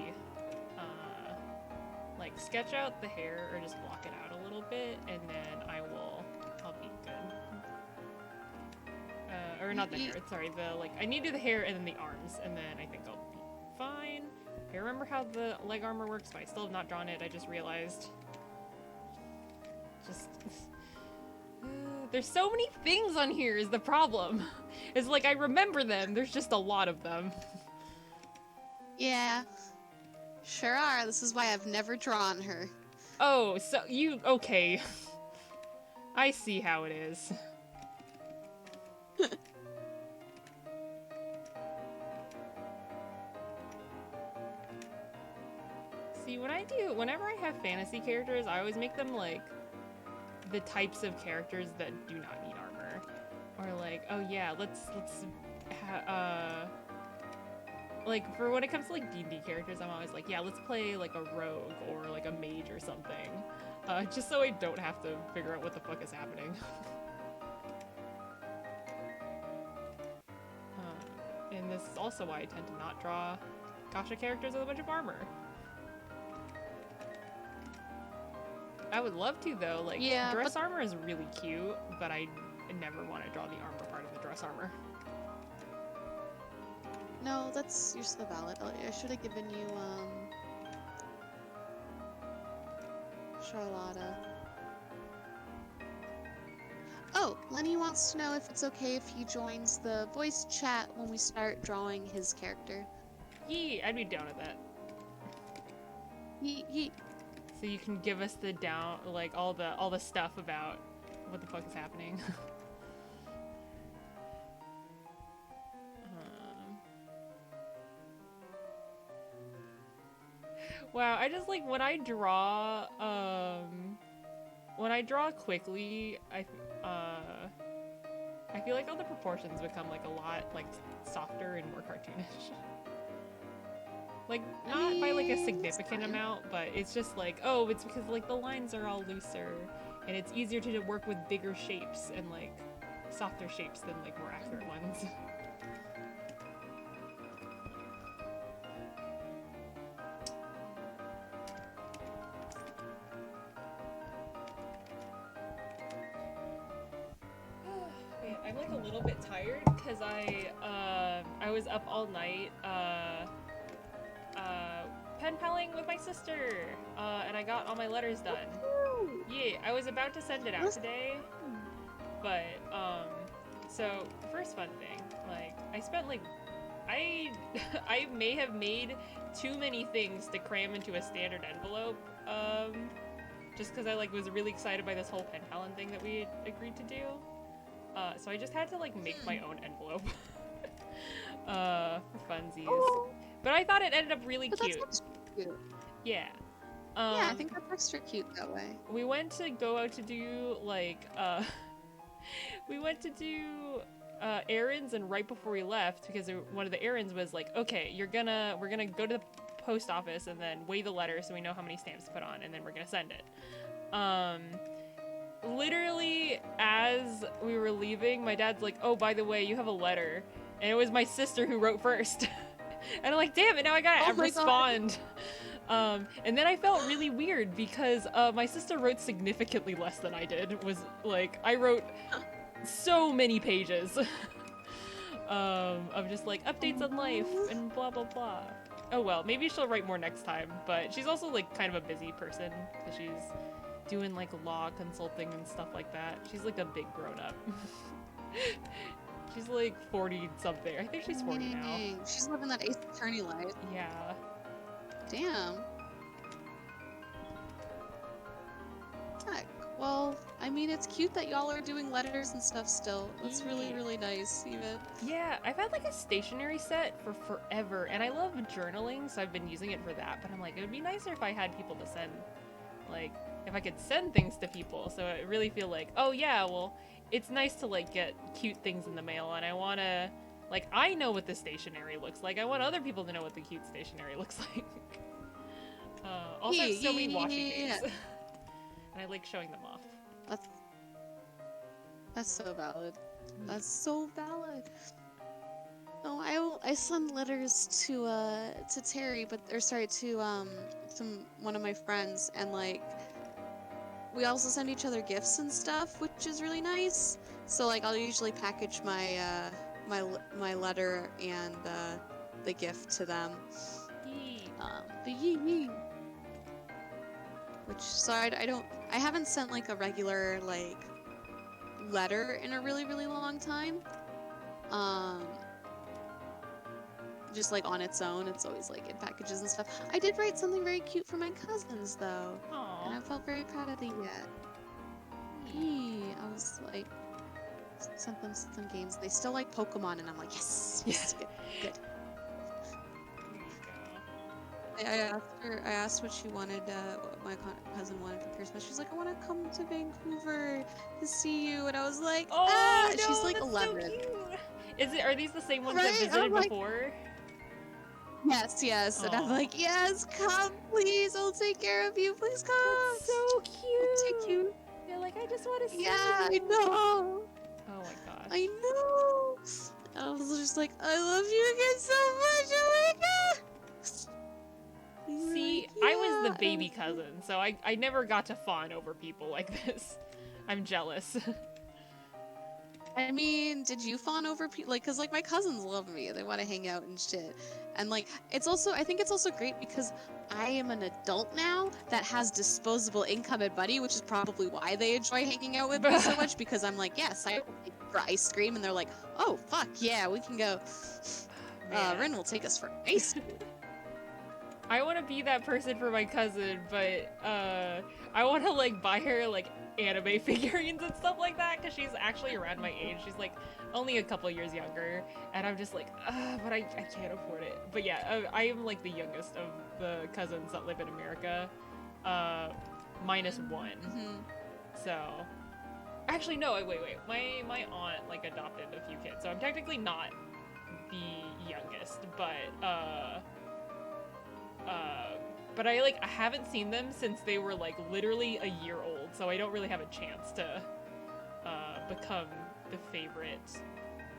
like sketch out the hair or just block it out a little bit, and then I'll be good. Or not the hair. Sorry, the like I need to do the hair and then the arms, and then I think I'll be fine. I remember how the leg armor works, but I still have not drawn it. I just realized. Just there's so many things on here is the problem. It's like I remember them, there's just a lot of them. Yeah, sure are. This is why I've never drawn her. Oh, so you okay. I see how it is. See, whenever I have fantasy characters, I always make them like the types of characters that do not need armor, or like, oh yeah, like for when it comes to like D&D characters, I'm always like, yeah, let's play like a rogue or like a mage or something, just so I don't have to figure out what the fuck is happening. And this is also why I tend to not draw gacha characters with a bunch of armor. I would love to though, like, yeah, dress armor is really cute, but I never want to draw the armor part of the dress armor. No, you're still valid. I should have given you, Charlotta. Oh, Lenny wants to know if it's okay if he joins the voice chat when we start drawing his character. Yee, I'd be down with that. Yee. So you can give us the like all the stuff about what the fuck is happening. Wow, I just like when I draw quickly, I feel like all the proportions become like a lot like softer and more cartoonish. Like, not by, like, a significant amount, but it's just like, oh, it's because, like, the lines are all looser, and it's easier to work with bigger shapes and, like, softer shapes than, like, more accurate ones. Wait, I'm, like, a little bit tired, because I was up all night, pen paling with my sister, and I got all my letters done. Yeah, I was about to send it out today, but, so, first fun thing, like, I spent, like, I may have made too many things to cram into a standard envelope, just because I, like, was really excited by this whole pen paling thing that we agreed to do, so I just had to, like, make my own envelope, for funsies. Oh. But I thought it ended up really cute. That's cute. Yeah. Yeah, I think that's extra cute that way. We went to go out to do, like, we went to do, errands, and right before we left, because one of the errands was like, okay, we're gonna go to the post office and then weigh the letter so we know how many stamps to put on, and then we're gonna send it. Literally, as we were leaving, my dad's like, oh, by the way, you have a letter. And it was my sister who wrote first. And I'm like, damn it, now I gotta respond. And then I felt really weird because my sister wrote significantly less than I did. It was like, I wrote so many pages of just like updates on life and blah blah blah. Oh well, maybe she'll write more next time, but she's also like kind of a busy person because she's doing like law consulting and stuff like that. She's like a big grown up. She's like 40 something. I think she's 40 now. She's living that Ace Attorney life. Yeah. Damn. Heck. Well, I mean, it's cute that y'all are doing letters and stuff still. That's really, really nice, even. Yeah, I've had like a stationery set for forever, and I love journaling, so I've been using it for that, but I'm like, it would be nicer if I had people to send like, if I could send things to people, so I really feel like, oh yeah, well, it's nice to, like, get cute things in the mail, and I want to, like, I know what the stationery looks like. I want other people to know what the cute stationery looks like. Also, I have so many washi games. And I like showing them off. That's so valid. That's so valid. No, I send letters to Terry, to one of my friends, and like we also send each other gifts and stuff, which is really nice. So like I'll usually package my letter and the gift to them. I haven't sent like a regular like letter in a really long time. Just like on its own, it's always like in packages and stuff. I did write something very cute for my cousins though. Aww. And I felt very proud of the I was like, sent them some games. They still like Pokemon, and I'm like, yes, good. I asked what she wanted, what my cousin wanted for Christmas. She's like, I want to come to Vancouver to see you, and I was like, oh, no, she's like that's 11. So cute. Are these the same ones that Right? visited Like, before? Yes. And I'm like, yes, come, please. I'll take care of you. Please come. That's so cute. I'll take you. They're like, I just want to see Yeah, you. I know. Oh my gosh. I know. I was just like, I love you again so much. Oh my god. See, like, I was the baby cousin, so I never got to fawn over people like this. I'm jealous. I mean, did you fawn over people? Like, cause like my cousins love me. They want to hang out and shit. And like, I think it's also great because I am an adult now that has disposable income and money, which is probably why they enjoy hanging out with me so much. Because I'm like, yes, I will take you for ice cream, and they're like, oh fuck yeah, we can go. Rin will take us for ice cream. I want to be that person for my cousin, but I want to like buy her like anime figurines and stuff like that because she's actually around my age. She's like only a couple years younger, and I'm just like, but I can't afford it. But yeah, I am like the youngest of the cousins that live in America, minus one. Mm-hmm. So, actually no, wait. My aunt like adopted a few kids, so I'm technically not the youngest, but I haven't seen them since they were like literally a year old, so I don't really have a chance to become the favorite.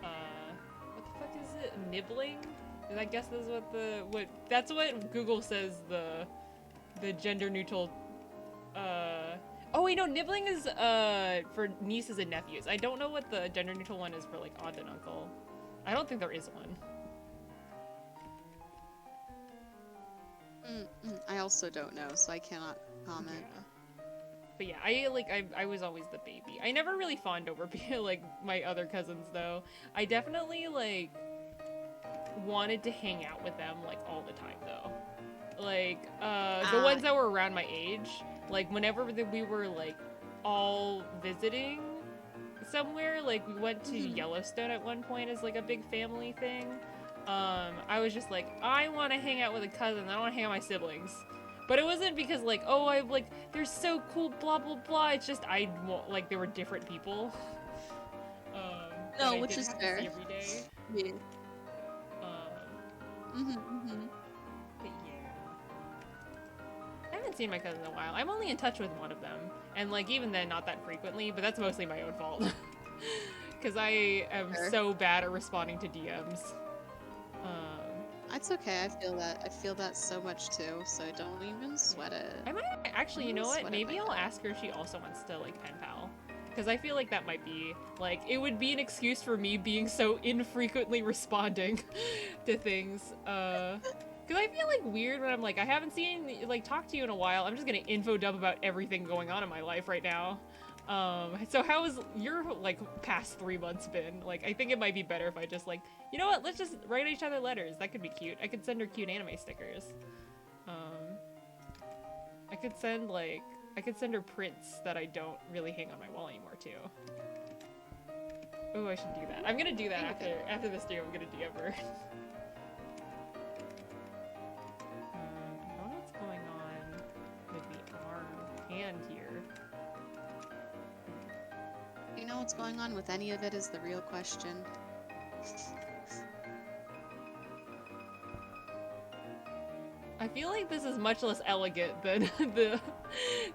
What the fuck is it? Nibbling? And I guess this is that's what Google says the gender neutral. Oh wait, no, nibbling is for nieces and nephews. I don't know what the gender neutral one is for like aunt and uncle. I don't think there is one. I also don't know, so I cannot comment. Yeah. But yeah, I was always the baby. I never really fawned over like my other cousins though. I definitely like wanted to hang out with them like all the time though. Like the ones that were around my age, like whenever we were like all visiting somewhere, like we went to Yellowstone at one point as like a big family thing. I was just like, I want to hang out with a cousin. I don't want to hang out with my siblings. But it wasn't because like, oh, I like, they're so cool, blah, blah, blah. It's just, like, they were different people. No, which is fair. Every day. Yeah. But yeah. I haven't seen my cousin in a while. I'm only in touch with one of them. And like, even then, not that frequently, but that's mostly my own fault. Because I am so bad at responding to DMs. It's okay. I feel that so much too. So don't even sweat it. I might actually. You know what? Maybe I'll ask her if she also wants to like pen pal, because I feel like that might be like it would be an excuse for me being so infrequently responding to things. Because I feel like weird when I'm like I haven't seen like talked to you in a while. I'm just gonna info dump about everything going on in my life right now. So how has your like past 3 months been? Like, I think it might be better if I just like, you know what? Let's just write each other letters. That could be cute. I could send her cute anime stickers. I could send her prints that I don't really hang on my wall anymore too. Oh, I should do that. I'm gonna do that after this stream. I'm gonna DM her. I don't know what's going on with the arm what's going on with any of it is the real question. I feel like this is much less elegant than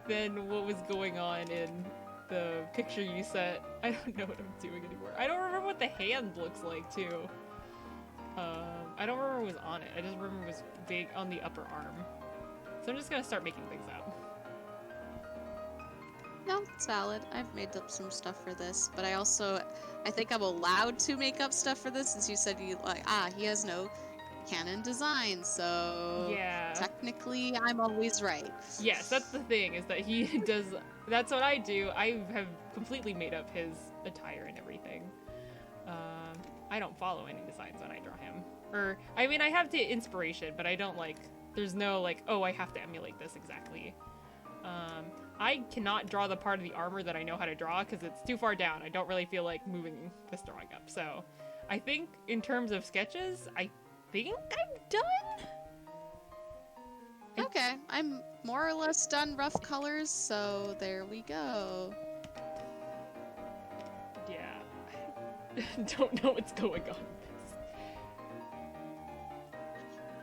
than what was going on in the picture you sent. I don't know what I'm doing anymore. I don't remember what the hand looks like too. I don't remember what was on it. I just remember it was big on the upper arm. So I'm just gonna start making things up. No, it's valid. I've made up some stuff for this, but I think I'm allowed to make up stuff for this since you said he has no canon design, so Yeah. technically I'm always right. Yes, that's the thing, is that he does, that's what I do. I have completely made up his attire and everything. I don't follow any designs when I draw him. Or, I mean, I have the inspiration, but I don't there's no oh, I have to emulate this exactly. I cannot draw the part of the armor that I know how to draw because it's too far down. I don't really feel like moving this drawing up. So I think in terms of sketches, I think I'm done. Okay, I'm more or less done rough colors, so there we go. Yeah. I don't know what's going on with this.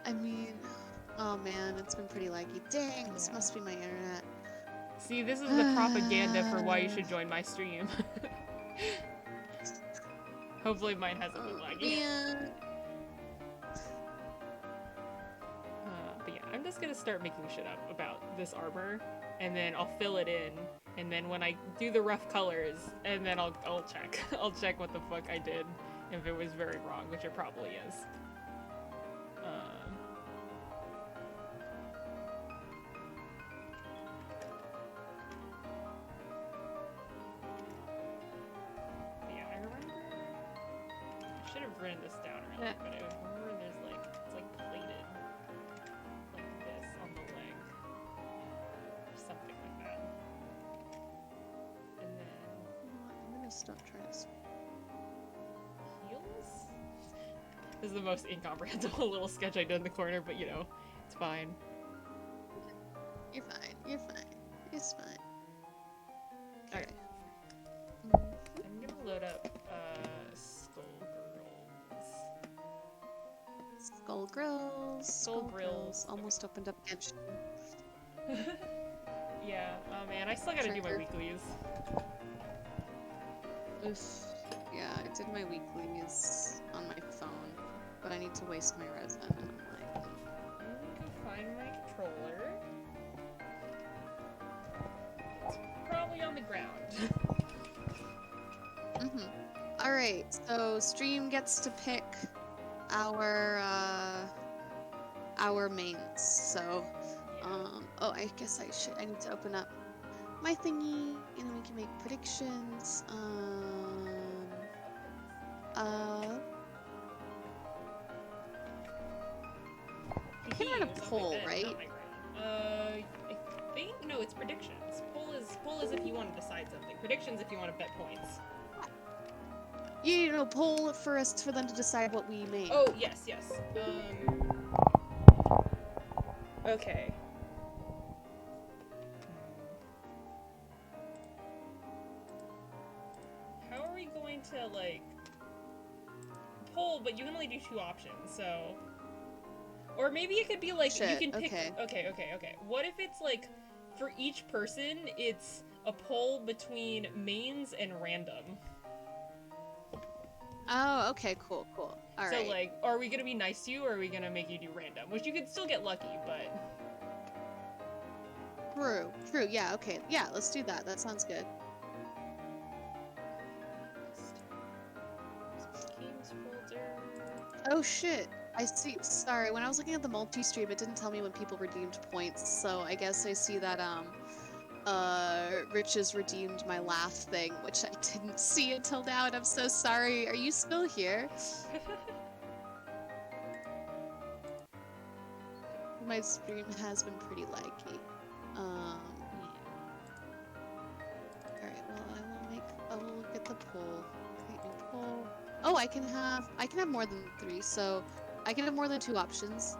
I mean, oh man, it's been pretty laggy. Dang, this must be my internet. See, this is the propaganda for why you should join my stream. Hopefully mine hasn't been laggy. Man. But yeah, I'm just gonna start making shit up about this armor, and then I'll fill it in, and then when I do the rough colors, and then I'll check. I'll check what the fuck I did, if it was very wrong, which it probably is. Yeah, I remember. I should have written this down earlier, but I remember there's it's plated. Like this on the leg. Or something like that. And then I'm gonna stop trying to. heels? This is the most incomprehensible little sketch I did in the corner, but you know, it's fine. You're fine. You're fine. It's fine. Okay. I'm gonna load up Skull Grills. Almost opened up Genshin. Yeah, oh man, I still gotta do my weeklies. Oof. Yeah, I did my weeklies on my phone, but I need to waste my resin, and I'm like... I'm gonna go find my controller. It's probably on the ground. Alright, so Stream gets to pick our mains, so, oh, I guess I need to open up my thingy, and then we can make predictions, I can run a poll, right? I think, no, it's predictions. Poll is if you want to decide something. Predictions if you want to bet points. You know, poll for them to decide what we made. Oh, yes. Okay. How are we going to, poll, but you can only do 2 options, so... Or maybe it could be, Shit, you can pick... okay. Okay. What if it's, for each person, it's a poll between mains and random? Oh, okay, cool. All so, right. are we gonna be nice to you, or are we gonna make you do random? Which you could still get lucky, but... True, yeah, okay. Yeah, let's do that. That sounds good. Games folder... Oh, shit. I see. Sorry, when I was looking at the multi-stream, it didn't tell me when people redeemed points, so I guess I see that, Rich has redeemed my laugh thing, which I didn't see until now, and I'm so sorry. Are you still here? My stream has been pretty laggy. Alright, well, I will get the poll. Create new poll. Oh, I can have more than 3, so I can have more than 2 options.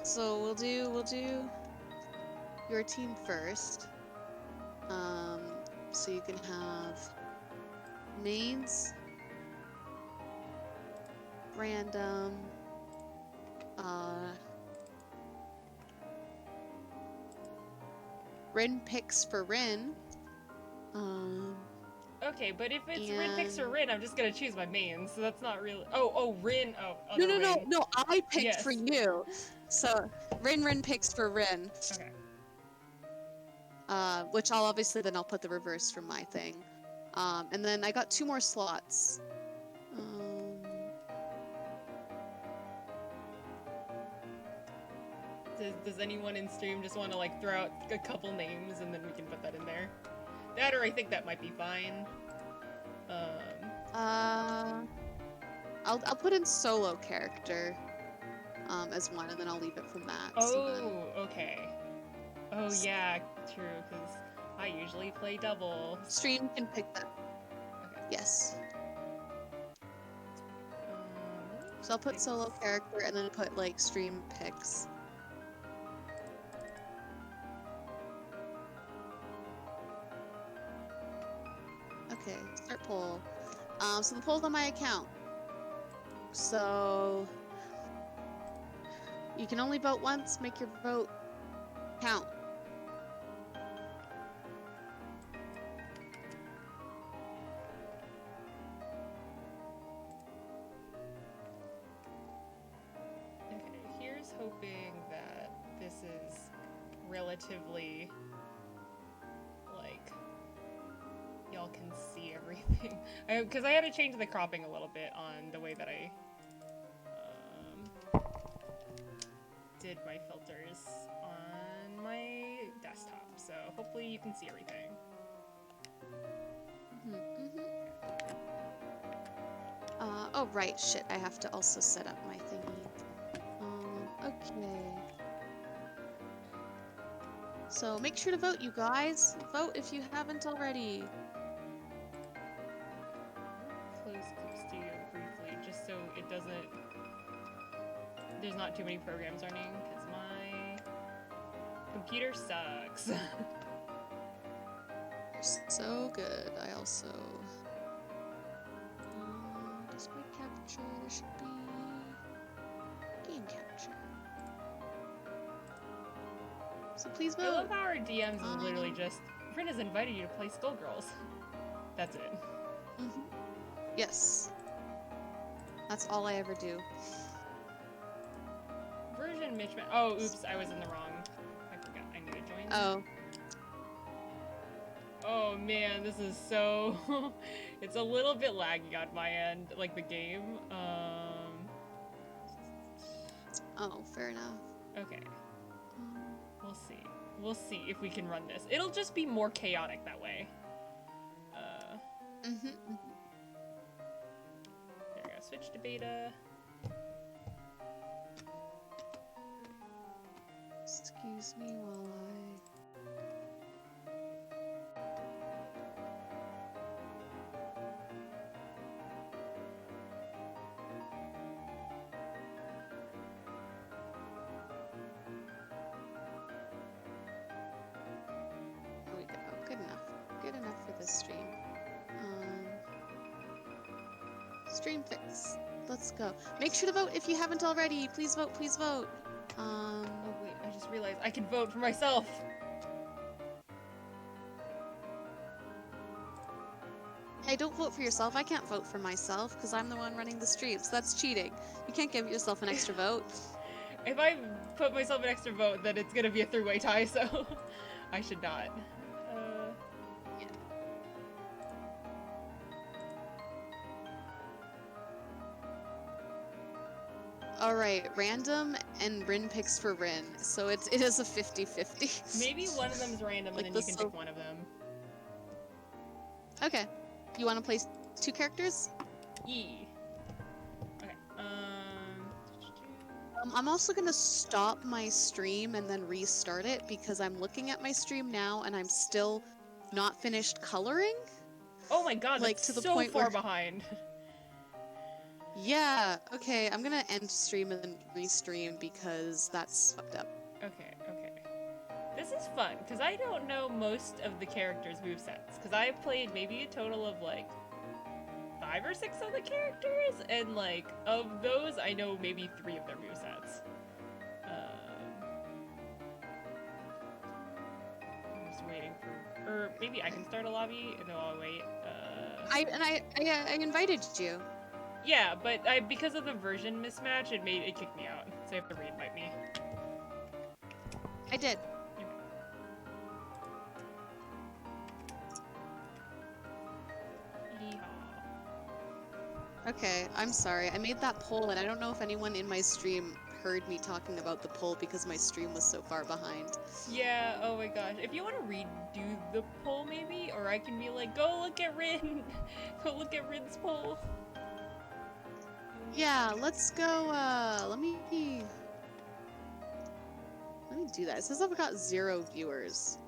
So we'll do your team first. So you can have mains, random, Rin picks for Rin. Okay, but if it's Rin picks for Rin, I'm just gonna choose my main, so that's not really. Oh, Rin. Oh, other No. I picked Yes. for you. So Rin picks for Rin. Okay. Which I'll obviously then I'll put the reverse from my thing. And then I got 2 more slots. Does anyone in stream just want to like throw out a couple names and then we can put that in there? That, or I think that might be fine. I'll put in solo character as one, and then I'll leave it from that. Oh, okay. Oh yeah, true, because I usually play double. Stream can pick that. Okay. Yes. So I'll put solo character and then put like stream picks. Okay, start poll. So the poll's on my account. So you can only vote once, make your vote count. Okay, here's hoping that this is relatively like y'all can see everything. Because I had to change the cropping a little bit on the way that I did my filters on my desktop. So hopefully you can see everything. Oh right, shit, I have to also set up my thingy. Okay. So make sure to vote, you guys. Vote if you haven't already. Close Clip Studio briefly, just so it doesn't... There's not too many programs running, because my computer sucks. You're so good. I also... display capture, there should be... game capture. So please vote. I love how our DMs is literally just, Rin has invited you to play Skullgirls. That's it. Yes. That's all I ever do. Version mismatch. Oh, oops, I was in the wrong. I forgot. I need to join. Oh. Oh man, this is so... It's a little bit laggy on my end, like the game. Oh, fair enough. Okay. We'll see. We'll see if we can run this. It'll just be more chaotic that way. There we go. Switch to beta. Excuse me while There we go. Good enough. Good enough for this stream. Stream fix. Let's go. Make sure to vote if you haven't already. Please vote, please vote. Oh wait, I just realized I can vote for myself. Hey, don't vote for yourself. I can't vote for myself because I'm the one running the stream, so that's cheating. You can't give yourself an extra vote. If I put myself an extra vote, then it's gonna be a three-way tie, so I should not. Yeah. Alright, random and Rin picks for Rin, so it is a 50-50. Maybe one of them is random Like and then you can the pick one of them. Okay. You want to play 2 characters? E. Okay. I'm also gonna stop my stream and then restart it because I'm looking at my stream now and I'm still not finished coloring. Oh my god, Like, that's to the so point far where- behind. Yeah, okay, I'm gonna end stream and then restream because that's fucked up. Okay, okay. This this is fun, because I don't know most of the characters' movesets, because I've played maybe a total of, like, 5 or 6 of the characters, and, like, of those, I know maybe 3 of their movesets. I'm just waiting for... Or maybe I can start a lobby, and then I'll wait. I invited you. Yeah, but because of the version mismatch, it kicked me out, so you have to re-invite me. I did. Okay, I'm sorry. I made that poll, and I don't know if anyone in my stream heard me talking about the poll because my stream was so far behind. Yeah, oh my gosh. If you want to redo the poll, maybe, or I can be like, go look at Rin! Go look at Rin's poll! Yeah, let's go, let me do that. It says I've got 0 viewers.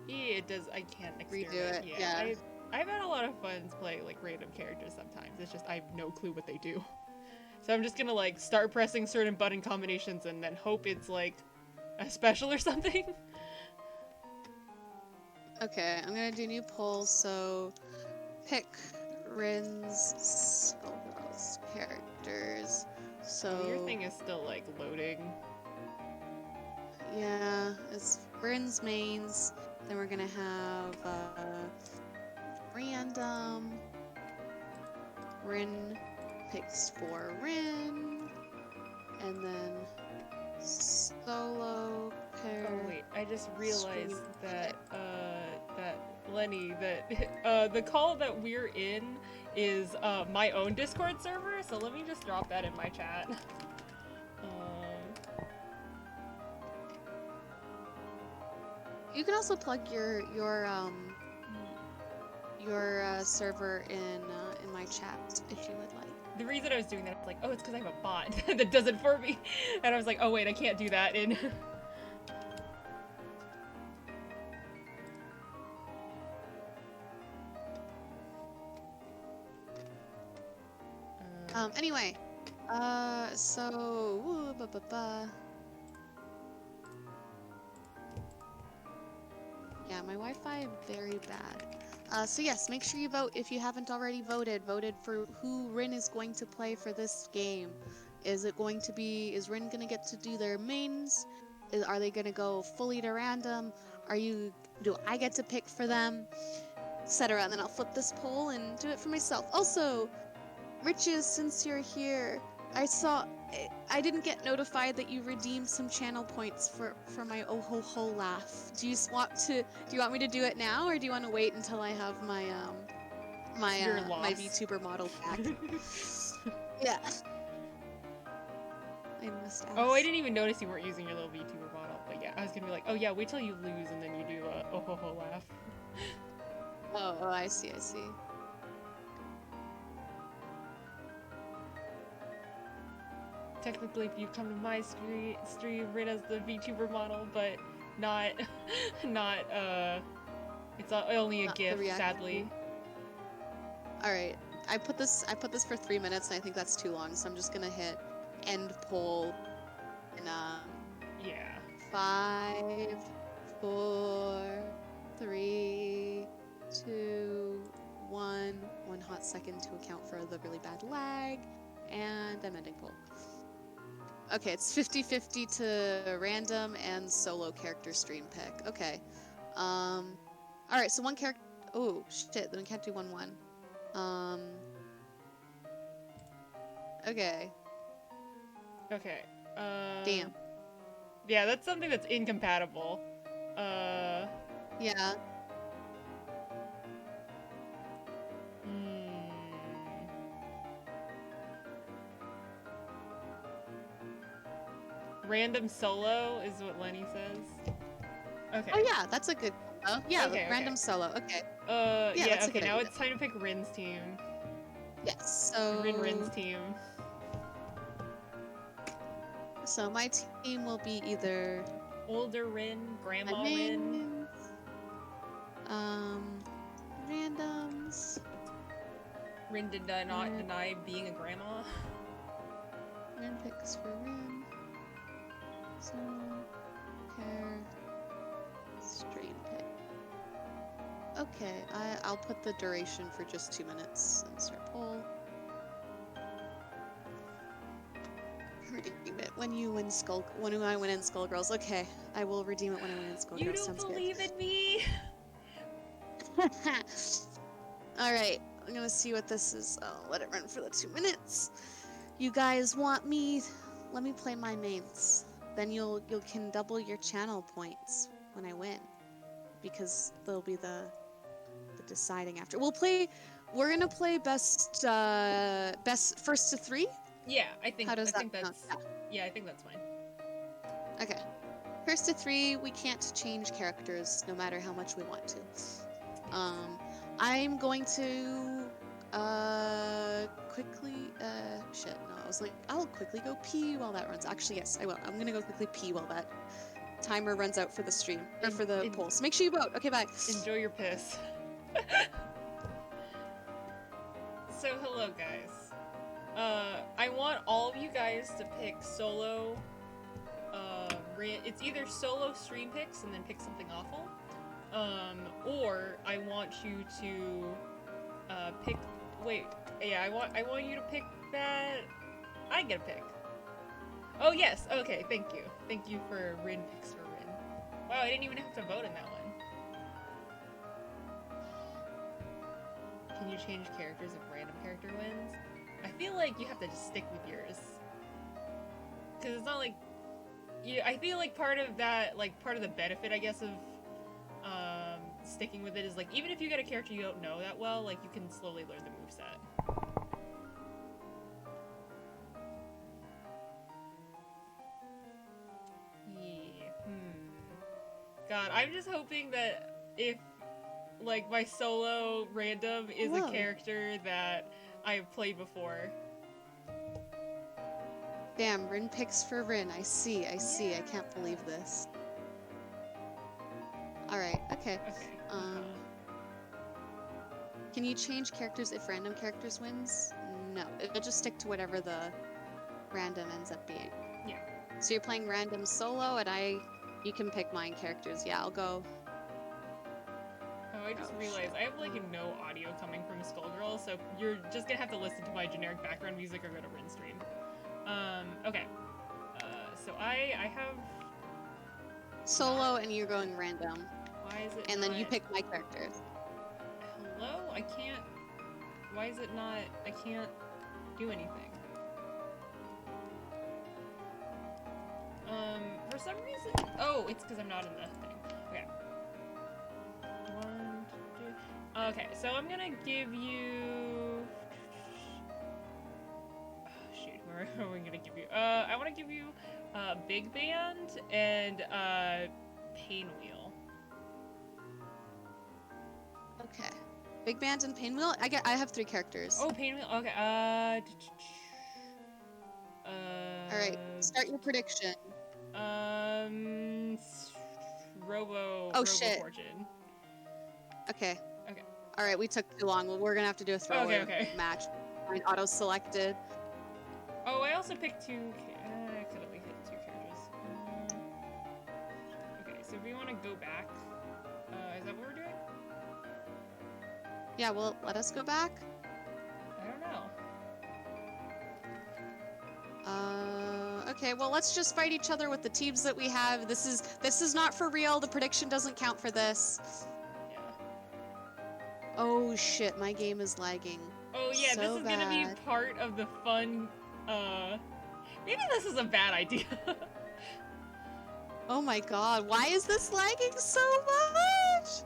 Yeah, it does. I can't experiment. Redo it, yeah. I've had a lot of fun playing, like, random characters sometimes. It's just I have no clue what they do. So I'm just gonna, like, start pressing certain button combinations and then hope it's, like, a special or something. Okay, I'm gonna do new poll, so pick Rin's characters. So your thing is still, like, loading. Yeah, it's Rin's mains. Then we're gonna have random. Rin picks for Rin, and then solo pair. Oh wait, I just realized that Lenny, that the call that we're in is my own Discord server. So let me just drop that in my chat. You can also plug your server in my chat if you would like. The reason I was doing that, I was like, oh, it's because I have a bot that does it for me, and I was like, oh wait, I can't do that in. Anyway, so yeah, my Wi-Fi very bad. So yes, make sure you vote if you haven't already voted. Voted for who Rin is going to play for this game. Is Rin gonna get to do their mains? Are they gonna go fully to random? Do I get to pick for them? Etc. And then I'll flip this poll and do it for myself. Also, Riches, since you're here, I didn't get notified that you redeemed some channel points for my oh ho ho laugh. Do you want me to do it now, or do you want to wait until I have my my VTuber model back? Yeah. I must ask. Oh, I didn't even notice you weren't using your little VTuber model, but yeah, I was gonna be like, oh yeah, wait till you lose and then you do a oh ho ho laugh. Oh, I see. Technically, if you come to my stream, Rin as the VTuber model, but not, it's only a Not GIF, sadly. All right, I put this for 3 minutes, and I think that's too long, so I'm just gonna hit end poll in yeah. 5, 4, 3, 2, 1. 1 hot second to account for the really bad lag, and I'm ending poll. Okay, it's 50-50 to random and solo character stream pick. Okay. Alright, so one character... Oh, shit, then we can't do 1-1. Okay. Okay. Damn. Yeah, that's something that's incompatible. Yeah. Random solo is what Lenny says. Okay. Oh yeah, that's a good. Yeah, okay, random solo. Okay. Yeah. Okay. Now it's time to pick Rin's team. Yes. So Rin's team. So my team will be either older Rin, grandma Rin. Randoms. Rin did not deny being a grandma. Rin picks for Rin. So, pair, stream pick. Okay, I'll put the duration for just 2 minutes and start poll. Redeem it when you win when I win in Skullgirls. Okay, I will redeem it when I win in Skullgirls. You don't believe in me? Alright, I'm gonna see what this is. I'll let it run for the 2 minutes. You guys want me? Let me play my mains. Then you can double your channel points when I win. Because they'll be the deciding after. We're gonna play best first to 3? Yeah, I think How does I think that that's sound? yeah, I think that's fine. Okay. First to 3, we can't change characters no matter how much we want to. I'm going to quickly shit, no, I was like, I'll quickly go pee while that runs. Actually, yes, I will. I'm gonna go quickly pee while that timer runs out for the stream or for the polls. Make sure you vote. Okay, bye. Enjoy your piss. So hello guys. I want all of you guys to pick solo. It's either solo stream picks and then pick something awful, or I want you to pick. Wait, yeah, I want you to pick that. I get a pick. Oh yes, okay, thank you for Rin picks for Rin. Wow, I didn't even have to vote in that one. Can you change characters if random character wins? I feel like you have to just stick with yours. Cause it's not like I feel like part of that, like part of the benefit I guess of sticking with it is like even if you get a character you don't know that well, like you can slowly learn the moveset. God, I'm just hoping that if, like, my solo random is a character that I've played before. Damn, Rin picks for Rin. I see. Yeah. I can't believe this. Alright, okay. Can you change characters if random characters wins? No. It'll just stick to whatever the random ends up being. Yeah. So you're playing random solo and you can pick mine characters. Yeah, I'll go. Oh, I just realized I have like no audio coming from Skullgirl, so you're just gonna have to listen to my generic background music or go to Rin stream. Okay. So I have solo and you're going random. Why is it And not... then you pick my characters. Hello? I can't... Why is it not... I can't do anything. For some reason... Oh, it's because I'm not in the thing. Okay. 1, 2... Okay, so I'm gonna give you... Oh, shoot, where are we gonna give you? I want to give you Big Band and Painwheel. Okay. Big Band and Painwheel? I have 3 characters. Oh, Painwheel. Okay. Alright, start your prediction. Robo shit. Fortune. Okay. Okay. Alright, we took too long. Well, we're gonna have to do a throwaway match. Mine auto-selected. Oh, I also picked 2... I could only hit 2 characters. Okay, so if we want to go back... is that what we're doing? Yeah, well, let us go back. I don't know. Okay, well, let's just fight each other with the teams that we have. This is not for real. The prediction doesn't count for this. Yeah. Oh shit, my game is lagging. Oh yeah, so this is gonna be part of the fun, maybe this is a bad idea. Oh my god, why is this lagging so much?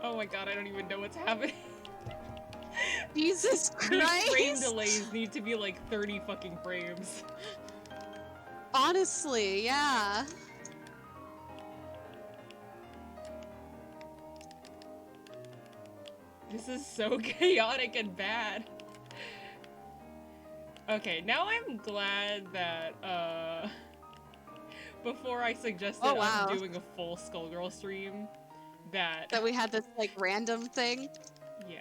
Oh my god, I don't even know what's happening. Jesus These Christ! frame delays need to be like 30 fucking frames. Honestly, yeah. This is so chaotic and bad. Okay, now I'm glad that, before I suggested us doing a full Skullgirl stream, that we had this, like, random thing. Yeah.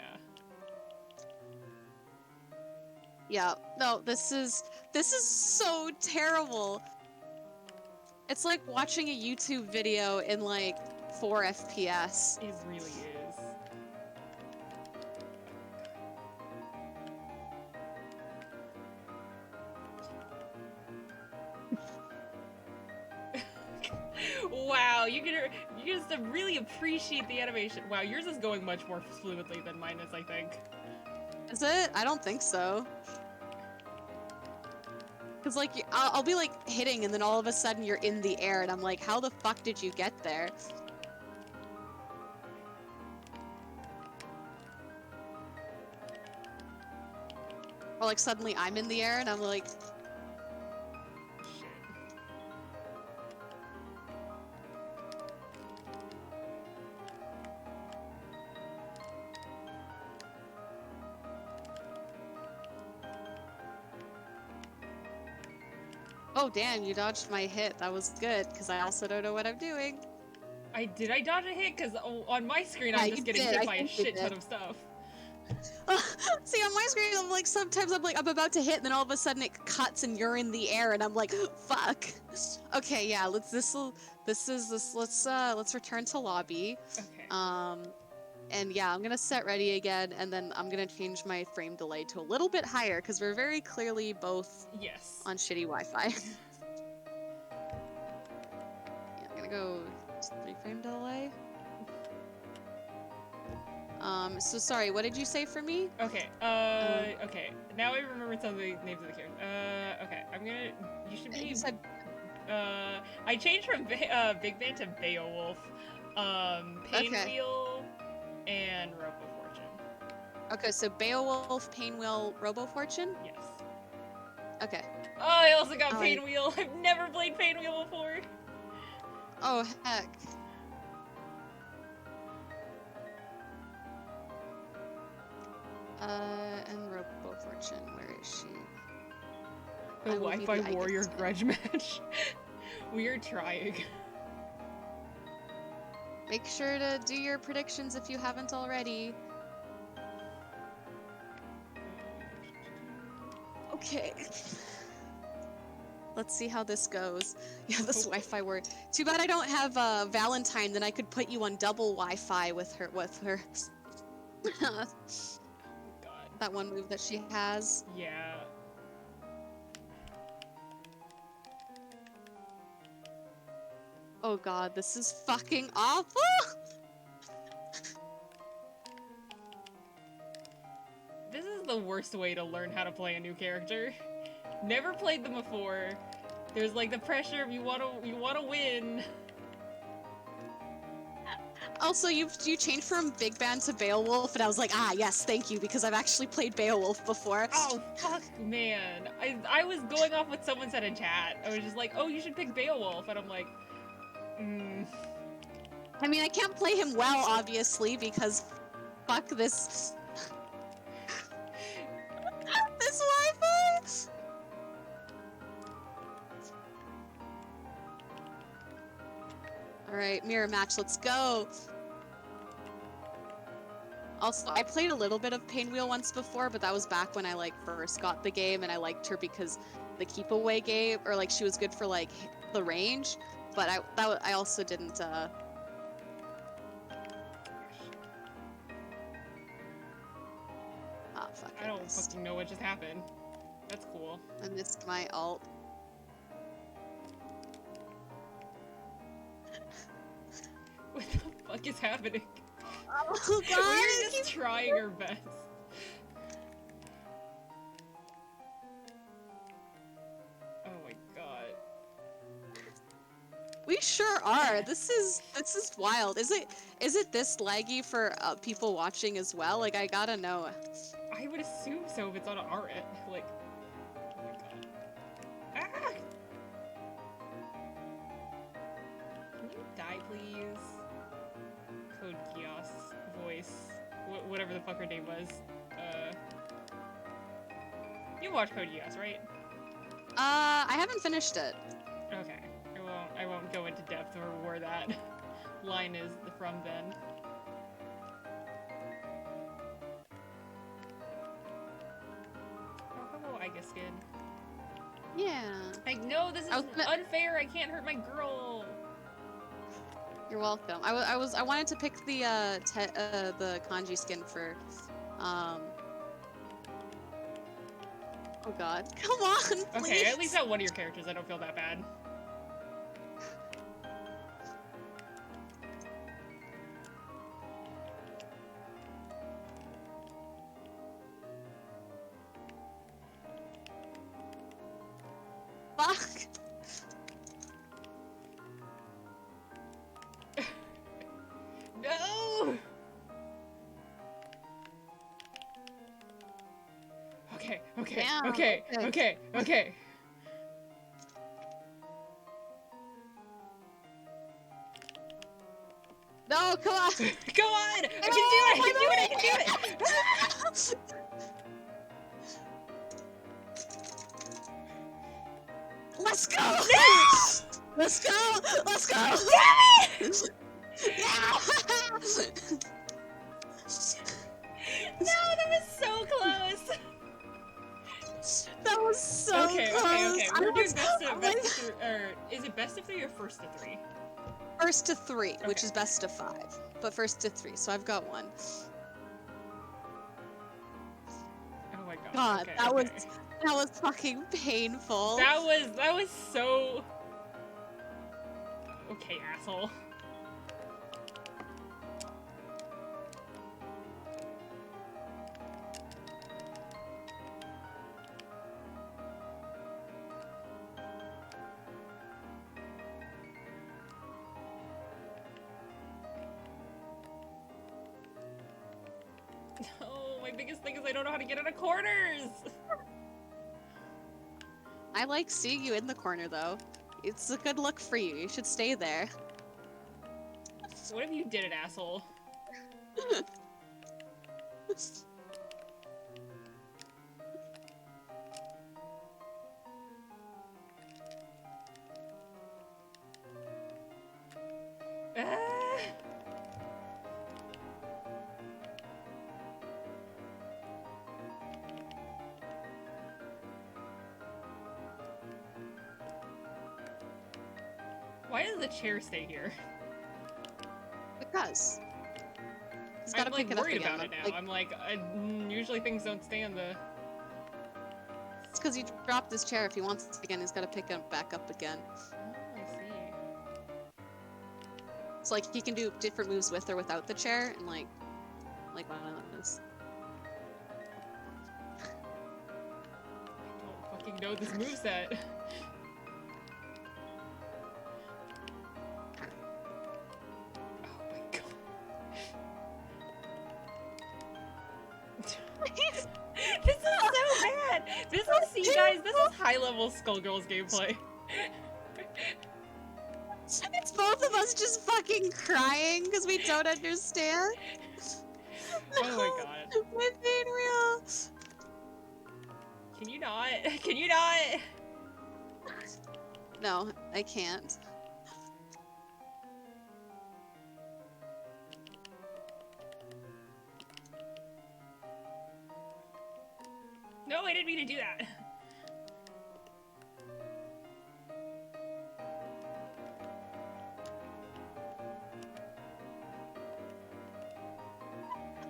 Yeah. No, this is so terrible. It's like watching a YouTube video in like 4 FPS. It really is. Wow, you just really appreciate the animation. Wow, yours is going much more fluidly than mine is, I think. Is it? I don't think so. Cause like I'll be like hitting, and then all of a sudden you're in the air, and I'm like, how the fuck did you get there? Or like suddenly I'm in the air, and I'm like, oh damn, you dodged my hit. That was good, because I also don't know what I'm doing. Did I dodge a hit? Because on my screen, I'm just getting hit by a shit ton of stuff. See, on my screen, I'm like, sometimes I'm like, I'm about to hit, and then all of a sudden it cuts and you're in the air, and I'm like, fuck. Okay, yeah, let's return to lobby. Okay. And yeah, I'm gonna set ready again, and then I'm gonna change my frame delay to a little bit higher, because we're very clearly both on shitty Wi-Fi. Yeah, I'm gonna go 3 frame delay. So sorry, what did you say for me? Okay, okay. Now I remember some of the names of the characters. Okay, you should be... You said... I changed from Big Band to Beowulf, Painwheel, and Robo Fortune. Okay, so Beowulf, Painwheel, Robo Fortune? Yes. Okay. Oh, I also got Painwheel. I've never played Painwheel before. Oh, heck. And Robo Fortune, where is she? The Wi-Fi Warrior grudge match. We are trying. Make sure to do your predictions if you haven't already. Okay. Let's see how this goes. Yeah, this Wi-Fi word. Too bad I don't have Valentine, then I could put you on double Wi-Fi with her. God. That one move that she has. Yeah. Oh god, this is fucking awful! This is the worst way to learn how to play a new character. Never played them before. There's like the pressure of you wanna win. Also, you changed from Big Band to Beowulf, and I was like, ah, yes, thank you, because I've actually played Beowulf before. Oh, fuck, man. I was going off what someone said in chat. I was just like, oh, you should pick Beowulf, and I'm like, I mean, I can't play him well, obviously, because fuck this... this Wi-Fi! Alright, mirror match, let's go! Also, I played a little bit of Painwheel once before, but that was back when I, like, first got the game, and I liked her because the keep away game, or, like, she was good for, like, the range, but I also didn't, Oh, fuck, I don't fucking know what just happened. That's cool. I missed my ult. What the fuck is happening? Oh god! We're just trying our best. Oh my god. We sure are. This is wild. Is it this laggy for people watching as well? Like, I gotta know. I would assume so if it's on our end. Like, oh my god. Ah! Can you die, please? Code Geass voice, whatever the fuck her name was. You watch Code Geass, right? I haven't finished it. Okay, I won't go into depth or where that line is from then. Oh, hello, Vegas skin. Yeah. Like, no, this is unfair. I can't hurt my girl. You're welcome. I wanted to pick the kanji skin for, Oh god. Come on, please. Okay, at least at one of your characters, I don't feel that bad. Fuck. No! Okay, okay, Damn, okay, okay. okay, okay. No, come on. Go on! I can do it! I can do it! I can do it! Let's go! No! Let's go! Let's go! Damn it! Yeah! No, that was so close! That was so Okay, close. okay. We're doing best Oh of my three, or is it best of 3 or first to 3? First to 3, which Okay. is best of 5, but first to 3. So I've got one. Oh my god. God, okay, that okay. was fucking painful. That was so. Okay, asshole. No, my biggest thing is I don't know how to get out of corners. I like seeing you in the corner though. It's a good look for you. You should stay there. What if you did it, asshole? Ah! Why does the chair stay here? Because. He's gotta I'm like pick it up worried again. about it now. Like, I'm like, usually things don't stay on the. it's because he dropped his chair. If he wants it again, he's gotta pick it back up again. Oh, I see. So like he can do different moves with or without the chair, and like one of those. I don't fucking know this moveset. Oh my god. This is so bad! This is, see guys, this is high-level Skullgirls gameplay. It's both of us just fucking crying because we don't understand. Oh my god. We're being real. Can you not? Can you not? No, I can't. No, I didn't mean to do that.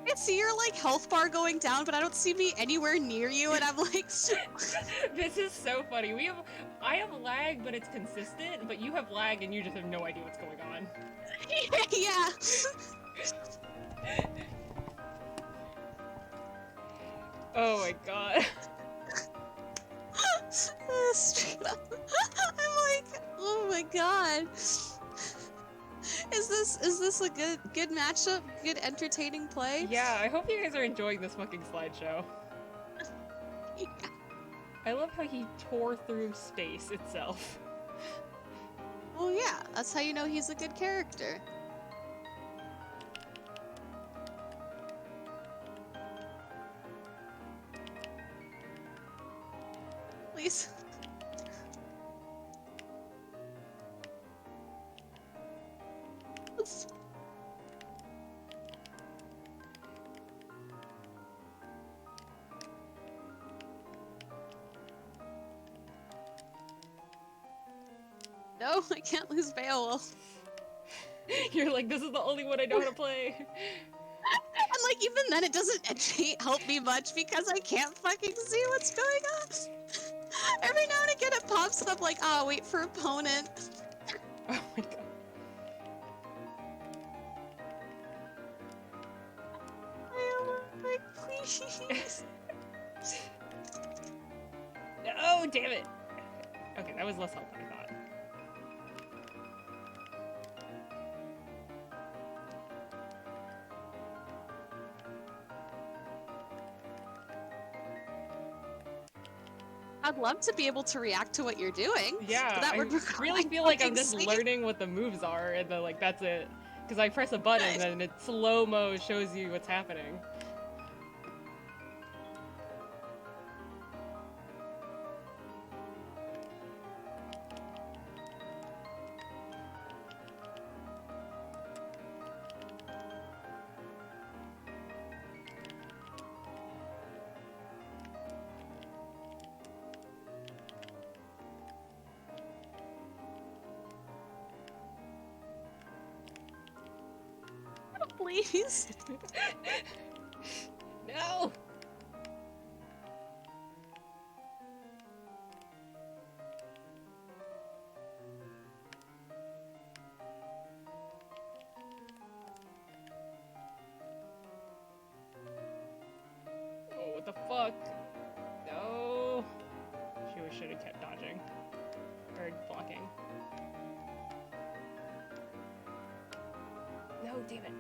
I see your like health bar going down, but I don't see me anywhere near you, and I'm like, This is so funny. I have lag, but it's consistent, but you have lag and you just have no idea what's going on. yeah. Oh my god. Straight up. I'm like, oh my god. Is this a good matchup? Good entertaining play? Yeah, I hope you guys are enjoying this fucking slideshow. Yeah. I love how he tore through space itself. Well, yeah, that's how you know he's a good character. Please. No, I can't lose Beowulf. You're like, this is the only one I know how to play. And like, even then, it doesn't actually help me much because I can't fucking see what's going on. Every now and again, it pops up like, oh, wait for opponent. Oh my god. Like, please. Oh, damn it. Okay, that was less help than I thought. I'd love to be able to react to what you're doing. Yeah, but that I would really feel like I'm just sleep. learning what the moves are, and then like that's it. Because I press a button and it slow-mo shows you what's happening. Please. No! Oh, what the fuck? No! She should have kept dodging. Or blocking. No, damn it.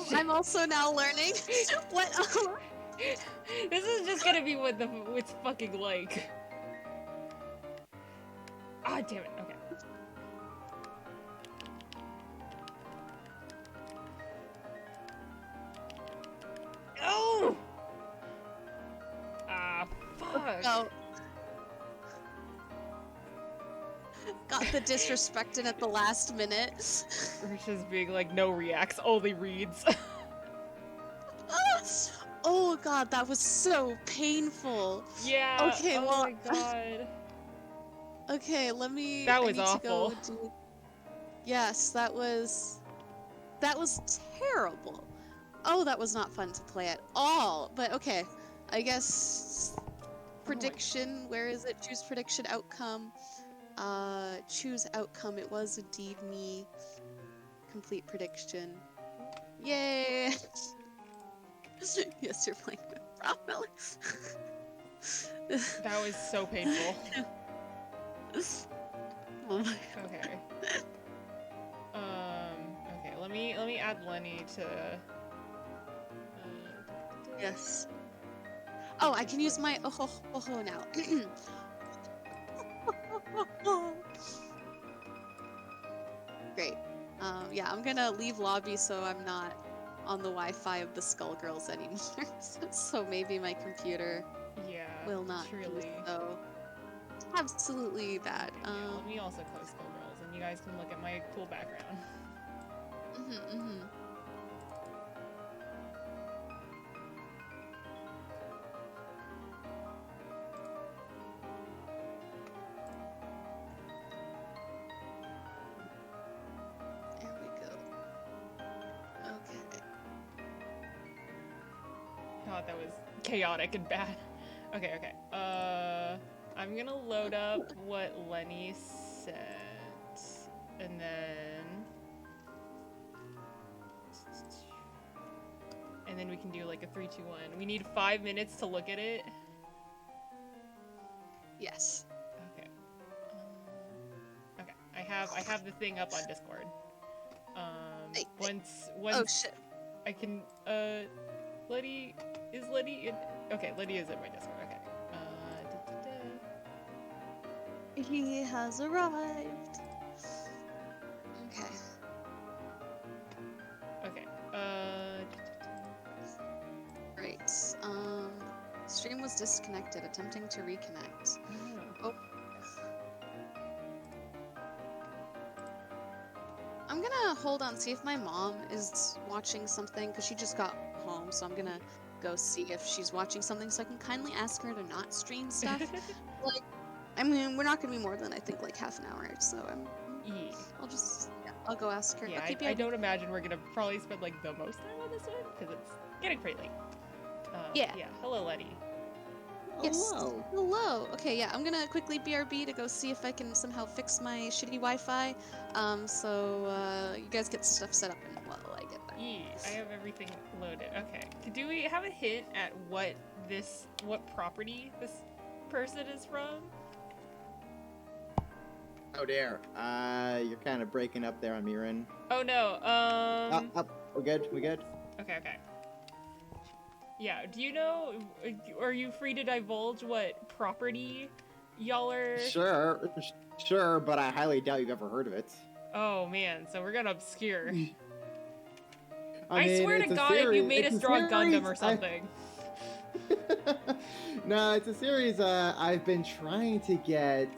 I'm also now learning what. This is just gonna be what it's fucking like. Ah, damn it. Okay. Oh! Ah, fuck. Go. Got the disrespect in at the last minute. Risha's being like, no reacts, only reads. Oh god, that was so painful. Yeah. Okay, oh well. my god. Okay, let me. That I was need awful. To go do... Yes, that was terrible. Oh, that was not fun to play at all. But okay, I guess prediction. Where is it? Choose prediction outcome. Choose outcome. It was indeed me. Complete prediction. Yay! Yes, you're playing with properly. That was so painful. Oh my god. Okay. Okay, let me add Lenny to Yes. Oh, I can use my oh now. Great. Yeah, I'm gonna leave lobby so I'm not on the Wi-Fi of the Skullgirls anymore. So maybe my computer will not be truly. so absolutely bad. Yeah, let me also close Skullgirls, and you guys can look at my cool background. There we go. Okay. God, that was chaotic and bad. Okay, okay. I'm gonna load up what Lenny sent, and then we can do like a 3, 2, 1. We need 5 minutes to look at it. Yes. Okay. Okay. I have the thing up on Discord. Once Oh shit. I can Letty is Letty in okay, Letty is in my Discord, okay. He has arrived. Okay. Okay. Great. Stream was disconnected, attempting to reconnect. Oh. I'm gonna hold on, see if my mom is watching something, because she just got home, so I'm gonna go see if she's watching something so I can kindly ask her to not stream stuff. Like, I mean, we're not gonna be more than, I think, like half an hour, so I'll go ask her. Yeah, Okay, I don't imagine we're gonna probably spend like the most time on this one because it's getting pretty late. Yeah. Hello, Letty. Yes. Hello. Hello. Okay, yeah, I'm gonna quickly BRB to go see if I can somehow fix my shitty Wi-Fi. So you guys get stuff set up and while I get back. I have everything loaded. Okay. Do we have a hint at what property this person is from? Oh dear. You're kind of breaking up there on Mirin. Oh no. Up. We're good. We good. Okay. Yeah. Do you know? Are you free to divulge what property y'all are? Sure, but I highly doubt you've ever heard of it. Oh man. So we're gonna obscure. I mean, swear to God, if you made us draw Gundam or something. No, it's a series I've been trying to get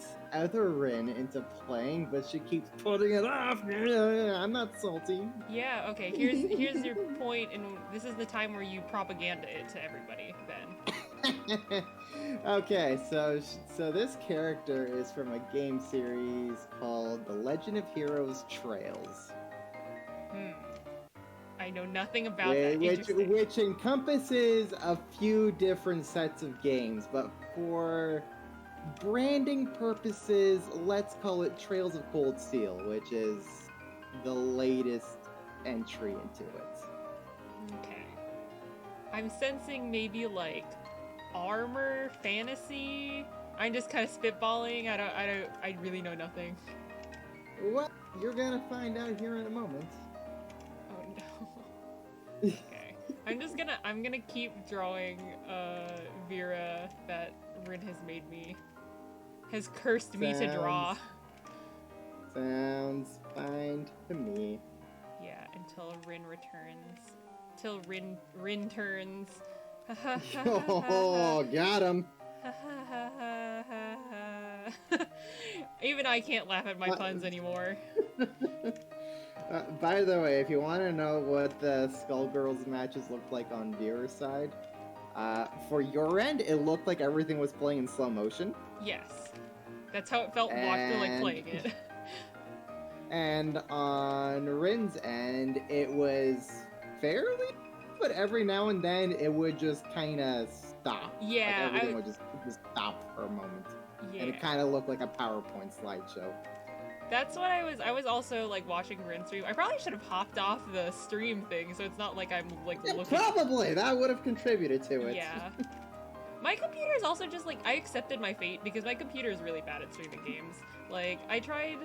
Rin into playing, but she keeps putting it off. I'm not salty. Yeah, okay, here's your point, and this is the time where you propaganda it to everybody, then. Okay, so this character is from a game series called The Legend of Heroes Trails. I know nothing about that. Which encompasses a few different sets of games, but for branding purposes, let's call it Trails of Cold Steel, which is the latest entry into it. Okay. I'm sensing maybe like armor fantasy. I'm just kind of spitballing. I really know nothing. Well, you're gonna find out here in a moment. Oh no. Okay. I'm gonna keep drawing Vera that Rin has cursed me to draw. Sounds fine to me. Yeah, until Rin returns. Till Rin turns. Oh, got him. Even I can't laugh at my puns anymore. By the way, if you want to know what the Skullgirls matches looked like on Vera's side, for your end, it looked like everything was playing in slow motion. Yes. That's how it felt watching like playing it. And on Rin's end, it was fairly, but every now and then it would just kind of stop. Yeah. Like everything would just stop for a moment. Yeah. And it kind of looked like a PowerPoint slideshow. That's what I was also like watching Rin stream. I probably should have hopped off the stream thing, so it's not like I'm like looking. Probably that would have contributed to it. Yeah. My computer is also just like I accepted my fate because my computer is really bad at streaming games. Like I tried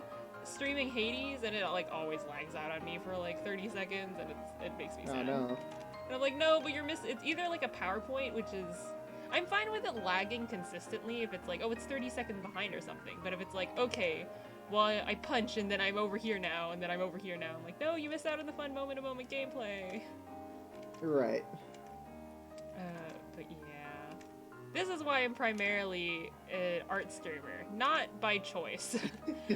streaming Hades and it like always lags out on me for like 30 seconds and it makes me sad. Oh no. And I'm like, no, but you're missing. It's either like a PowerPoint, which is I'm fine with it lagging consistently if it's like, oh, it's 30 seconds behind or something. But if it's like, okay, well, I punch and then I'm over here now, and then I'm over here now. I'm like, no, you missed out on the fun moment-to-moment gameplay. Right. But yeah. This is why I'm primarily an art streamer, not by choice.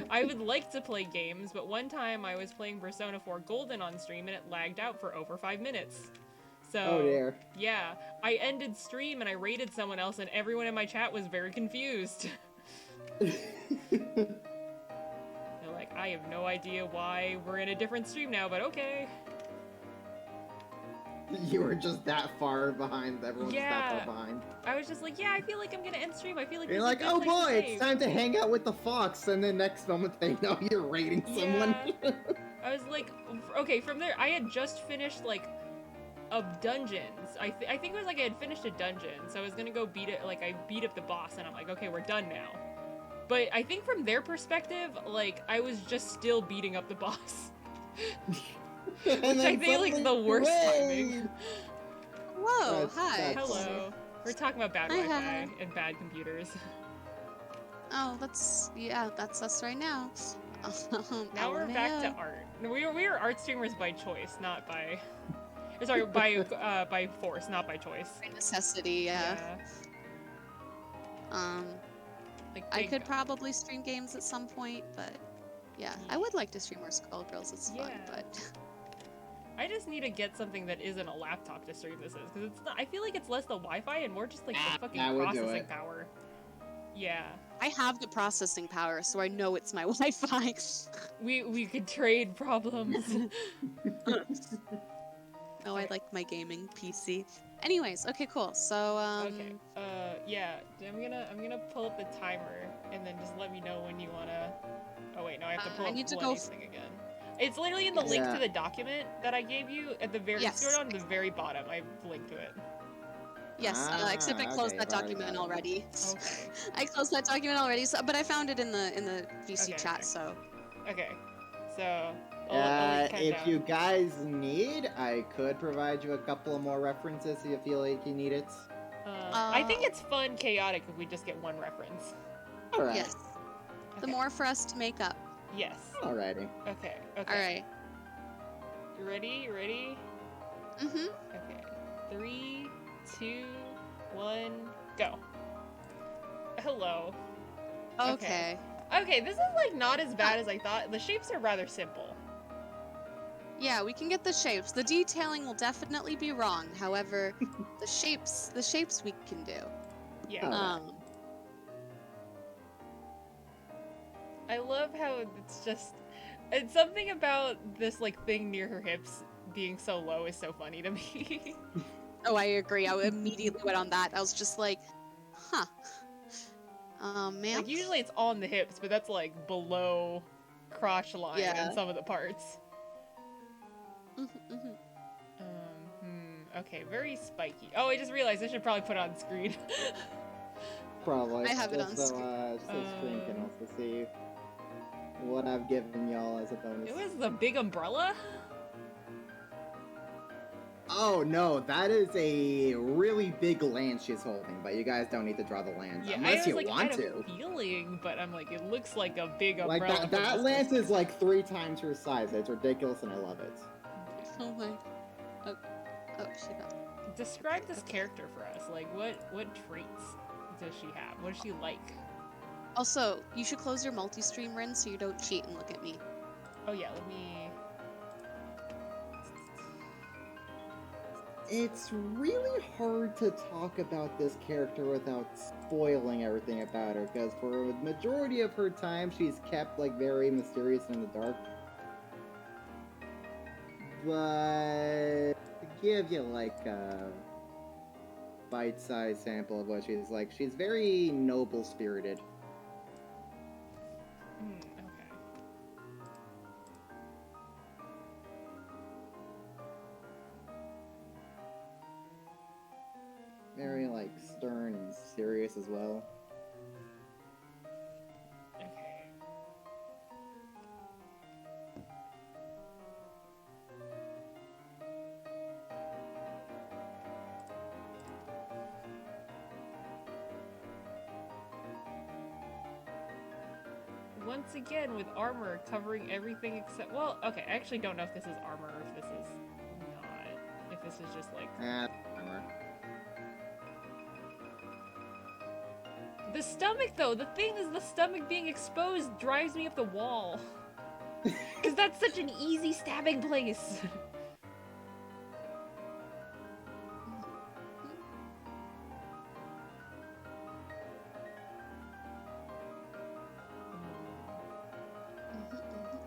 I would like to play games, but one time I was playing Persona 4 Golden on stream and it lagged out for over 5 minutes. So, oh dear. Yeah, I ended stream and I raided someone else and everyone in my chat was very confused. Like, I have no idea why we're in a different stream now, but okay. You were just that far behind. Everyone's Yeah. that far behind. I was just like, yeah, I feel like I'm gonna end stream. I feel like You're this like, is a oh good place boy, to it's save." time to hang out with the fox, and then next moment they know you're raiding someone. Yeah. I was like, okay, from there, I had just finished, like, a dungeons. I think it was like I had finished a dungeon, so I was gonna go beat it, like, I beat up the boss, and I'm like, okay, we're done now. But I think from their perspective, like, I was just still beating up the boss. Which I think is, like, the worst timing. Whoa, hi. Hello. We're talking about bad Hi, Wi-Fi hi. and bad computers. Oh, that's us right now. Now we're back to art. We are art streamers by choice, not by... Sorry, by force, not by choice. By necessity, yeah. Like, I could probably stream games at some point, but Yeah, I would like to stream more Skullgirls. It's fun, Yeah. but I just need to get something that isn't a laptop to stream this is, because it's not. I feel like it's less the Wi-Fi and more just like the fucking that would do processing it. power. Yeah, I have the processing power, so I know it's my Wi-Fi. we could trade problems. Oh, I like my gaming PC. Anyways, okay, cool. So, Okay. Yeah. I'm gonna pull up the timer and then just let me know when you wanna. Oh wait, no, I have to pull I up need to go Lenny's thing again. It's literally in the link Yeah. to the document that I gave you at the very Yes. scroll down to the very bottom. I linked to it. yes, except I Ah, closed okay, that I've already document got it. already. Okay. I closed that document already, so, but I found it in the VC Okay, chat, okay. so. Okay. So. I'll count If down. you guys need, I could provide you a couple of more references if you feel like you need it. I think it's fun, chaotic if we just get one reference. Alright. Yes. The Okay. more for us to make up. Yes. Alrighty. Okay. Okay. Alright. You ready? You ready? Mm-hmm. Okay. 3, 2, 1, go. Hello. Okay. Okay, this is like not as bad as I thought. The shapes are rather simple. Yeah, we can get the shapes. The detailing will definitely be wrong. However, the shapes we can do. Yeah. Alright. I love how it's something about this like thing near her hips being so low is so funny to me. Oh, I agree. I immediately went on that. I was just like, huh. Man. Like usually it's on the hips, but that's like below crotch line Yeah. in some of the parts. Mhm. Okay, very spiky. Oh, I just realized I should probably put it on screen. Probably. I have it on just screen. so stream can also see what I've given y'all as a bonus. It was the big umbrella? Oh no, that is a really big lance she's holding, but you guys don't need to draw the lance Yeah, I unless was you like want kind to. of feeling, but I'm like, it looks like a big Like umbrella. that lance is like 3 times her size. It's ridiculous and I love it. Oh my. Oh, she got. Describe this character for us. Like, what traits does she have? What does she like? Also, you should close your multi-stream, Rin, so you don't cheat and look at me. Oh yeah, let me. It's really hard to talk about this character without spoiling everything about her, because for the majority of her time, she's kept like very mysterious and in the dark. But to give you like a bite-sized sample of what she's like, she's very noble-spirited. Okay. Very like stern and serious as well. Okay. Once again, with armor covering everything except. Well, okay, I actually don't know if this is armor or if this is not. If this is just like. Armor. The stomach, though! The thing is, the stomach being exposed drives me up the wall. Because that's such an easy stabbing place.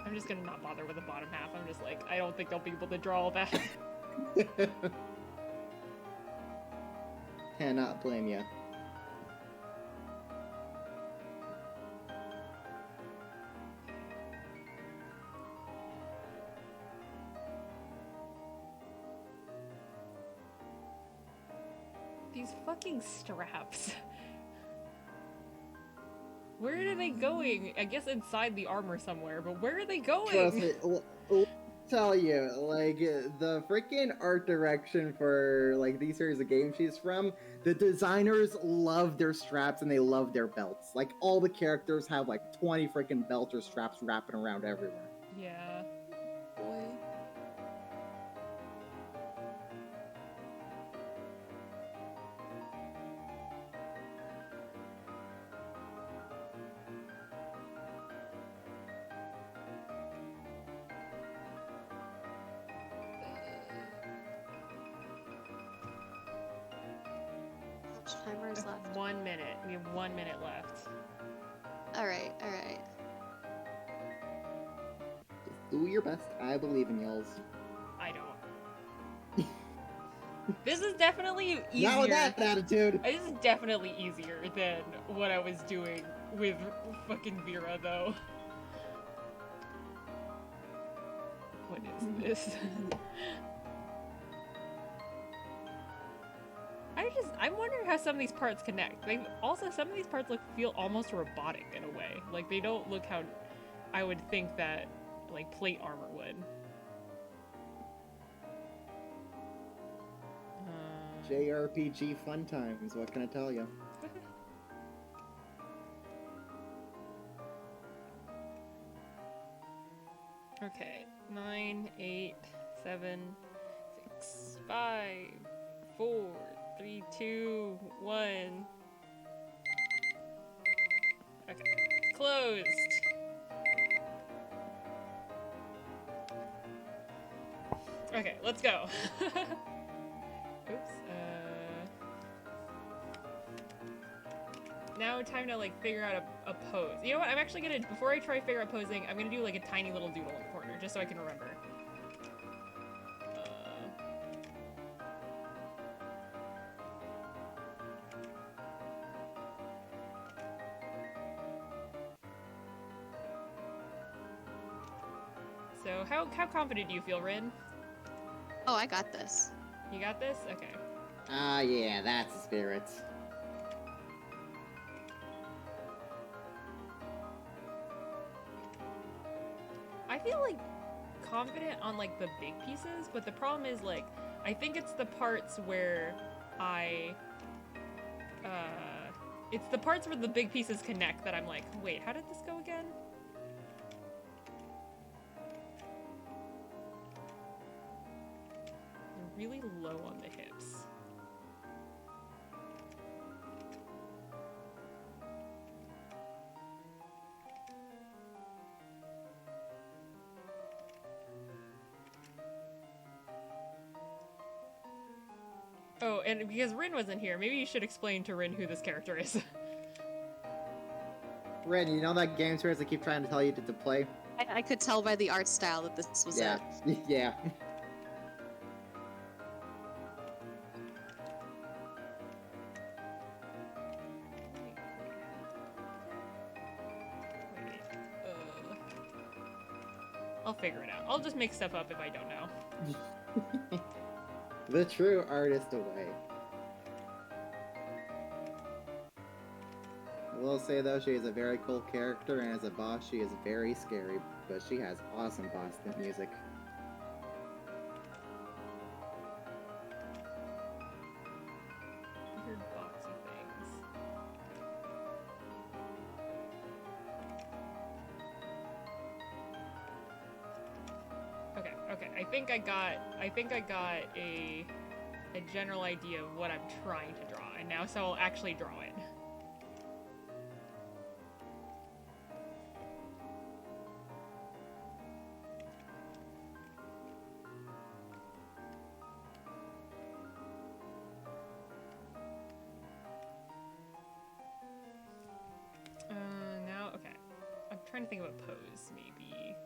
I'm just gonna not bother with the bottom half. I'm just like, I don't think they'll be able to draw all that. Cannot blame you. These fucking straps. Where are they going? I guess inside the armor somewhere, but where are they going? Trust me, I'll tell you, like, the freaking art direction for, like, these series of games she's from, the designers love their straps and they love their belts. Like, all the characters have, like, 20 freaking belts or straps wrapping around everywhere. Yeah. Boy. timer is left? 1 minute. We have 1 minute left. Alright, alright. Just do your best. I believe in y'all. I don't. This is definitely easier. Not with that attitude. This is definitely easier than what I was doing with fucking Vera, though. What is this? I'm wondering how some of these parts connect. Some of these parts feel almost robotic in a way. Like, they don't look how I would think that, like, plate armor would. JRPG fun times, what can I tell you? Okay, 9, 8, 7, 6, 5, 4, 3, 2, 1. Okay, closed. Okay, let's go. Oops. Now time to like figure out a pose. You know what? I'm actually gonna, before I try to figure out posing, I'm gonna do like a tiny little doodle in the corner, just so I can remember. So how confident do you feel, Rin? Oh, I got this. You got this? Okay. Yeah, that's the spirit. I feel like confident on like the big pieces, but the problem is like I think it's the parts where it's the parts where the big pieces connect that I'm like, wait, how did this go again? They're really low on the hips. Oh, and because Rin wasn't here, maybe you should explain to Rin who this character is. Ren, you know that game series I keep trying to tell you to play? I could tell by the art style that this was Yeah. it. Yeah. I'll figure it out. I'll just make stuff up if I don't know. The true artist away. I will say though, she is a very cool character, and as a boss, she is very scary, but she has awesome boss music. Weird boxy things. Okay. I think I got a general idea of what I'm trying to draw, and now so I'll actually draw it. Now, okay. I'm trying to think of a pose, maybe.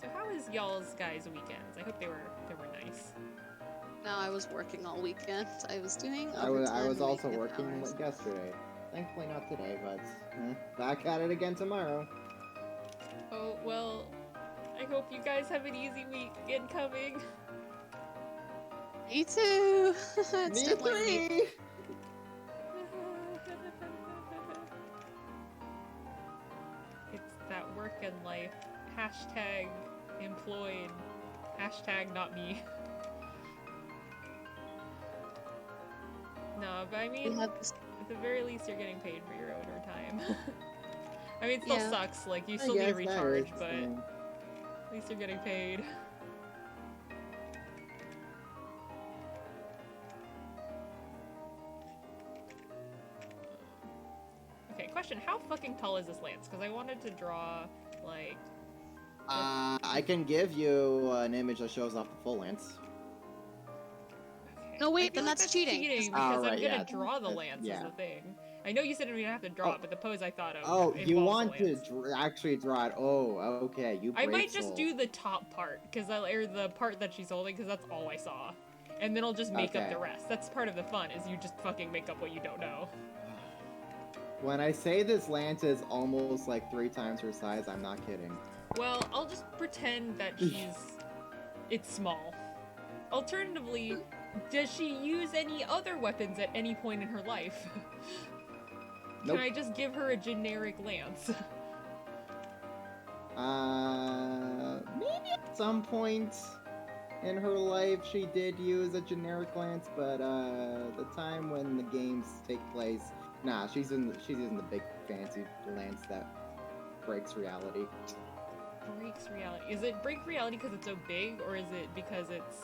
So how is y'all's guys' weekends? I hope they were nice. No, I was working all weekend. I was doing I overtime was also weekend working hours. yesterday. Thankfully not today, but back at it again tomorrow. Oh, well, I hope you guys have an easy weekend coming. Me too! It's Me deadline week. three! It's that work and life. Hashtag employed. Hashtag not me. No, but I We mean, have this. at the very least, you're getting paid for your overtime. I mean, it still Yeah. sucks. Like, you I still need to guess that recharge, is, but at least you're getting paid. question, how fucking tall is this lance? Because I wanted to draw, like... I can give you an image that shows off the full lance. Okay. No, wait, I feel then like that's cheating. because Oh, I'm right, gonna yeah. draw the lance Yeah. is the thing. I know you said we don't have to draw it, but the pose I thought of Oh, you involves want the to lance. actually draw it? Oh, okay. You I brave might just soul. do the top part, or the part that she's holding, because that's all I saw. And then I'll just make up Okay. the rest. That's part of the fun, is you just fucking make up what you don't know. When I say this lance is almost like 3 times her size, I'm not kidding. Well, I'll just pretend that it's small. Alternatively, does she use any other weapons at any point in her life? Nope. Can I just give her a generic lance? Maybe at some point in her life she did use a generic lance, but the time when the games take place, nah, she's using the big fancy lance that breaks reality. Breaks reality. Is it break reality because it's so big, or is it because it's...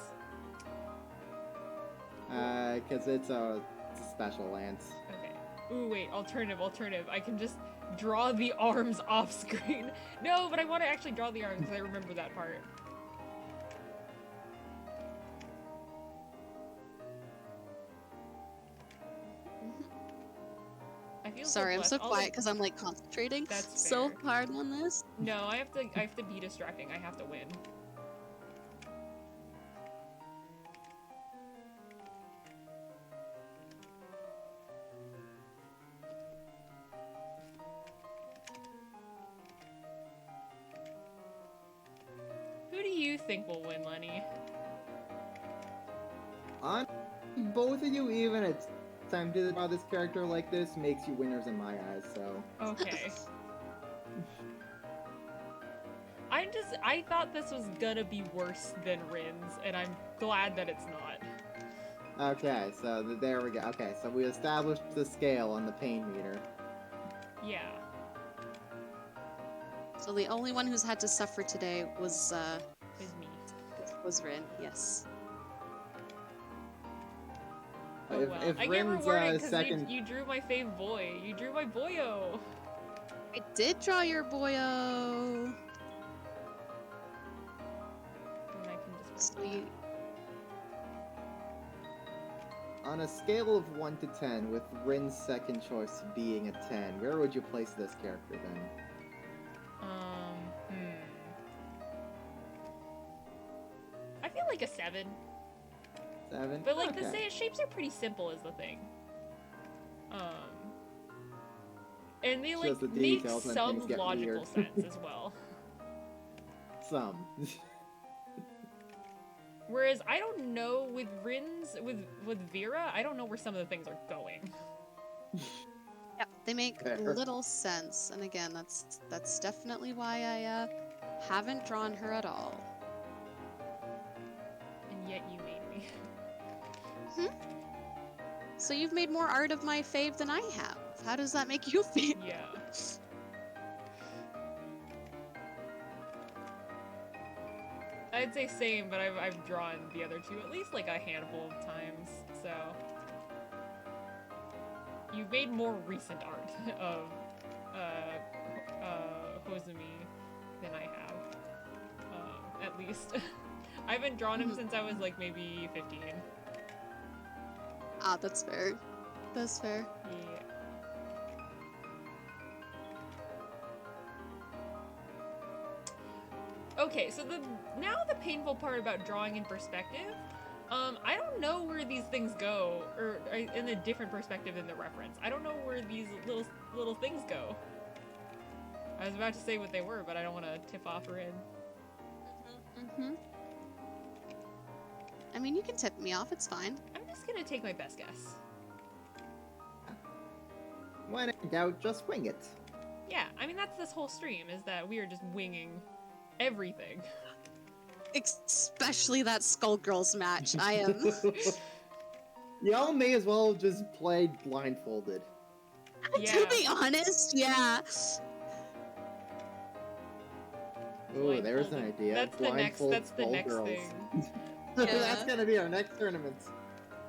Because it's a special lance. Okay. Ooh, wait, alternative. I can just draw the arms off screen. No, but I want to actually draw the arms because I remember that part. I feel Sorry, I'm blessed. so All quiet the- because I'm like concentrating That's so fair. hard on this. No, I have to be distracting. I have to win. Who do you think will win, Lenny? On both of you, even it's time to draw this character like this makes you winners in my eyes. So Okay. I thought this was gonna be worse than Rin's, and I'm glad that it's not. okay, so there we go. Okay, so we established the scale on the pain meter. Yeah. So the only one who's had to suffer today was Is me. Rin. Yes. Oh If- well. if I get Rin's, rewarded because second- you drew my fave boy. You drew my boyo. I did draw your boyo. And I can just So you, On a scale of 1 to 10, with Rin's second choice being a 10, where would you place this character then? I feel like a 7. 7? But like okay. the shapes are pretty simple is the thing. And they like Just the make details when some things get logical weird. sense as well. Some. Whereas I don't know with with Vera, I don't know where some of the things are going. yeah, they make Fair. little sense, and again, that's definitely why I haven't drawn her at all. And yet you made me. So you've made more art of my fave than I have. How does that make you feel? Yeah. I'd say same, but I've drawn the other two at least like a handful of times, so you've made more recent art of Hozumi than I have, at least. I haven't drawn him since I was like maybe 15. Ah, that's fair. That's fair. Yeah. Okay, so now the painful part about drawing in perspective, I don't know where these things go, or in a different perspective in the reference. I don't know where these little things go. I was about to say what they were, but I don't want to tip off Rin. I mean, you can tip me off, it's fine. I'm just gonna take my best guess. When in doubt, just wing it. Yeah, I mean that's this whole stream, is that we are just winging everything. Especially that Skullgirls match. I am. Y'all may as well just play blindfolded. Yeah. To be honest, yeah. Ooh, there's an Blindfolded. idea. That's the next Blindfold thing. Skullgirls. Yeah. That's gonna be our next tournament.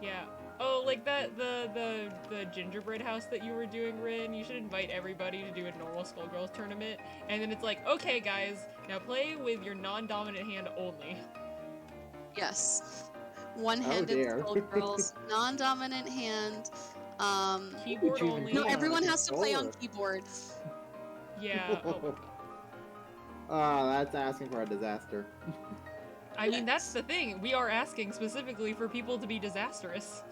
Yeah. Oh, like the gingerbread house that you were doing, Rin. You should invite everybody to do a normal Skullgirls tournament, and then it's like, okay, guys, now play with your non-dominant hand only. Yes. One-handed dear. Skullgirls, non-dominant hand. Keyboard you even only. No, Yeah, everyone like a has to play on controller. keyboard. Yeah. Oh. Oh, that's asking for a disaster. I mean, that's the thing. We are asking specifically for people to be disastrous.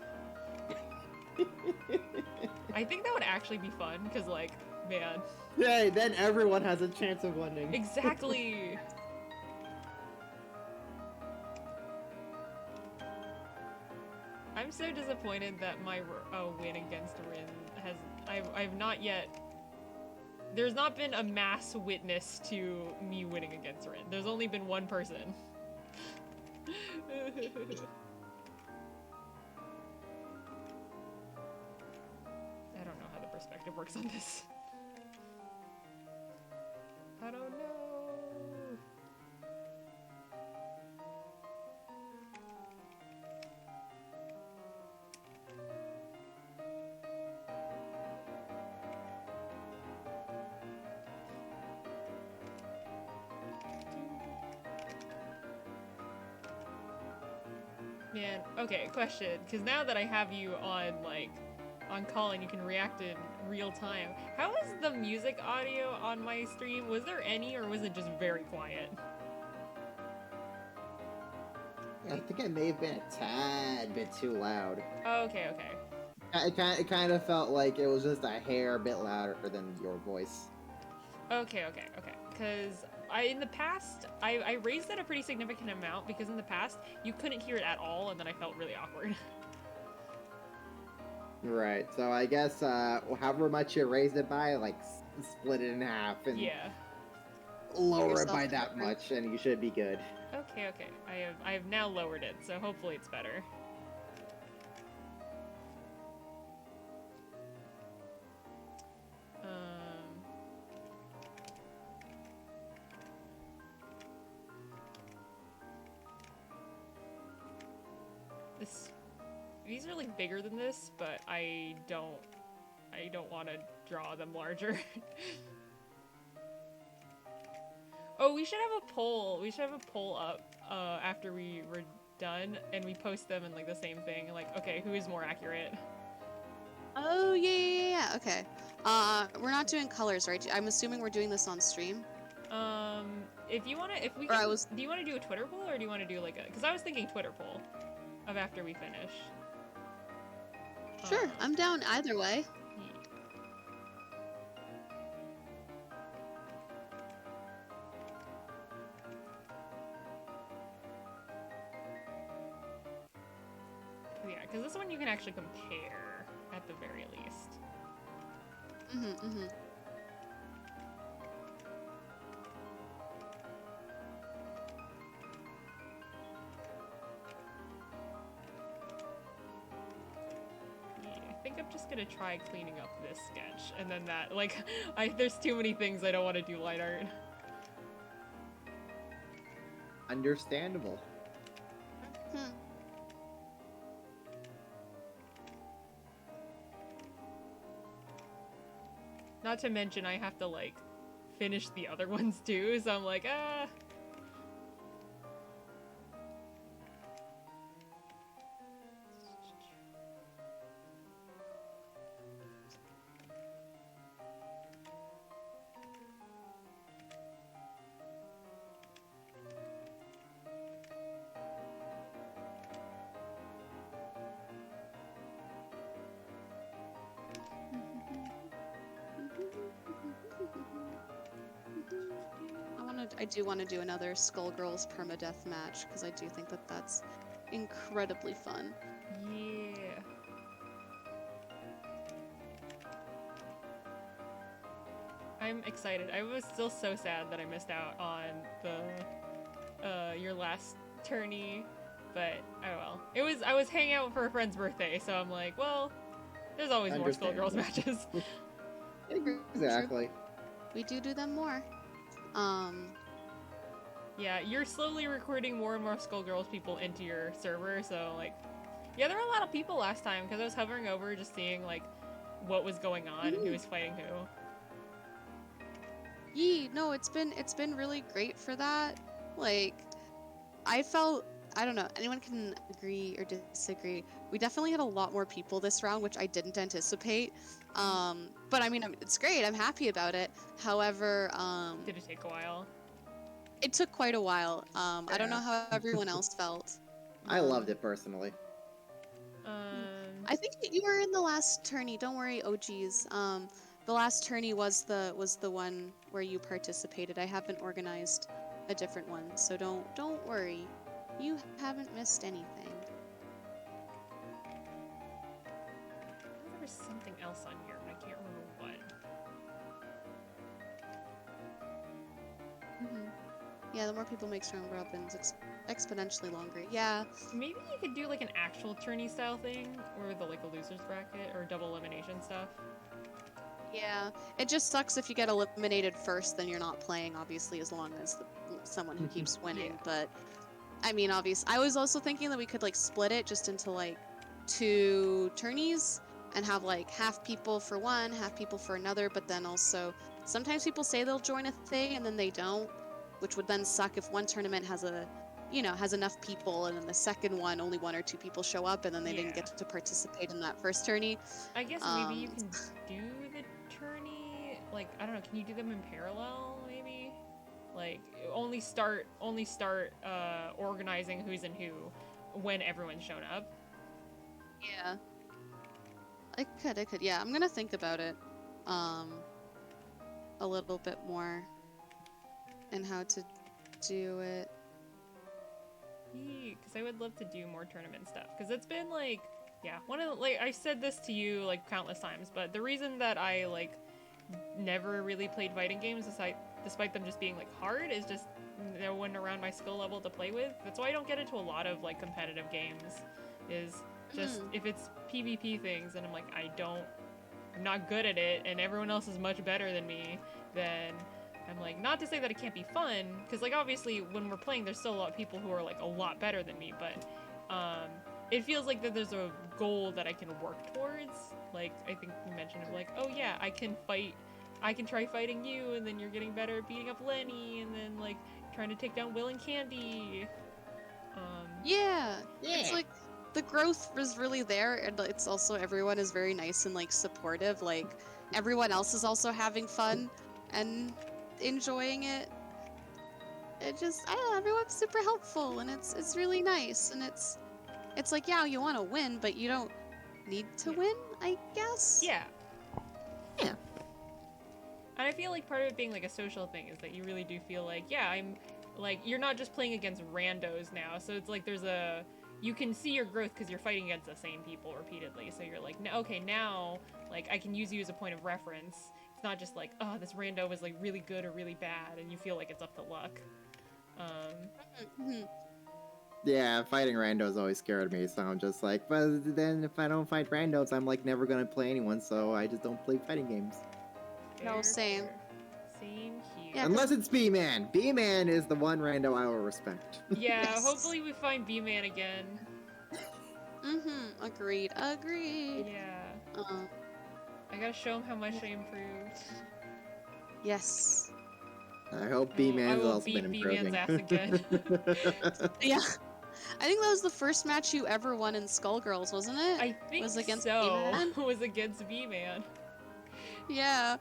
I think that would actually be fun, because, like, man. Hey, then everyone has a chance of winning. Exactly! I'm so disappointed that my win against Rin has... I've not yet... There's not been a mass witness to me winning against Rin. There's only been one person. I don't know how the perspective works on this. I don't know. Man, okay, question. Because now that I have you on, like, on call and you can react in real time, how is the music audio on my stream? Was there any, or was it just very quiet? I think it may have been a tad bit too loud. Oh, okay, okay. It kind of felt like it was just a hair bit louder than your voice. Okay, okay, okay. Because in the past, I raised it a pretty significant amount, because in the past, you couldn't hear it at all, and then I felt really awkward. Right, so I guess however much you raised it by, like, split it in half and Yeah. lower it by Yourself that covered. much, and you should be good. Okay, okay. I have now lowered it, so hopefully it's better. These are like bigger than this, but I don't want to draw them larger. Oh, we should have a poll. We should have a poll up after we were done, and we post them in like the same thing. Like, okay, who is more accurate? Oh, yeah. Okay. We're not doing colors, right? I'm assuming we're doing this on stream. If you wanna, if we Or can, I was- do you want to do a Twitter poll, or do you want to do like a? Because I was thinking Twitter poll of after we finish. Sure, I'm down either way. Yeah, because this one you can actually compare at the very least. Mm-hmm. I think I'm just gonna try cleaning up this sketch, and then that, like, there's too many things I don't want to do light art. Understandable. Hmm. Not to mention I have to, like, finish the other ones too, so I'm like, ah. I do want to do another Skullgirls permadeath match because I do think that that's incredibly fun. Yeah. I'm excited. I was still so sad that I missed out on the your last tourney, but oh well. I was hanging out for a friend's birthday, so I'm like, well, there's always more Skullgirls matches. Exactly. We do them more. Yeah, you're slowly recruiting more and more Skullgirls people into your server, so like, Yeah, there were a lot of people last time because I was hovering over just seeing like what was going on and who was fighting who. No, it's been really great for that. Like, I felt, I don't know, anyone can agree or disagree. We definitely had a lot more people this round, which I didn't anticipate. But I mean, it's great. I'm happy about it. However, Did it take a while? it took quite a while. I don't know Yeah. how everyone else felt. I loved it personally. I think that you were in the last tourney. Don't worry, OGs. The last tourney was the one where you participated. I haven't organized a different one, so don't worry. You haven't missed anything. There was something else on here, but I can't remember what. Yeah, the more people makes round robins exponentially longer. Yeah. Maybe you could do like an actual tourney style thing, or the like a losers bracket or double elimination stuff. Yeah. It just sucks if you get eliminated first, then you're not playing, obviously, as long as someone who keeps winning. Yeah. But I mean, obviously, I was also thinking that we could like split it just into like 2 tourneys and have like half people for one, half people for another. But then also sometimes people say they'll join a thing and then they don't, which would then suck if one tournament has has enough people and then the second one only 1 or 2 people show up and then they didn't get to participate in that first tourney. I guess maybe you can do the tourney, like, I don't know, can you do them in parallel, maybe? Like, only start organizing who's in who when everyone's shown up. Yeah. I could, yeah. I'm gonna think about it, a little bit more and how to do it. Because I would love to do more tournament stuff. Because it's been like, yeah, like I said this to you like countless times, but the reason that I like never really played fighting games, despite them just being like hard, is just no one around my skill level to play with. That's why I don't get into a lot of like competitive games. Is just if it's PvP things and I'm like I'm not good at it and everyone else is much better than me, then I'm like, not to say that it can't be fun, because like obviously when we're playing there's still a lot of people who are like a lot better than me, but it feels like that there's a goal that I can work towards. Like I think you mentioned of like, oh yeah, I can try fighting you, and then you're getting better at beating up Lenny, and then like trying to take down Will and Candy. Yeah. It's like the growth is really there, and it's also everyone is very nice and like supportive. Like everyone else is also having fun and enjoying it. It just, I don't know, everyone's super helpful and it's really nice, and it's like, yeah, you want to win, but you don't need to win, I guess. Yeah. Yeah. And I feel like part of it being like a social thing is that you really do feel like, yeah, I'm like, you're not just playing against randos now, so it's like you can see your growth because you're fighting against the same people repeatedly, so you're like, okay, now like I can use you as a point of reference. It's not just like, oh, this rando was like really good or really bad, and you feel like it's up to luck. Yeah, fighting randos always scared me, so I'm just like, but then if I don't fight randos, I'm like never gonna play anyone, so I just don't play fighting games. No, same. Same here. Yeah, Unless it's B-Man. B-Man is the one rando I will respect. Yeah, Yes. hopefully we find B-Man again. Agreed. Yeah. I gotta show him how much I improved. Yes. I hope B-Man's also been beat improving. B-Man's ass again. Yeah. I think that was the first match you ever won in Skullgirls, wasn't it? I think was against so. B-Man? Was against B-Man. Yeah.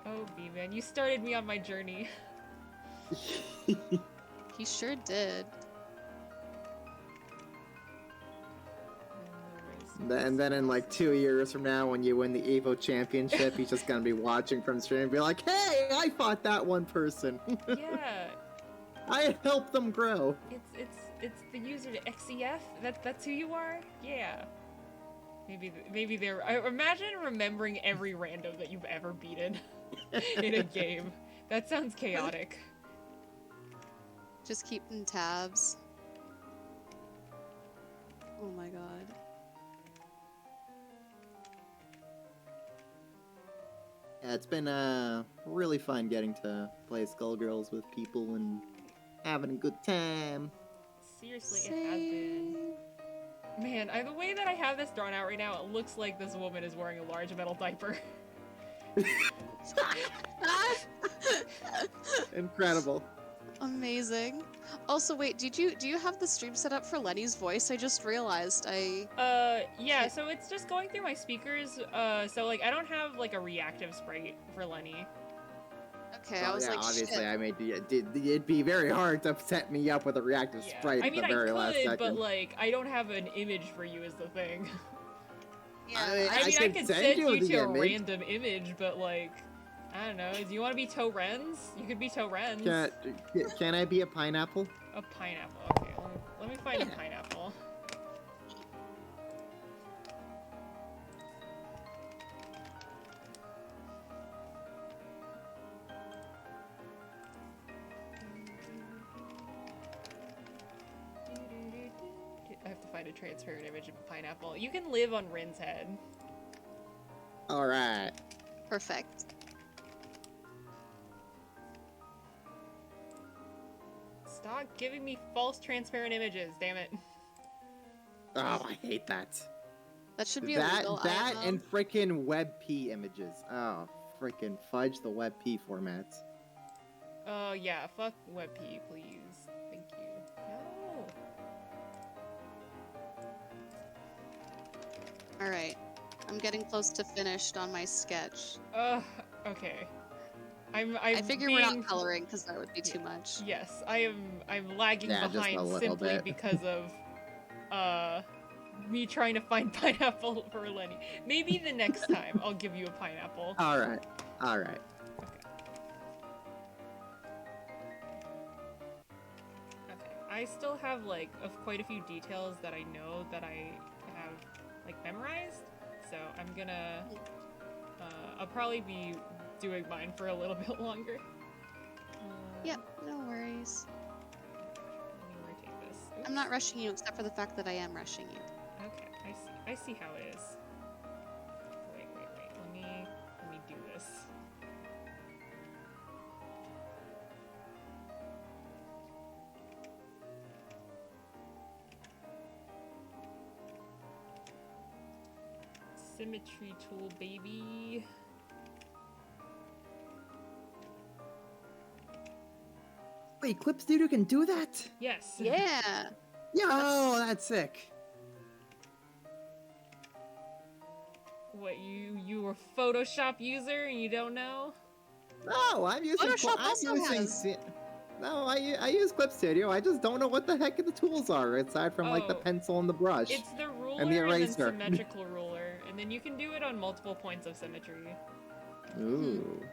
Oh, B-Man, you started me on my journey. He sure did. And then in like 2 years from now, when you win the Evo Championship, he's just gonna be watching from stream and be like, "Hey, I fought that one person. Yeah. I helped them grow." It's the user to XCF. That's who you are. Yeah. Maybe they're. I imagine remembering every rando that you've ever beaten in a game. That sounds chaotic. Just keeping tabs. Oh my god. Yeah, it's been really fun getting to play Skullgirls with people and having a good time. Seriously, it has been. Man, the way that I have this drawn out right now, it looks like this woman is wearing a large metal diaper. Incredible. Amazing. Also, wait, do you have the stream set up for Lenny's voice? I just realized yeah, so it's just going through my speakers, so, like, I don't have, like, a reactive sprite for Lenny. Okay, I was yeah, like, obviously, shit. I mean, it'd be very hard to set me up with a reactive Yeah. sprite I mean, at the very I last could, second. but, like, I don't have an image for you is the thing. Yeah, I could send you to a image. random image, but, like, I don't know. Do you want to be Torrens? You could be Torrens. Can I be a pineapple? A pineapple. Okay, let me find a pineapple. I have to find a transparent image of a pineapple. You can live on Rin's head. Alright. perfect. Stop giving me false transparent images, damn it. Oh, I hate that. That should be illegal. That and frickin' WebP images. Oh, frickin' fudge the WebP formats. Oh, yeah, fuck WebP, please. Thank you. No. Alright. I'm getting close to finished on my sketch. Okay. I figure we're not coloring because that would be too much. Yes, I'm lagging Yeah, just a behind little simply bit. because of me trying to find pineapple for Lenny. Maybe the next time I'll give you a pineapple. Alright. Okay. I still have like quite a few details that I know that I have like memorized, so I'm gonna I'll probably be doing mine for a little bit longer. Yep, no worries. Let me rotate this. Oops. I'm not rushing you except for the fact that I am rushing you. Okay, I see how it is. Wait. Let me do this. Symmetry tool, baby. Wait, Clip Studio can do that? Yes. Yeah! Yo, that's sick. What, you a Photoshop user and you don't know? No, I'm using. Photoshop I'm also using. has- No, I use Clip Studio. I just don't know what the heck the tools are aside from like the Oh. pencil and the brush. It's the ruler And the then eraser. symmetrical ruler, and then you can do it on multiple points of symmetry. Ooh.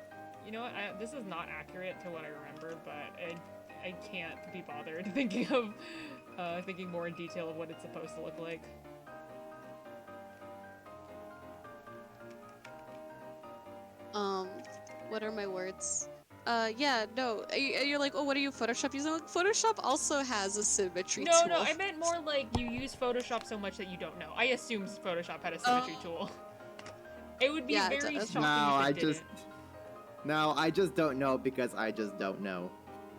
You know what? This is not accurate to what I remember, but I can't be bothered thinking of thinking more in detail of what it's supposed to look like. What are my words? Yeah, no, you're like, oh, what are you Photoshop using? Like, Photoshop also has a symmetry tool. No, I meant more like you use Photoshop so much that you don't know. I assumed Photoshop had a symmetry tool. It would be Yeah, it very does. shocking No, if it didn't. No, I just don't know because I just don't know.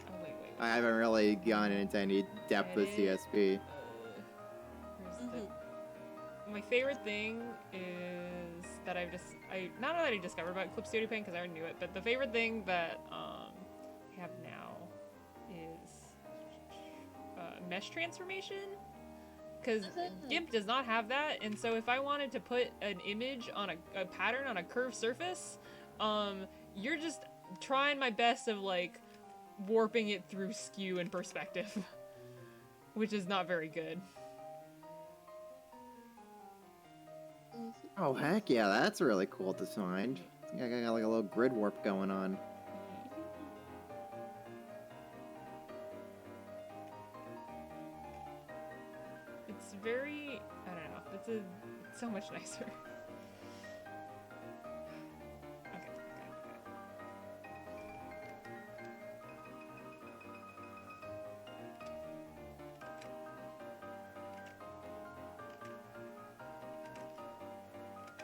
Oh, wait. I haven't really gone into any depth with Edit. CSP. Where's my favorite thing is that not that I discovered about Clip Studio Paint because I already knew it, but the favorite thing that I have now is mesh transformation, because GIMP does not have that, and so if I wanted to put an image on a pattern on a curved surface, you're just trying my best of like warping it through skew and perspective, which is not very good. Oh heck yeah, that's really cool to find. I got like a little grid warp going on. It's very, I don't know, it's so much nicer. Okay.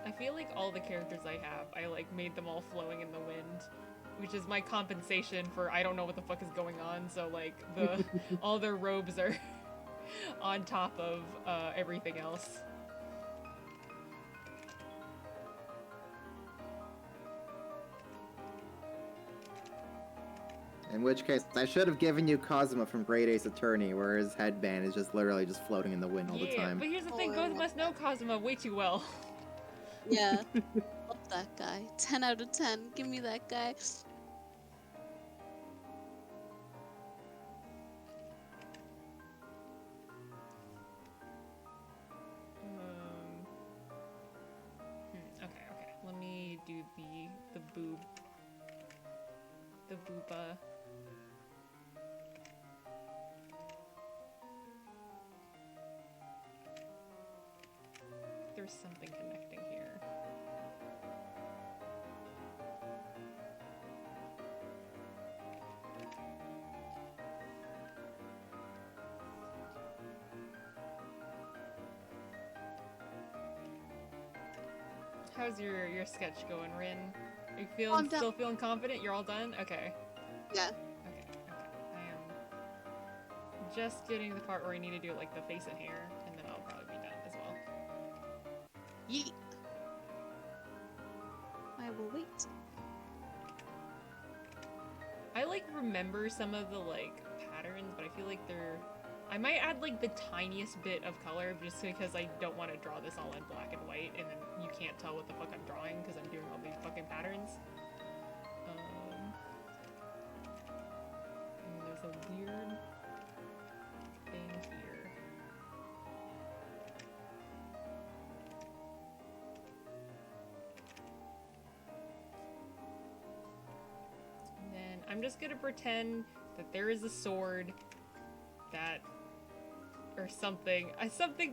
I feel like all the characters I have, I like made them all flowing in the wind, which is my compensation for I don't know what the fuck is going on, so like all their robes are on top of everything else. In which case, I should have given you Cosmo from Great Ace Attorney, where his headband is just literally just floating in the wind all the Yeah, time. but here's the Oh, thing, I both of love us know Cosmo way too well. Yeah. Love that guy. 10 out of 10. Give me that guy. Okay. Let me do the boob. The booba. There's something connecting here. How's your sketch going, Rin? Are you still feeling confident? You're all done? Okay. Yeah. Okay. I am just getting the part where I need to do like the face and hair, and then I'll probably be done as well. Yeet. I will wait. I like remember some of the like patterns, but I feel like I might add like the tiniest bit of color just because I don't want to draw this all in black and white and then you can't tell what the fuck I'm drawing because I'm doing all these fucking patterns. And there's a weird thing here. And then I'm just gonna pretend that there is a sword that or something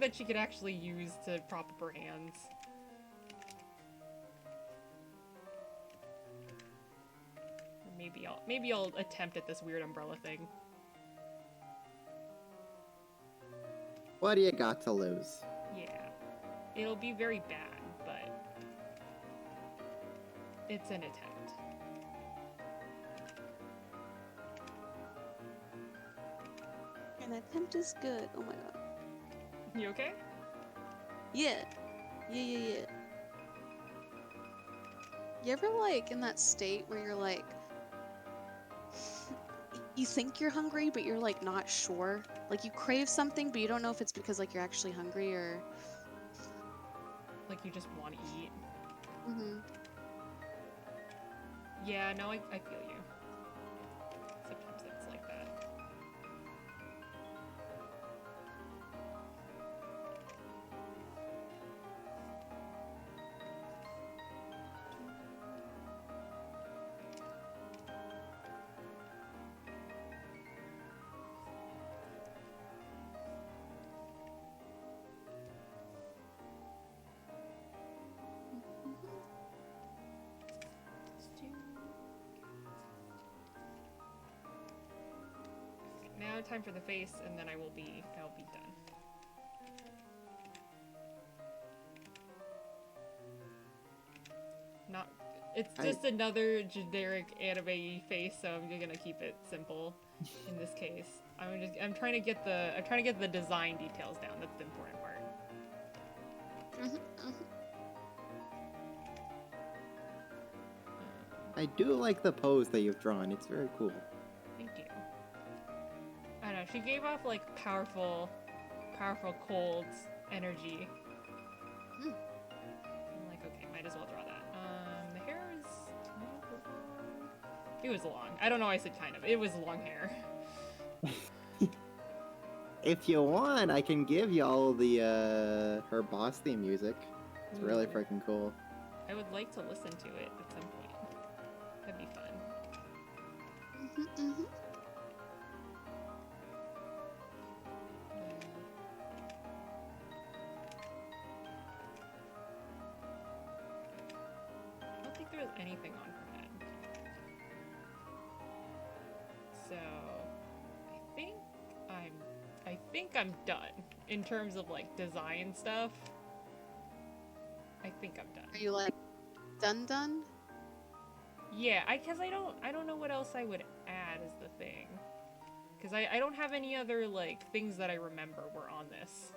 that she could actually use to prop up her hands. Or maybe I'll attempt at this weird umbrella thing. What do you got to lose? Yeah. It'll be very bad, but it's an attempt. An attempt is good. Oh my god. You okay? Yeah. Yeah. You ever like in that state where you're like you think you're hungry but you're like not sure? Like you crave something but you don't know if it's because like you're actually hungry or Like you just want to eat. Yeah, no, I feel you. Sometimes it's like that. Now time for the face, and then I'll be done. It's just another generic anime face, so I'm gonna keep it simple in this case. I'm trying to get the design details down. That's the important part. I do like the pose that you've drawn. It's very cool. Thank you. I don't know, she gave off like powerful cold energy. I'm like, okay, might as well draw that. The hair is kind of long. It was long. I don't know why I said kind of. It was long hair. If you want, I can give you all the her boss theme music. It's really freaking cool. I would like to listen to it at some point. That'd be fun. I don't think there was anything on her head. So I think I'm done in terms of like design stuff. I think I'm done. Are you like done? Yeah, because I don't know what else I would add is the thing. Because I don't have any other, like, things that I remember were on this.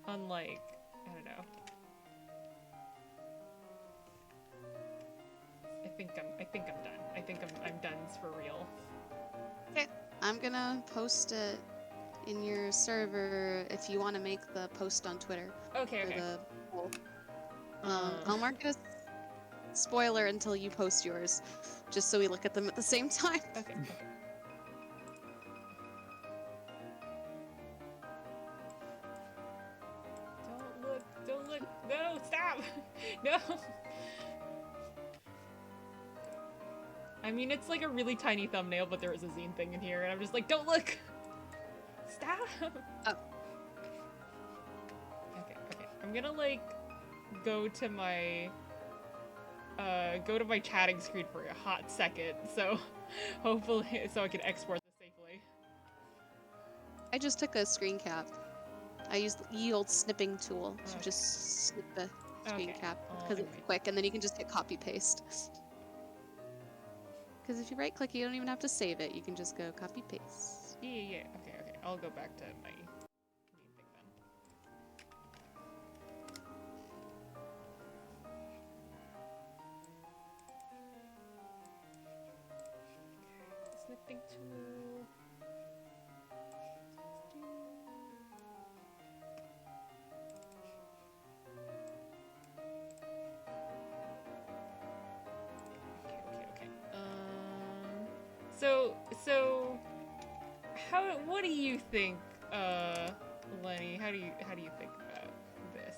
Unlike, I don't know. I think I'm done. I think I'm done for real. Okay, I'm gonna post it in your server if you want to make the post on Twitter. Okay, For okay. the poll. I'll mark it as spoiler until you post yours, just so we look at them at the same time. Okay. Don't look, no, stop! No! I mean, it's like a really tiny thumbnail, but there is a zine thing in here, and I'm just like, don't look! Stop! Oh. Okay. I'm gonna, like, go to my chatting screen for a hot second, so hopefully, so I can export this safely. I just took a screen cap. I used the ye old snipping tool to just snip the screen cap because it's quick, and then you can just hit copy paste. Because if you right click, you don't even have to save it. You can just go copy paste. Yeah. Okay. I'll go back to my main thing then. Snipping tool. Okay. So, what do you think, Lenny? How do you think about this?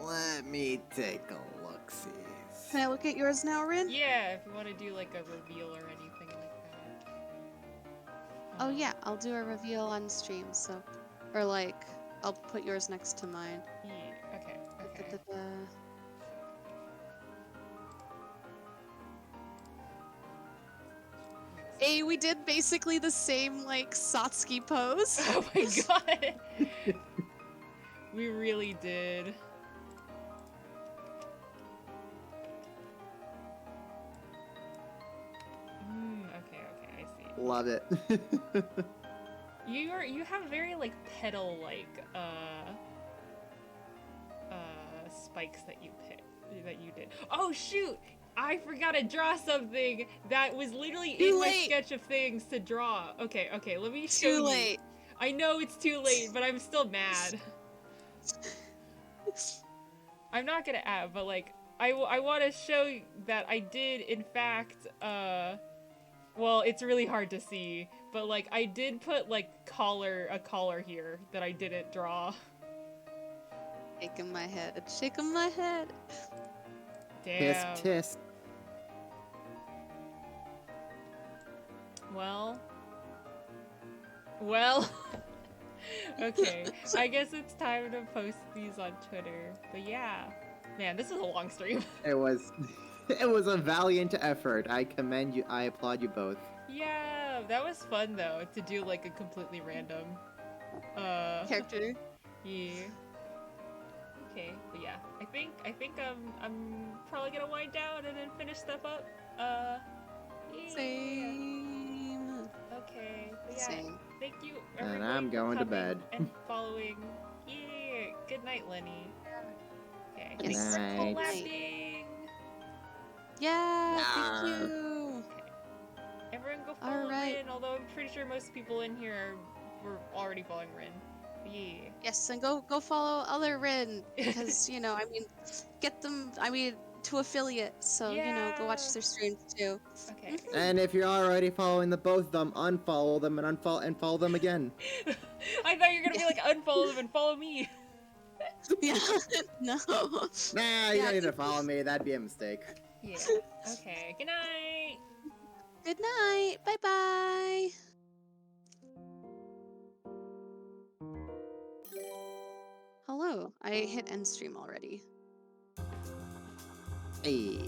Let me take a look-see. Can I look at yours now, Rin? Yeah, if you want to do like a reveal or anything like that. Oh yeah, I'll do a reveal on stream. So, or like, I'll put yours next to mine. Yeah. Okay. Da-da-da-da. Hey, we did basically the same like Satsuki pose. Oh my god! We really did. Okay, I see. Love it. You have very like petal like spikes that you did. Oh shoot! I forgot to draw something that was literally in my sketch of things to draw. Okay, let me show you. Too late. I know it's too late, but I'm still mad. I'm not gonna add, but like, I want to show you that I did, in fact, well, it's really hard to see, but like, I did put like a collar here that I didn't draw. Shaking my head. Shaking my head. Damn. Tisk. Well, okay. I guess it's time to post these on Twitter. But yeah, man, this is a long stream. It was a valiant effort. I commend you. I applaud you both. Yeah, that was fun though, to do like a completely random Character. Yeah. Okay, but yeah, I think I'm probably gonna wind down and then finish stuff up. Yeah. Same. Okay, but yeah, Same. thank you And everybody I'm going for to coming bed. and following. Yeah, good night, Lenny. Okay, Good thanks for night. collabing. Yeah, Yeah. thank you. Everyone go follow Alright. Rin, although I'm pretty sure most people in here were already following Rin. Yeah. Yes, and go follow other Rin because you know, I mean, get them. I mean, to affiliate. So you know, go watch their streams too. Okay. And if you're already following the both of them, unfollow them and follow them again. I thought you were gonna be like, unfollow them and follow me. Yeah. No. Nah, you don't need to follow me. That'd be a mistake. Yeah. Okay. Good night. Good night. Bye bye. Hello. I hit end stream already. Hey.